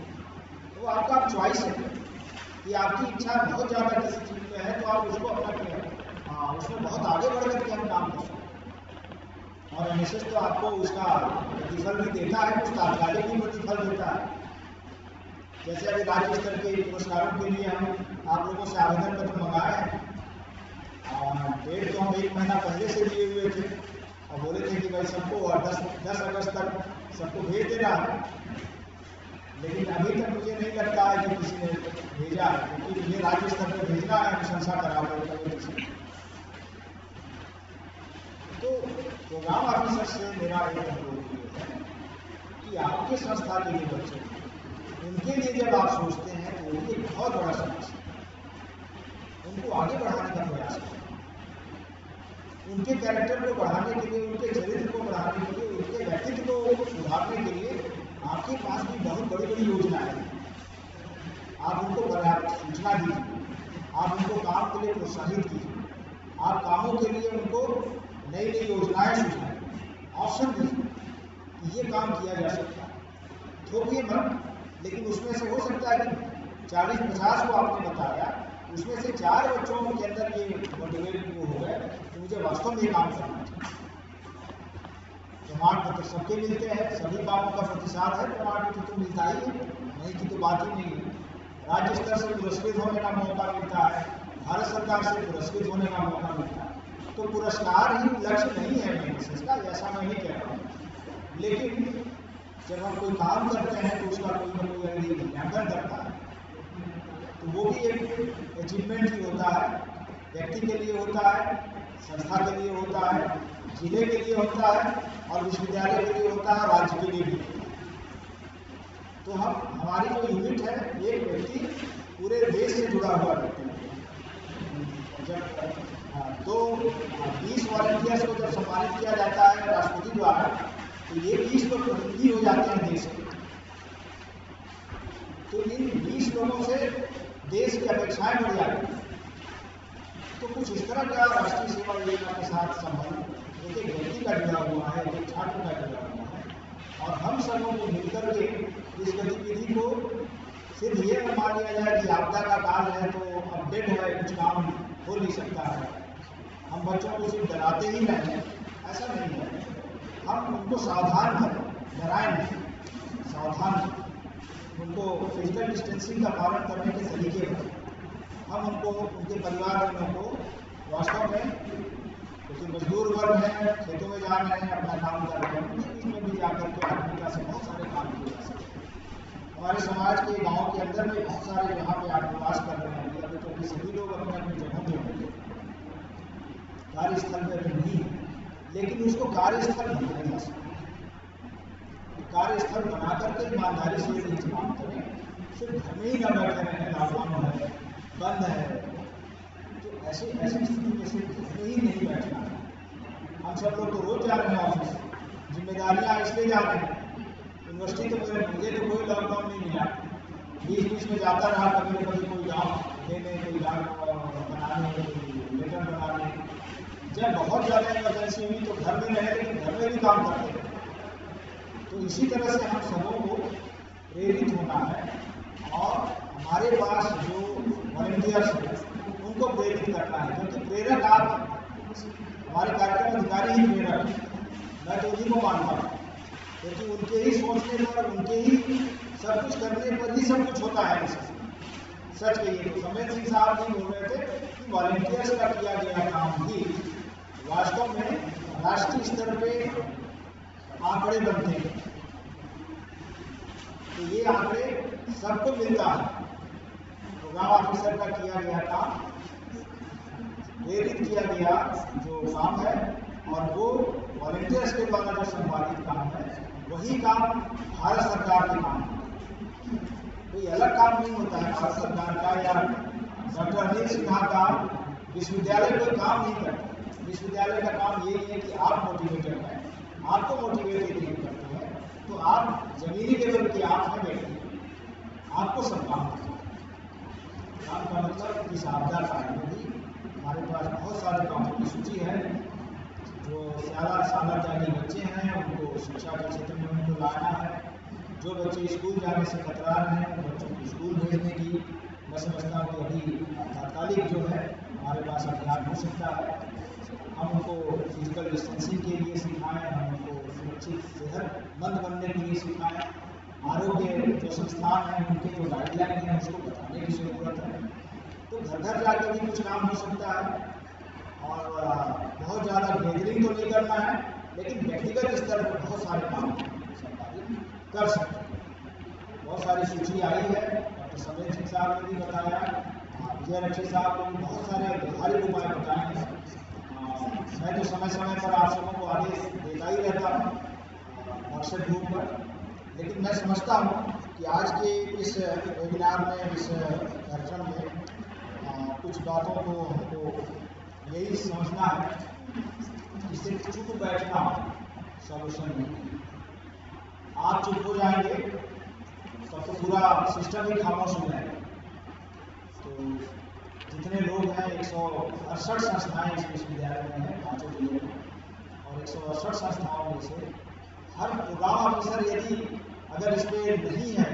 तो आपका चॉइस है कि आपकी इच्छा बहुत ज़्यादा किसी चीज़ में है तो आप उसको अपना उसमें बहुत आगे बढ़ करके हम काम कर सकते हैं। और NSS तो आपको उसका प्रतिफल भी देता है, कुछ तात्कालिक भी प्रतिफल देता है। जैसे अभी राज्य स्तर के पुरस्कारों के लिए हम आप लोगों से आवेदन पत्र मंगाए हैं, डेट तो हम 1 महीना पहले से लिए हुए थे और बोले थे कि भाई सबको 10 अगस्त तक सबको भेज देना है, लेकिन अभी तक मुझे नहीं लगता है कि किसी ने भेजा है, क्योंकि मुझे राज्य स्तर पर भेजना है अनुशंसा करा हुआ। तो प्रोग्राम ऑफिसर से मेरा एक अनुरोध ये है कि आपके संस्था के लिए बच्चे, उनके लिए जब आप सोचते हैं तो वो एक बहुत बड़ा समस्या, उनको आगे बढ़ाने का प्रयास करें, उनके कैरेक्टर को बढ़ाने के लिए, उनके चरित्र को बढ़ाने के लिए, उनके व्यक्तित्व को सुधारने के लिए आपके पास भी बहुत बड़ी बड़ी योजनाएं हैं। आप उनको पर्याप्त सूचना दीजिए, आप उनको काम के लिए प्रोत्साहित कीजिए, आप कामों के लिए उनको नई नई योजनाएं सुझाएं, ऑप्शन दीजिए कि ये काम किया जा सकता है। थोपिए मत, लेकिन उसमें से हो सकता है कि 40-50 को आपने बताया, उसमें से 4 बच्चों के अंदर ये मोटिवेट हो गए तो मुझे वास्तव में ये काम करना चाहिए। प्रमाण पत्र सबके मिलते हैं, सभी कामों का प्रतिशत है, प्रमाण पत्र तो मिलता ही है, नहीं की तो बात ही नहीं है। राज्य स्तर से पुरस्कृत होने का मौका मिलता है, भारत सरकार से पुरस्कृत होने का मौका मिलता है। तो पुरस्कार ही लक्ष्य नहीं है मेरे का, ऐसा मैं नहीं कह रहा हूँ, लेकिन जब हम कोई काम करते हैं तो उसका कोई ना कोई यदि मूल्यांकन करता है तो वो भी एक अचीवमेंट ही होता है। व्यक्ति के लिए होता है, संस्था के लिए होता है, जिले के लिए होता है और विश्वविद्यालय के लिए होता है, राज्य के लिए भी। तो हम हमारी जो यूनिट है, एक व्यक्ति पूरे देश से जुड़ा हुआ व्यक्ति है। जब तो 20 वॉलंटियर्स को जब सम्मानित किया जाता है राष्ट्रपति द्वारा, तो ये 20 लोग प्रतिनिधि हो जाते हैं देश के। तो इन 20 लोगों से देश की अपेक्षाएं बढ़ जाती हैं। तो कुछ इस तरह का राष्ट्रीय सेवा योजना के साथ संबंध एक व्यक्ति का जुड़ा हुआ है, एक छात्र का जुड़ा हुआ है, और हम सबों को मिलकर के इस गतिविधि को सिर्फ ये न मान लिया जाए कि आपदा का काल है तो अपडेट है, कुछ काम हो नहीं सकता है, हम बच्चों को सिर्फ डराते ही रहें, ऐसा नहीं है। हम उनको सावधान करें, डराएं नहीं, सावधान उनको फिजिकल डिस्टेंसिंग का पालन करने के तरीके बताएं। हम उनको, उनके परिवार वालों को वास्तव में, क्योंकि मजदूर वर्ग है, खेतों में जा रहे हैं, अपना काम कर रहे हैं, उनके बीच में भी जाकर के आजीविका से बहुत सारे काम किए जा सकते हैं। हमारे समाज के गांव के अंदर में बहुत सारे जहाँ पे आप निवास कर रहे हैं, अभी तो सभी लोग अपने अपनी जगहों पर होंगे, कार्यस्थल में अभी नहीं है, लेकिन उसको कार्यस्थल बनाया जा सकता है। कार्यस्थल बना करके ईमानदारी से यदि काम करें, सिर्फ घर में ही न बैठे रहें, लॉकडाउन है, बंद है, तो ऐसी स्थिति में सिर्फ घर में ही नहीं बैठना है। हम सब लोग तो रोज जा रहे हैं ऑफिस, जिम्मेदारियां इसलिए जा रहे हैं। यूनिवर्सिटी तो मुझे तो कोई लॉकडाउन नहीं मिला, बीच में जाता रहा, कभी न कभी कोई गाँव लेने, कोई गाँव बनाने, कोई लेटर बनाने। जब बहुत ज़्यादा इमरजेंसी हुई तो घर में रहे, लेकिन घर में भी काम करते हैं। तो इसी तरह से हम सबों को प्रेरित होना है और हमारे पास जो वॉलंटियर्स हैं उनको प्रेरित करना है, क्योंकि प्रेरक आप, हमारे कार्यक्रम अधिकारी ही प्रेरक हैं। मैं तो उन्हीं को मानता हूँ, क्योंकि उनके ही सोचने पर, उनके ही सब कुछ करने पर ही सब कुछ होता है। सच कहिए तो समेत सिंह साहब जी बोल रहे थे कि वॉलंटियर्स का किया गया काम ही वास्तव में राष्ट्रीय स्तर पे आंकड़े बनते हैं। तो ये आंकड़े सबको मिलता है। प्रोग्राम ऑफिसर का किया गया काम, प्रेरित किया गया जो काम है, और वो वॉलंटियर्स के द्वारा जो संपादित काम है, वही काम भारत सरकार के काम है। कोई अलग काम नहीं होता है भारत सरकार का या डॉक्टर अनिल सिन्हा का। विश्वविद्यालय कोई काम नहीं करता। विश्वविद्यालय का काम यही है कि आप मोटिवेटेड हैं, आपको मोटिवेट यदि करते हैं तो आप जमीनी लेवल की आप हैं व्यक्ति, आपको सब काम करना है। काम का मतलब इस आपदा काल में भी हमारे पास बहुत सारे कामों की सूची है। जो साला त्यागी बच्चे हैं उनको शिक्षा के क्षेत्र में उनको लाना है। जो बच्चे स्कूल जाने से कतरा रहे हैं बच्चों को स्कूल भेजने की मैं समझता हूँ कि अभी तात्कालिक जो है हमारे पास अभियान हो सकता है। हम उनको फिजिकल डिस्टेंसिंग के लिए सिखाएं, हम उनको सुरक्षित सेहतमंद बनने के लिए सिखाएं। आरोग्य जो संस्थान हैं उनके जो गाइडलाइन हैं उसको बताने की ज़रूरत है। तो घर घर जाकर भी कुछ काम हो सकता है और बहुत ज़्यादा गैदरिंग तो नहीं करना है, लेकिन व्यक्तिगत स्तर पर बहुत सारे काम संपादित कर सकते हैं। बहुत सारी सूची आई है, डॉक्टर समेत सिंह साहब ने भी बताया, विजय रक्षी साहब ने भी बहुत सारे व्यवहारिक उपाय बताए हैं। मैं तो समय समय पर आप सबों को आदेश देता ही रहता हूँ व्हाट्सएप ग्रुप पर, लेकिन मैं समझता हूँ कि आज के इस वेबिनार में, इस कार्यक्रम में कुछ बातों को हमको यही समझना है कि सिर्फ चुप बैठना सॉल्यूशन नहीं। आप चुप हो जाएंगे तब तो पूरा सिस्टम ही खामोश हो जाएगा। तो जितने लोग हैं 168 संस्थाएं इस विश्वविद्यालय में हैं, 5 जिलों में, और 168 संस्थाओं में से हर प्रोग्राम ऑफिसर यदि अगर इस पर नहीं है,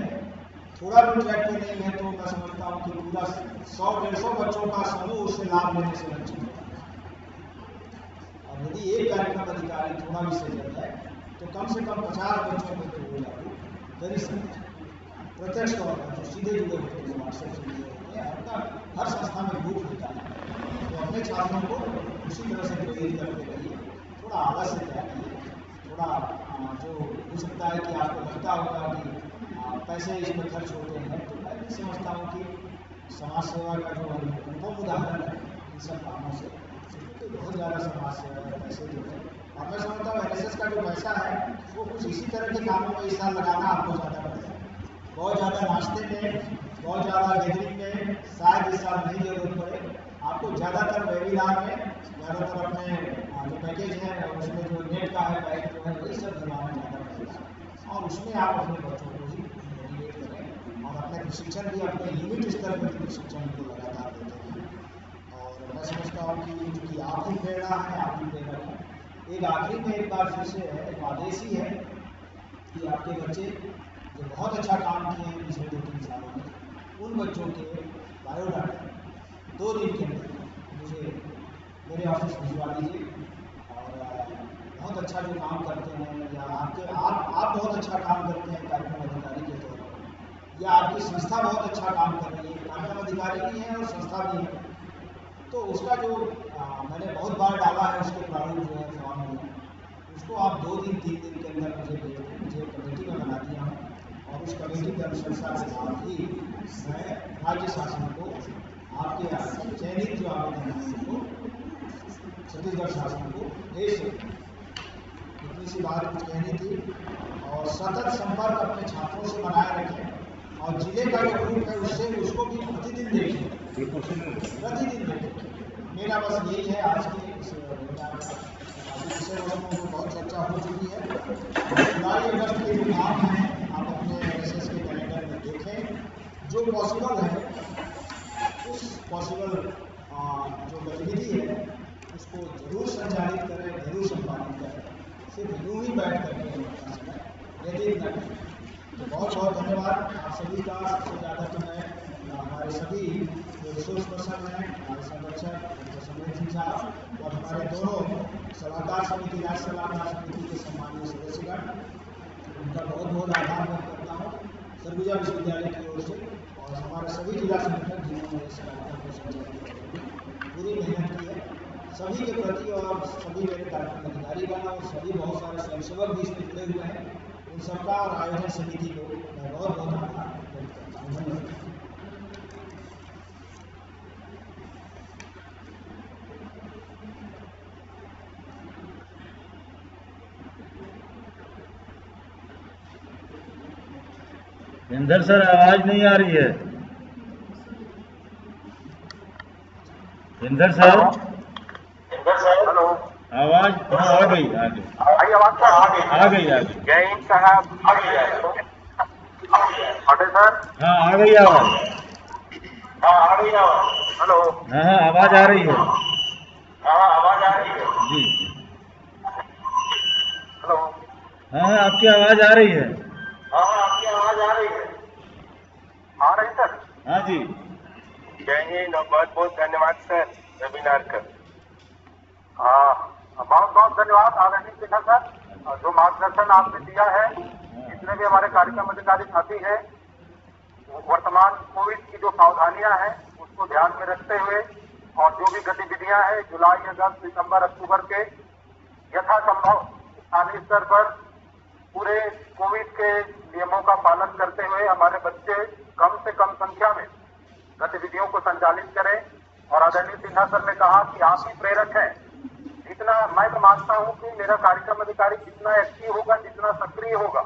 थोड़ा भी ट्रैक पे नहीं है, तो मैं समझता हूँ कि पूरा 100-150 बच्चों का समूह उससे लाभ लेने से वंचित होता है। और यदि एक कार्यक्रम अधिकारी थोड़ा भी सजग है तो कम से कम 50 बच्चों को तो वो लागू कर ही सकते हैं। प्रत्यक्ष तौर पर जो सीधे जुड़े होते हैं, व्हाट्सएप से जुड़े होते हैं, अपना हर संस्था में ग्रुप होता है, तो अपने छात्रों को उसी तरह से प्रेरित करते रहिए, थोड़ा आलस्य त्यागिए, थोड़ा जो हो सकता है कि आपको लगता होगा कि पैसे इसमें खर्च होते हैं, तो मैं भी समझता हूँ कि समाज सेवा का जो अनुपम उदाहरण है इन सब कामों से, तो बहुत ज़्यादा समाज सेवा है, पैसे जो है, और मैं समझता हूँ NSS का जो पैसा है वो कुछ इसी तरह के कामों में इस साल लगाना आपको ज़्यादा पड़ेगा। बहुत ज़्यादा नाश्ते में, बहुत ज़्यादा गैदरिंग में शायद इस साल नहीं जरूरत पड़े, आपको ज़्यादातर वेबिनार में, ज़्यादातर अपने जो पैकेज है उसमें जो नेट का है पैकेज जो है वही सब दिलवाना ज़्यादा पड़ेगा, और उसमें आप अपने बच्चों को ही मोटिवेट करें, और अपने प्रशिक्षण भी अपने लिमिट स्तर पर प्रशिक्षण को लगातार देते हैं। और मैं समझता हूँ कि चूँकि आप ही प्रेरणा है, आप ही प्रेरणा है। एक आखिरी में एक बार फिर से है, एक आदेश ही है कि आपके बच्चे जो बहुत अच्छा काम किए हैं पिछले 2-3 सालों में, उन बच्चों के बायोडाटा 2 दिन के अंदर मुझे मेरे ऑफिस भिजवा दीजिए, और बहुत अच्छा जो काम करते हैं, या आप बहुत अच्छा काम करते हैं कार्यक्रम अधिकारी के तौर पर, या आपकी संस्था बहुत अच्छा काम कर रही है, कार्यक्रम अधिकारी भी हैं और संस्था भी है, तो उसका जो मैंने बहुत बार डाला है उसके प्रारूप जो है फॉर्म में, उसको आप 2 दिन 3 दिन के अंदर मुझे भेज दें। मुझे कमेटी में बना दिया हूँ, और उस कमेटी की अनुशंसा के बाद ही मैं राज्य शासन को आपके चयनित जो आवेदन हैं उनको छत्तीसगढ़ शासन को भेज सकूँ। इतनी सी बात कुछ कहनी थी, और सतत संपर्क अपने छात्रों से बनाए रखें, और जिले का जो ग्रुप है उससे उसको भी प्रतिदिन देखें, प्रतिदिन देखें। मेरा बस यही है आज के इस वेबिनार में। विषय वस्तुओं को बहुत चर्चा हो चुकी है। जुलाई अगस्त के जो काम हैं आप अपने NSS के कैलेंडर में देखें, जो पॉसिबल है उस पॉसिबल जो गतिविधि है उसको जरूर संचालित करें, जरूर संपादित करें, सिर्फ यूँ ही बैठ करके समय व्यतीत न करें। तो बहुत बहुत धन्यवाद आप सभी का। सबसे ज़्यादा तो मैं हमारे सभी जो रिसोर्स पर्सन हैं, हमारे संरक्षक डॉक्टर समरेश सिंह साहब, और हमारे दोनों सलाहकार समिति, राज्य सलाहकार समिति के सम्मानीय सदस्यगण, उनका बहुत बहुत आभार व्यक्त करता हूँ सरगुजा विश्वविद्यालय की ओर से, और हमारे सभी जिला संगठन जिन्होंने इस कार्यक्रम को संचालित करने में पूरी मेहनत की है, सभी के प्रति, और सभी मेरे कार्यक्रम अधिकारीगण और सभी बहुत सारे स्वयंसेवक भी इसमें जुड़े हुए हैं, उन सबका और आयोजन समिति को मैं बहुत बहुत आभार व्यक्त करता हूँ। धन्यवाद। इंदर सर आवाज नहीं आ रही है। इंदर सर, हेलो, आवाज आ गई आवाज तो आ गई। जय हिंद साहब, आ गई सर, हाँ आ गई आवाज। हेलो, हाँ आवाज आ रही है आवाज आ रही है जी। हेलो, हाँ आपकी आवाज आ रही है। आपकी आवाज आ रही है, आ रही सर। हाँ जी, जय हिंद, बहुत बहुत धन्यवाद सर वेबिनार का। बहुत बहुत धन्यवाद आदरणीय सिन्हा सर, जो मार्गदर्शन आपने दिया है। जितने भी हमारे कार्यक्रम अधिकारी साथी हैं, वर्तमान कोविड की जो सावधानियां हैं उसको ध्यान में रखते हुए, और जो भी गतिविधियां हैं जुलाई, अगस्त, सितंबर, अक्टूबर के यथासंभव स्थानीय स्तर पर पूरे कोविड के नियमों का पालन करते हुए हमारे बच्चे कम से कम संख्या में गतिविधियों को संचालित करें। और आदरणीय सिन्हा सर ने कहा कि आप ही प्रेरक हैं। जितना मैं तो मानता हूं कि मेरा कार्यक्रम अधिकारी जितना एक्टिव होगा, जितना सक्रिय होगा,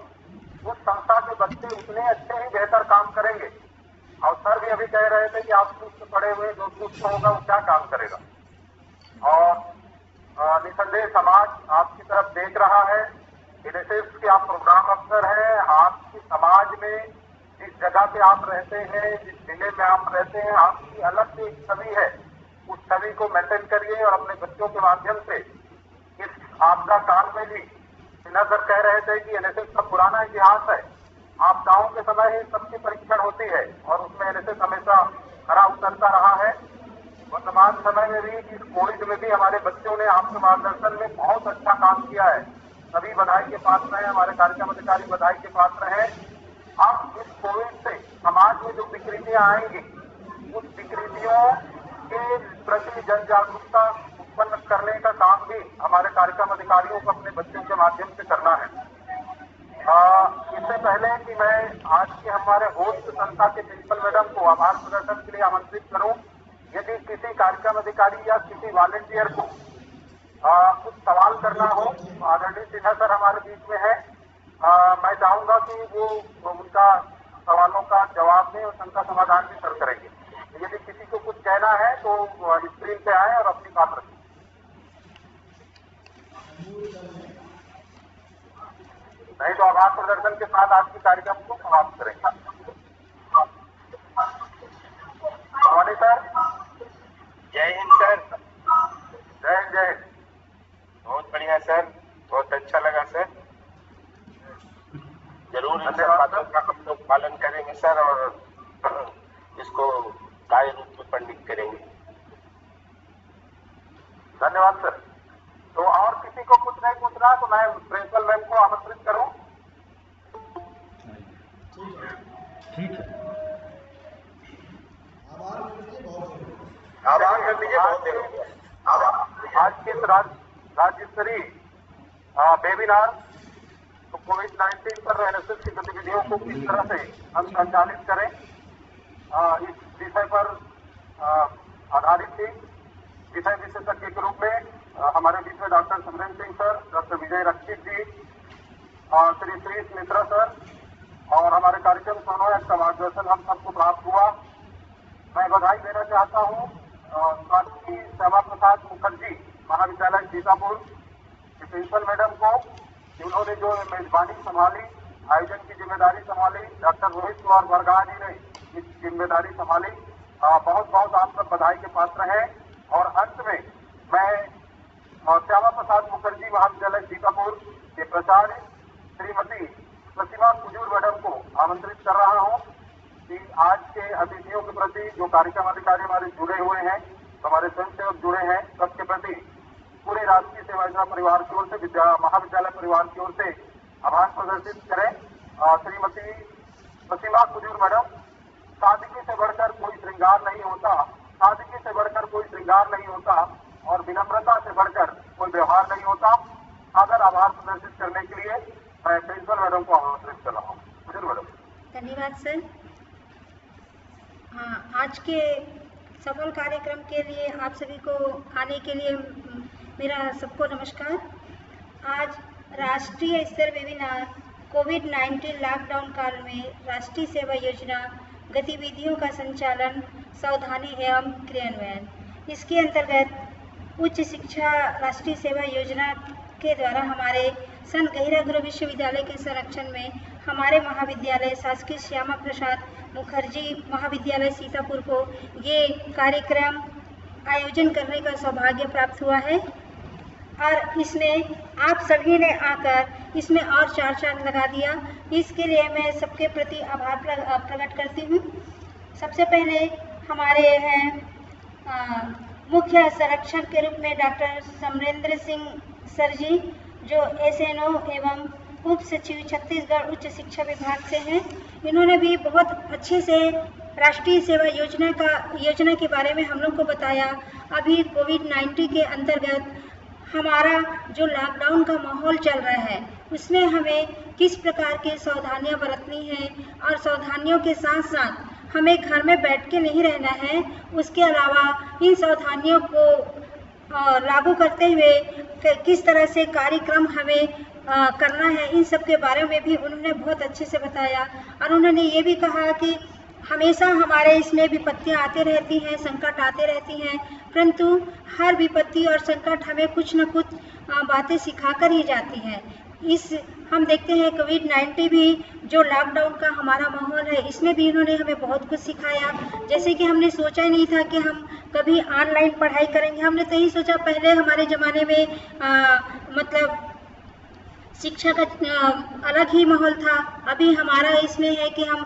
उस संस्था के बच्चे उतने अच्छे ही बेहतर काम करेंगे। और सर भी अभी कह रहे थे कि आप सुस्त पड़े हुए, जो सुस्त होगा वो क्या काम करेगा। और निसंदेह समाज आपकी तरफ देख रहा है। NSS के आप प्रोग्राम अफसर हैं, आपकी समाज में जिस जगह पे आप रहते हैं, जिस जिले में आप रहते हैं, आपकी अलग से एक छवि है। उस छवि को मेंटेन करिए, और अपने बच्चों के माध्यम से इस आपदा काल में भी, सिन्हा सर कह रहे थे कि NSS का पुराना इतिहास है। आपदाओं के समय ही सबकी परीक्षण होती है, और उसमें NSS हमेशा खरा उतरता रहा है। वर्तमान समय में भी, इस कोविड में भी हमारे बच्चों ने आपके मार्गदर्शन में बहुत अच्छा काम किया है। सभी बधाई के पात्र हैं, हमारे कार्यक्रम अधिकारी बधाई के पात्र हैं। अब इस कोविड से समाज में जो विकृतियां आएंगी, उस विकृतियों के प्रति जन जागरूकता उत्पन्न करने का काम भी हमारे कार्यक्रम अधिकारियों को अपने बच्चों के माध्यम से करना है। इससे पहले कि मैं आज के हमारे होस्ट संस्था के प्रिंसिपल मैडम को आभार प्रदर्शन के लिए आमंत्रित करूं, यदि किसी कार्यक्रम अधिकारी या किसी वॉलंटियर को कुछ सवाल करना हो, आदरणीय सिन्हा सर हमारे बीच में है, मैं चाहूंगा कि वो उनका सवालों का जवाब दें और उनका समाधान भी सर करेंगे। यदि किसी को कुछ कहना है तो स्क्रीन पे आए और अपनी बात रखें। नहीं तो आभार प्रदर्शन के साथ आज के कार्यक्रम को समाप्त करेंगे। भवानी सर। जय हिंद सर। जय हिंद जय हिंद। बहुत बढ़िया सर, बहुत अच्छा लगा सर। जरूर इन सब बातों का हम लोग पालन करेंगे सर और इसको कार्य रूप में पंडित करेंगे। धन्यवाद सर। तो और किसी को कुछ नहीं पूछना तो मैं प्रिंसिपल मैम को आमंत्रित करूं। ठीक है। आभार कर दीजिए बहुत। आज के राज्य स्तरीय वेबिनार तो कोविड-19 पर एनएसएस की गतिविधियों को किस तरह से हम संचालित करें, इस विषय पर आधारित थी। विषय विशेषज्ञ के रूप में हमारे बीच में doctor Samarendra Singh sir, doctor Vijay Rakshit ji, Shri Shrish Mishra sir और हमारे कार्यक्रम समन्वयक का मार्गदर्शन हम सबको प्राप्त हुआ। मैं बधाई देना चाहता हूँ साथी श्यामा प्रसाद मुखर्जी महाविद्यालय सीतापुर के प्रिंसिपल मैडम को, जिन्होंने जो मेजबानी संभाली, आयोजन की जिम्मेदारी संभाली। डॉक्टर रोहित कुमार बरगाह जी ने इस जिम्मेदारी संभाली। बहुत बहुत आप सब बधाई के पात्र हैं। और अंत में मैं श्यामा प्रसाद मुखर्जी महाविद्यालय सीतापुर के प्राचार्य श्रीमती प्रतिमा कुजूर मैडम को आमंत्रित कर रहा हूं कि आज के अतिथियों के प्रति जो कार्यक्रम अधिकारी हमारे जुड़े हुए हैं, हमारे स्वयंसेवक जुड़े हैं, सबके प्रति पूरे राष्ट्रीय सेवा योजना परिवार की ओर से, महाविद्यालय परिवार की ओर से आभार प्रदर्शित करें। श्रीमती प्रतिमा कुजूर मैडम, सादगी से बढ़कर कोई श्रृंगार नहीं होता, सादगी से बढ़कर कोई श्रृंगार नहीं होता और विनम्रता से बढ़कर कोई व्यवहार नहीं होता। सादर आभार प्रदर्शित करने के लिए मैं प्रिंसिपल मैडम को आमंत्रित कर रहा हूँ। मैडम। धन्यवाद सर। आज के सफल कार्यक्रम के लिए आप सभी को आने के लिए मेरा सबको नमस्कार। आज राष्ट्रीय स्तर वेबिनार कोविड-19 लॉकडाउन काल में राष्ट्रीय सेवा योजना गतिविधियों का संचालन, सावधानी एवं क्रियान्वयन, इसके अंतर्गत उच्च शिक्षा राष्ट्रीय सेवा योजना के द्वारा हमारे संत गहिरा गुरु विश्वविद्यालय के संरक्षण में हमारे महाविद्यालय शासकीय श्यामा प्रसाद मुखर्जी महाविद्यालय सीतापुर को ये कार्यक्रम आयोजन करने का सौभाग्य प्राप्त हुआ है और इसमें आप सभी ने आकर इसमें और चार चांद लगा दिया। इसके लिए मैं सबके प्रति आभार प्रकट करती हूँ। सबसे पहले हमारे हैं मुख्य संरक्षक के रूप में डॉक्टर समरेंद्र सिंह सर जी, जो SNO एवं उप सचिव छत्तीसगढ़ उच्च शिक्षा विभाग से हैं। इन्होंने भी बहुत अच्छे से राष्ट्रीय सेवा योजना के बारे में हम लोग को बताया। अभी कोविड-19 के अंतर्गत हमारा जो लॉकडाउन का माहौल चल रहा है उसमें हमें किस प्रकार की सावधानियां बरतनी है और सावधानियों के साथ साथ हमें घर में बैठ के नहीं रहना है। उसके अलावा इन सावधानियों को लागू करते हुए किस तरह से कार्यक्रम हमें करना है, इन सब के बारे में भी उन्होंने बहुत अच्छे से बताया। और उन्होंने ये भी कहा कि हमेशा हमारे इसमें विपत्तियां आते रहती हैं, संकट आते रहती हैं, परंतु हर विपत्ति और संकट हमें कुछ न कुछ बातें सिखाकर ही जाती हैं। हम देखते हैं कोविड-19 भी जो लॉकडाउन का हमारा माहौल है, इसमें भी इन्होंने हमें बहुत कुछ सिखाया। जैसे कि हमने सोचा ही नहीं था कि हम कभी ऑनलाइन पढ़ाई करेंगे। हमने तो यही सोचा, पहले हमारे ज़माने में मतलब शिक्षा का अलग ही माहौल था। अभी हमारा इसमें है कि हम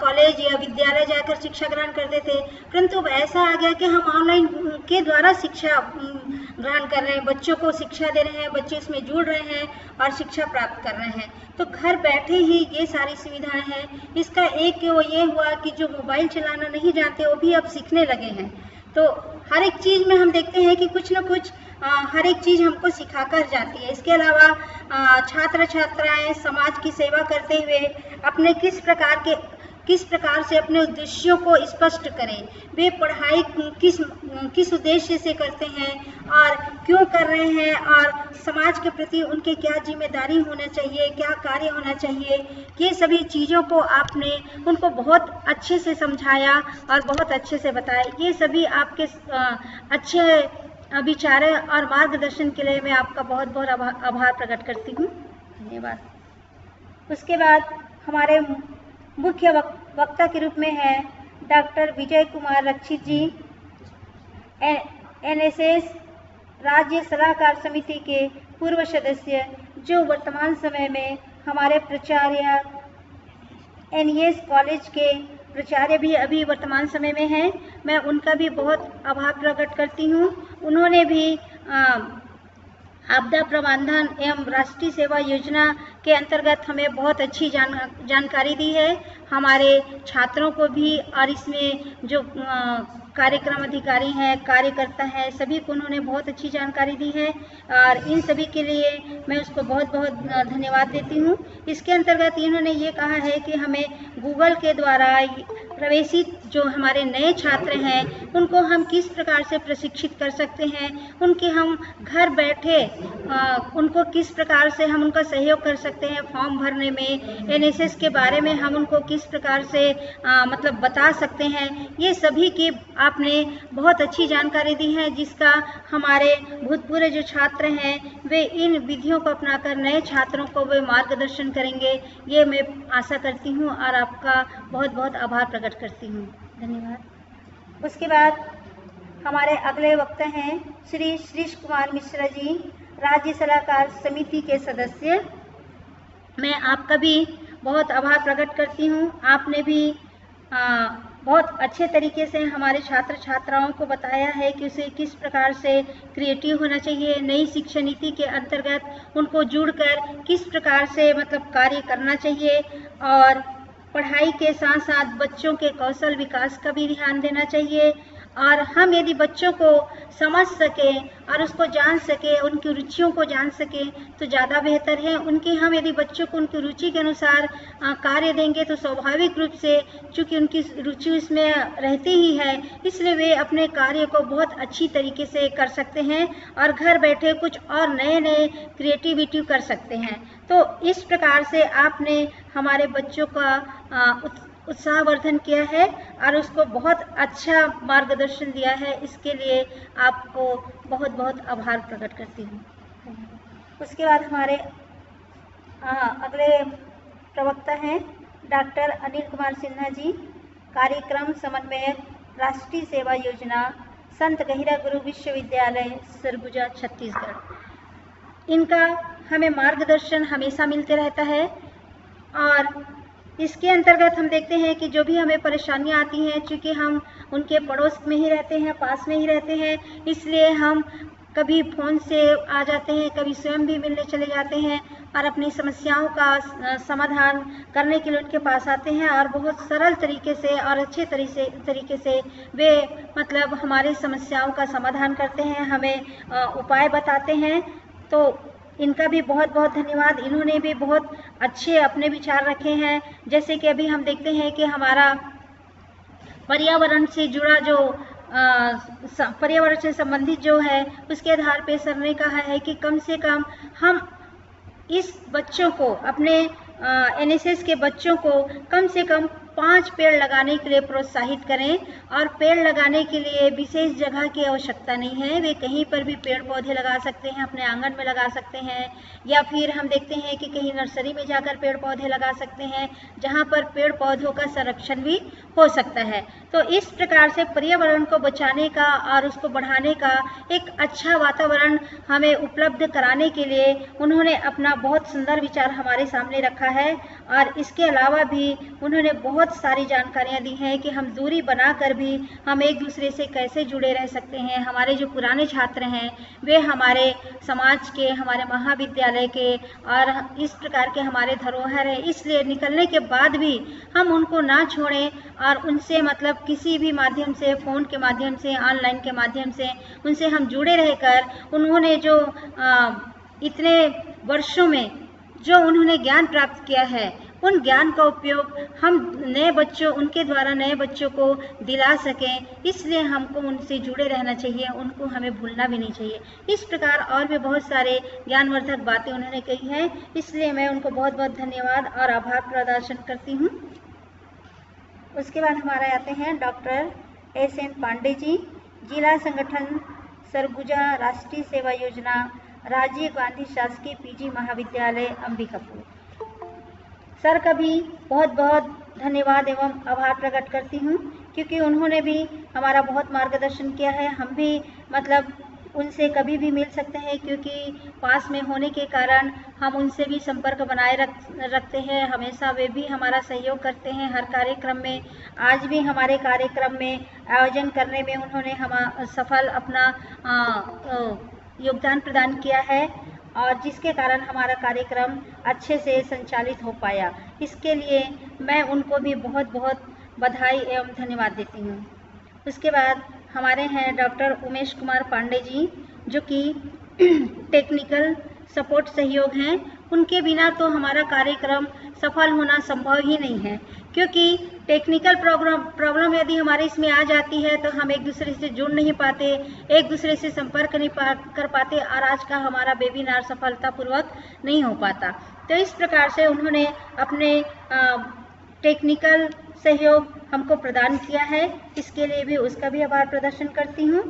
कॉलेज या विद्यालय जाकर शिक्षा ग्रहण करते थे, परंतु अब ऐसा आ गया कि हम ऑनलाइन के द्वारा शिक्षा ग्रहण कर रहे हैं, बच्चों को शिक्षा दे रहे हैं, बच्चे इसमें जुड़ रहे हैं और शिक्षा प्राप्त कर रहे हैं। तो घर बैठे ही ये सारी सुविधाएं हैं। इसका एक वो ये हुआ कि जो मोबाइल चलाना नहीं जानते वो भी अब सीखने लगे हैं। तो हर एक चीज़ में हम देखते हैं कि कुछ न कुछ हर एक चीज़ हमको सिखा कर जाती है। इसके अलावा छात्र छात्राएं समाज की सेवा करते हुए अपने किस प्रकार से अपने उद्देश्यों को स्पष्ट करें, वे पढ़ाई किस उद्देश्य से करते हैं और क्यों कर रहे हैं, और समाज के प्रति उनके क्या जिम्मेदारी होना चाहिए, क्या कार्य होना चाहिए, ये सभी चीज़ों को आपने उनको बहुत अच्छे से समझाया और बहुत अच्छे से बताया। ये सभी आपके अच्छे विचार और मार्गदर्शन के लिए मैं आपका बहुत बहुत आभार प्रकट करती हूँ। धन्यवाद। उसके बाद हमारे मुख्य वक्ता के रूप में है डॉक्टर विजय कुमार रक्षित जी, एनएसएस राज्य सलाहकार समिति के पूर्व सदस्य, जो वर्तमान समय में हमारे प्राचार्य एनईएस कॉलेज के प्राचार्य भी अभी वर्तमान समय में हैं। मैं उनका भी बहुत आभार प्रकट करती हूँ। उन्होंने भी आपदा प्रबंधन एवं राष्ट्रीय सेवा योजना के अंतर्गत हमें बहुत अच्छी जानकारी दी है, हमारे छात्रों को भी, और इसमें जो कार्यक्रम अधिकारी हैं, कार्यकर्ता हैं, सभी को उन्होंने बहुत अच्छी जानकारी दी है और इन सभी के लिए मैं उसको बहुत बहुत धन्यवाद देती हूँ। इसके अंतर्गत इन्होंने ये कहा है कि हमें गूगल के द्वारा प्रवेशित जो हमारे नए छात्र हैं उनको हम किस प्रकार से प्रशिक्षित कर सकते हैं, उनके हम घर बैठे उनको किस प्रकार से हम उनका सहयोग कर सकते हैं फॉर्म भरने में, एनएसएस के बारे में हम उनको किस प्रकार से मतलब बता सकते हैं। ये सभी की आपने बहुत अच्छी जानकारी दी है, जिसका हमारे भूतपूर्व जो छात्र हैं वे इन विधियों को अपनाकर नए छात्रों को वे मार्गदर्शन करेंगे, ये मैं आशा करती हूँ और आपका बहुत बहुत आभार प्रकट करती हूँ। धन्यवाद। उसके बाद हमारे अगले वक्ता हैं श्री श्रीश कुमार मिश्रा जी, राज्य सलाहकार समिति के सदस्य। मैं आपका भी बहुत आभार प्रकट करती हूँ। आपने भी बहुत अच्छे तरीके से हमारे छात्र छात्राओं को बताया है कि उसे किस प्रकार से क्रिएटिव होना चाहिए, नई शिक्षा नीति के अंतर्गत उनको जुड़कर किस प्रकार से मतलब कार्य करना चाहिए, और पढ़ाई के साथ साथ बच्चों के कौशल विकास का भी ध्यान देना चाहिए। और हम यदि बच्चों को समझ सकें और उसको जान सकें, उनकी रुचियों को जान सकें तो ज़्यादा बेहतर है। हम यदि बच्चों को उनकी रुचि के अनुसार कार्य देंगे तो स्वाभाविक रूप से, चूँकि उनकी रुचि उसमें रहती ही है, इसलिए वे अपने कार्य को बहुत अच्छी तरीके से कर सकते हैं और घर बैठे कुछ और नए नए क्रिएटिविटी कर सकते हैं। तो इस प्रकार से आपने हमारे बच्चों का उत्साहवर्धन किया है और उसको बहुत अच्छा मार्गदर्शन दिया है, इसके लिए आपको बहुत बहुत आभार प्रकट करती हूँ। उसके बाद हमारे अगले प्रवक्ता हैं डॉक्टर अनिल कुमार सिन्हा जी, कार्यक्रम समन्वयक, राष्ट्रीय सेवा योजना, संत गहिरा गुरु विश्वविद्यालय सरगुजा छत्तीसगढ़। इनका हमें मार्गदर्शन हमेशा मिलते रहता है और इसके अंतर्गत हम देखते हैं कि जो भी हमें परेशानियां आती हैं, चूँकि हम उनके पड़ोस में ही रहते हैं, पास में ही रहते हैं, इसलिए हम कभी फ़ोन से आ जाते हैं, कभी स्वयं भी मिलने चले जाते हैं और अपनी समस्याओं का समाधान करने के लिए उनके पास आते हैं और बहुत सरल तरीके से और अच्छे तरीके से वे मतलब हमारी समस्याओं का समाधान करते हैं, हमें उपाय बताते हैं। तो इनका भी बहुत बहुत धन्यवाद। इन्होंने भी बहुत अच्छे अपने विचार रखे हैं। जैसे कि अभी हम देखते हैं कि हमारा पर्यावरण से जुड़ा जो पर्यावरण से संबंधित जो है, उसके आधार पे सर ने कहा है कि कम से कम हम इस बच्चों को, अपने एनएसएस के बच्चों को कम से कम 5 पेड़ लगाने के लिए प्रोत्साहित करें। और पेड़ लगाने के लिए विशेष जगह की आवश्यकता नहीं है, वे कहीं पर भी पेड़ पौधे लगा सकते हैं, अपने आंगन में लगा सकते हैं, या फिर हम देखते हैं कि कहीं नर्सरी में जाकर पेड़ पौधे लगा सकते हैं, जहां पर पेड़ पौधों का संरक्षण भी हो सकता है। तो इस प्रकार से पर्यावरण को बचाने का और उसको बढ़ाने का एक अच्छा वातावरण हमें उपलब्ध कराने के लिए उन्होंने अपना बहुत सुंदर विचार हमारे सामने रखा है। और इसके अलावा भी उन्होंने बहुत सारी जानकारियां दी हैं कि हम दूरी बनाकर भी हम एक दूसरे से कैसे जुड़े रह सकते हैं। हमारे जो पुराने छात्र हैं वे हमारे समाज के, हमारे महाविद्यालय के और इस प्रकार के हमारे धरोहर हैं, इसलिए निकलने के बाद भी हम उनको ना छोड़ें और उनसे मतलब किसी भी माध्यम से, फ़ोन के माध्यम से, ऑनलाइन के माध्यम से उनसे हम जुड़े रहकर उन्होंने जो इतने वर्षों में जो उन्होंने ज्ञान प्राप्त किया है उन ज्ञान का उपयोग हम नए बच्चों, उनके द्वारा नए बच्चों को दिला सकें, इसलिए हमको उनसे जुड़े रहना चाहिए, उनको हमें भूलना भी नहीं चाहिए। इस प्रकार और भी बहुत सारे ज्ञानवर्धक बातें उन्होंने कही हैं, इसलिए मैं उनको बहुत बहुत धन्यवाद और आभार प्रदर्शन करती हूँ। उसके बाद हमारे आते हैं डॉक्टर एस.एन. पांडे जी, जिला संगठन सरगुजा राष्ट्रीय सेवा योजना, राजीव गांधी शासकीय पीजी महाविद्यालय अंबिकापुर। सर का भी बहुत बहुत धन्यवाद एवं आभार प्रकट करती हूँ, क्योंकि उन्होंने भी हमारा बहुत मार्गदर्शन किया है। हम भी मतलब उनसे कभी भी मिल सकते हैं, क्योंकि पास में होने के कारण हम उनसे भी संपर्क बनाए रखते हैं। हमेशा वे भी हमारा सहयोग करते हैं हर कार्यक्रम में। आज भी हमारे कार्यक्रम में आयोजन करने में उन्होंने हम सफल अपना योगदान प्रदान किया है, और जिसके कारण हमारा कार्यक्रम अच्छे से संचालित हो पाया। इसके लिए मैं उनको भी बहुत बहुत बधाई एवं धन्यवाद देती हूँ। उसके बाद हमारे हैं डॉक्टर उमेश कुमार पांडे जी, जो कि टेक्निकल सपोर्ट सहयोग हैं। उनके बिना तो हमारा कार्यक्रम सफल होना संभव ही नहीं है, क्योंकि टेक्निकल प्रॉब्लम यदि हमारे इसमें आ जाती है तो हम एक दूसरे से जुड़ नहीं पाते, एक दूसरे से संपर्क नहीं कर पाते, और आज का हमारा वेबिनार सफलतापूर्वक नहीं हो पाता। तो इस प्रकार से उन्होंने अपने टेक्निकल सहयोग हमको प्रदान किया है, इसके लिए भी उसका भी आभार प्रदर्शन करती हूँ।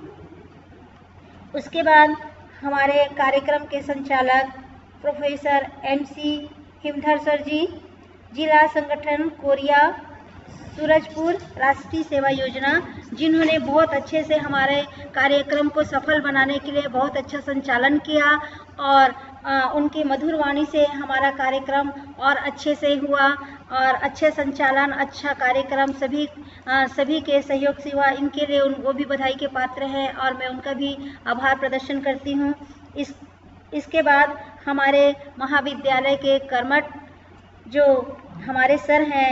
उसके बाद हमारे कार्यक्रम के संचालक प्रोफेसर MC हिमधर सर जी, जिला संगठन कोरिया सूरजपुर राष्ट्रीय सेवा योजना, जिन्होंने बहुत अच्छे से हमारे कार्यक्रम को सफल बनाने के लिए बहुत अच्छा संचालन किया, और उनकी मधुर वाणी से हमारा कार्यक्रम और अच्छे से हुआ, और अच्छे संचालन, अच्छा कार्यक्रम सभी के सहयोग से हुआ। इनके लिए वो भी बधाई के पात्र हैं, और मैं उनका भी आभार प्रदर्शन करती हूँ। इसके बाद हमारे महाविद्यालय के कर्मठ जो हमारे सर हैं,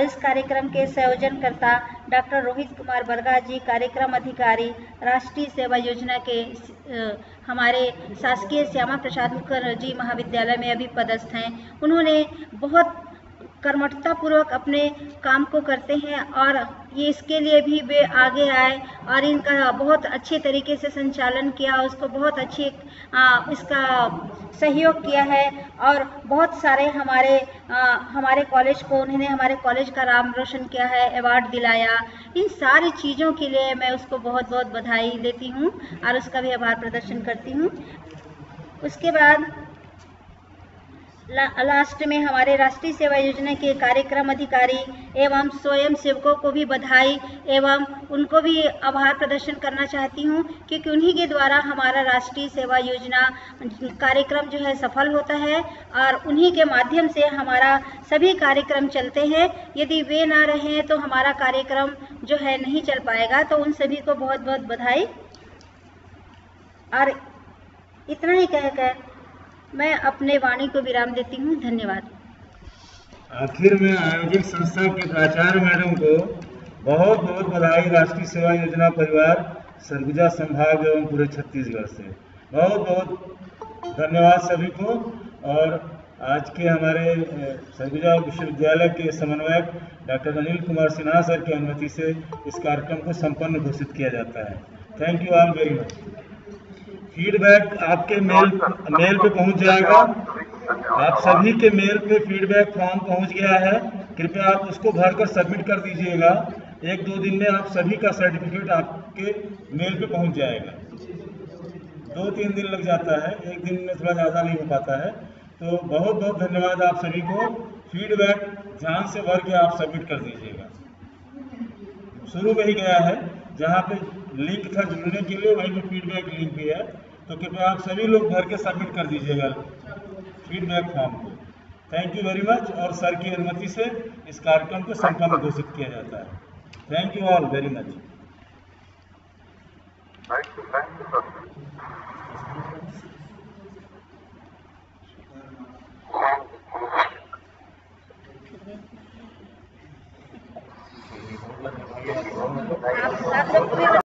इस कार्यक्रम के संयोजनकर्ता डॉक्टर रोहित कुमार बरगा जी, कार्यक्रम अधिकारी राष्ट्रीय सेवा योजना के हमारे शासकीय श्यामा प्रसाद मुखर्जी महाविद्यालय में अभी पदस्थ हैं। उन्होंने बहुत कर्मठतापूर्वक अपने काम को करते हैं, और ये इसके लिए भी वे आगे आए और इनका बहुत अच्छे तरीके से संचालन किया, उसको बहुत अच्छी इसका सहयोग किया है, और बहुत सारे हमारे कॉलेज को उन्होंने हमारे कॉलेज का नाम रोशन किया है, अवार्ड दिलाया। इन सारी चीज़ों के लिए मैं उसको बहुत बहुत बधाई देती हूँ और उसका भी आभार प्रदर्शन करती हूँ। उसके बाद लास्ट में हमारे राष्ट्रीय सेवा योजना के कार्यक्रम अधिकारी एवं स्वयं सेवकों को भी बधाई एवं उनको भी आभार प्रदर्शन करना चाहती हूँ, क्योंकि उन्हीं के द्वारा हमारा राष्ट्रीय सेवा योजना कार्यक्रम जो है सफल होता है, और उन्हीं के माध्यम से हमारा सभी कार्यक्रम चलते हैं। यदि वे ना रहें तो हमारा कार्यक्रम जो है नहीं चल पाएगा। तो उन सभी को बहुत बहुत बधाई। और इतना ही कहकर मैं अपने वाणी को विराम देती हूँ। धन्यवाद। आखिर में आयोजक संस्था के प्राचार्य मैडम को बहुत बहुत बधाई राष्ट्रीय सेवा योजना परिवार सरगुजा संभाग एवं पूरे छत्तीसगढ़ से। बहुत बहुत धन्यवाद सभी को। और आज के हमारे सरगुजा विश्वविद्यालय के समन्वयक डॉक्टर अनिल कुमार सिन्हा सर की अनुमति से इस कार्यक्रम को संपन्न घोषित किया जाता है। Thank you all very much. Feedback आपके मेल पे पहुंच जाएगा। आप सभी के मेल पे फीडबैक फॉर्म पहुंच गया है। कृपया आप उसको भरकर सबमिट कर दीजिएगा। 1-2 दिन में आप सभी का सर्टिफिकेट आपके मेल पे पहुंच जाएगा। 2-3 दिन लग जाता है, एक दिन में थोड़ा ज़्यादा नहीं हो पाता है। तो बहुत बहुत धन्यवाद आप सभी को। फीडबैक ध्यान से भर के आप सबमिट कर दीजिएगा। शुरू में ही गया है, जहाँ पे लिंक था जुड़ने के लिए वहीं पे फीडबैक लिंक भी है, तो कृपया आप सभी लोग भर के सबमिट कर दीजिएगा फीडबैक फॉर्म को। Thank you very much. और सर की अनुमति से इस कार्यक्रम को संपन्न घोषित किया जाता है। Thank you all very much. आप लोग पूरी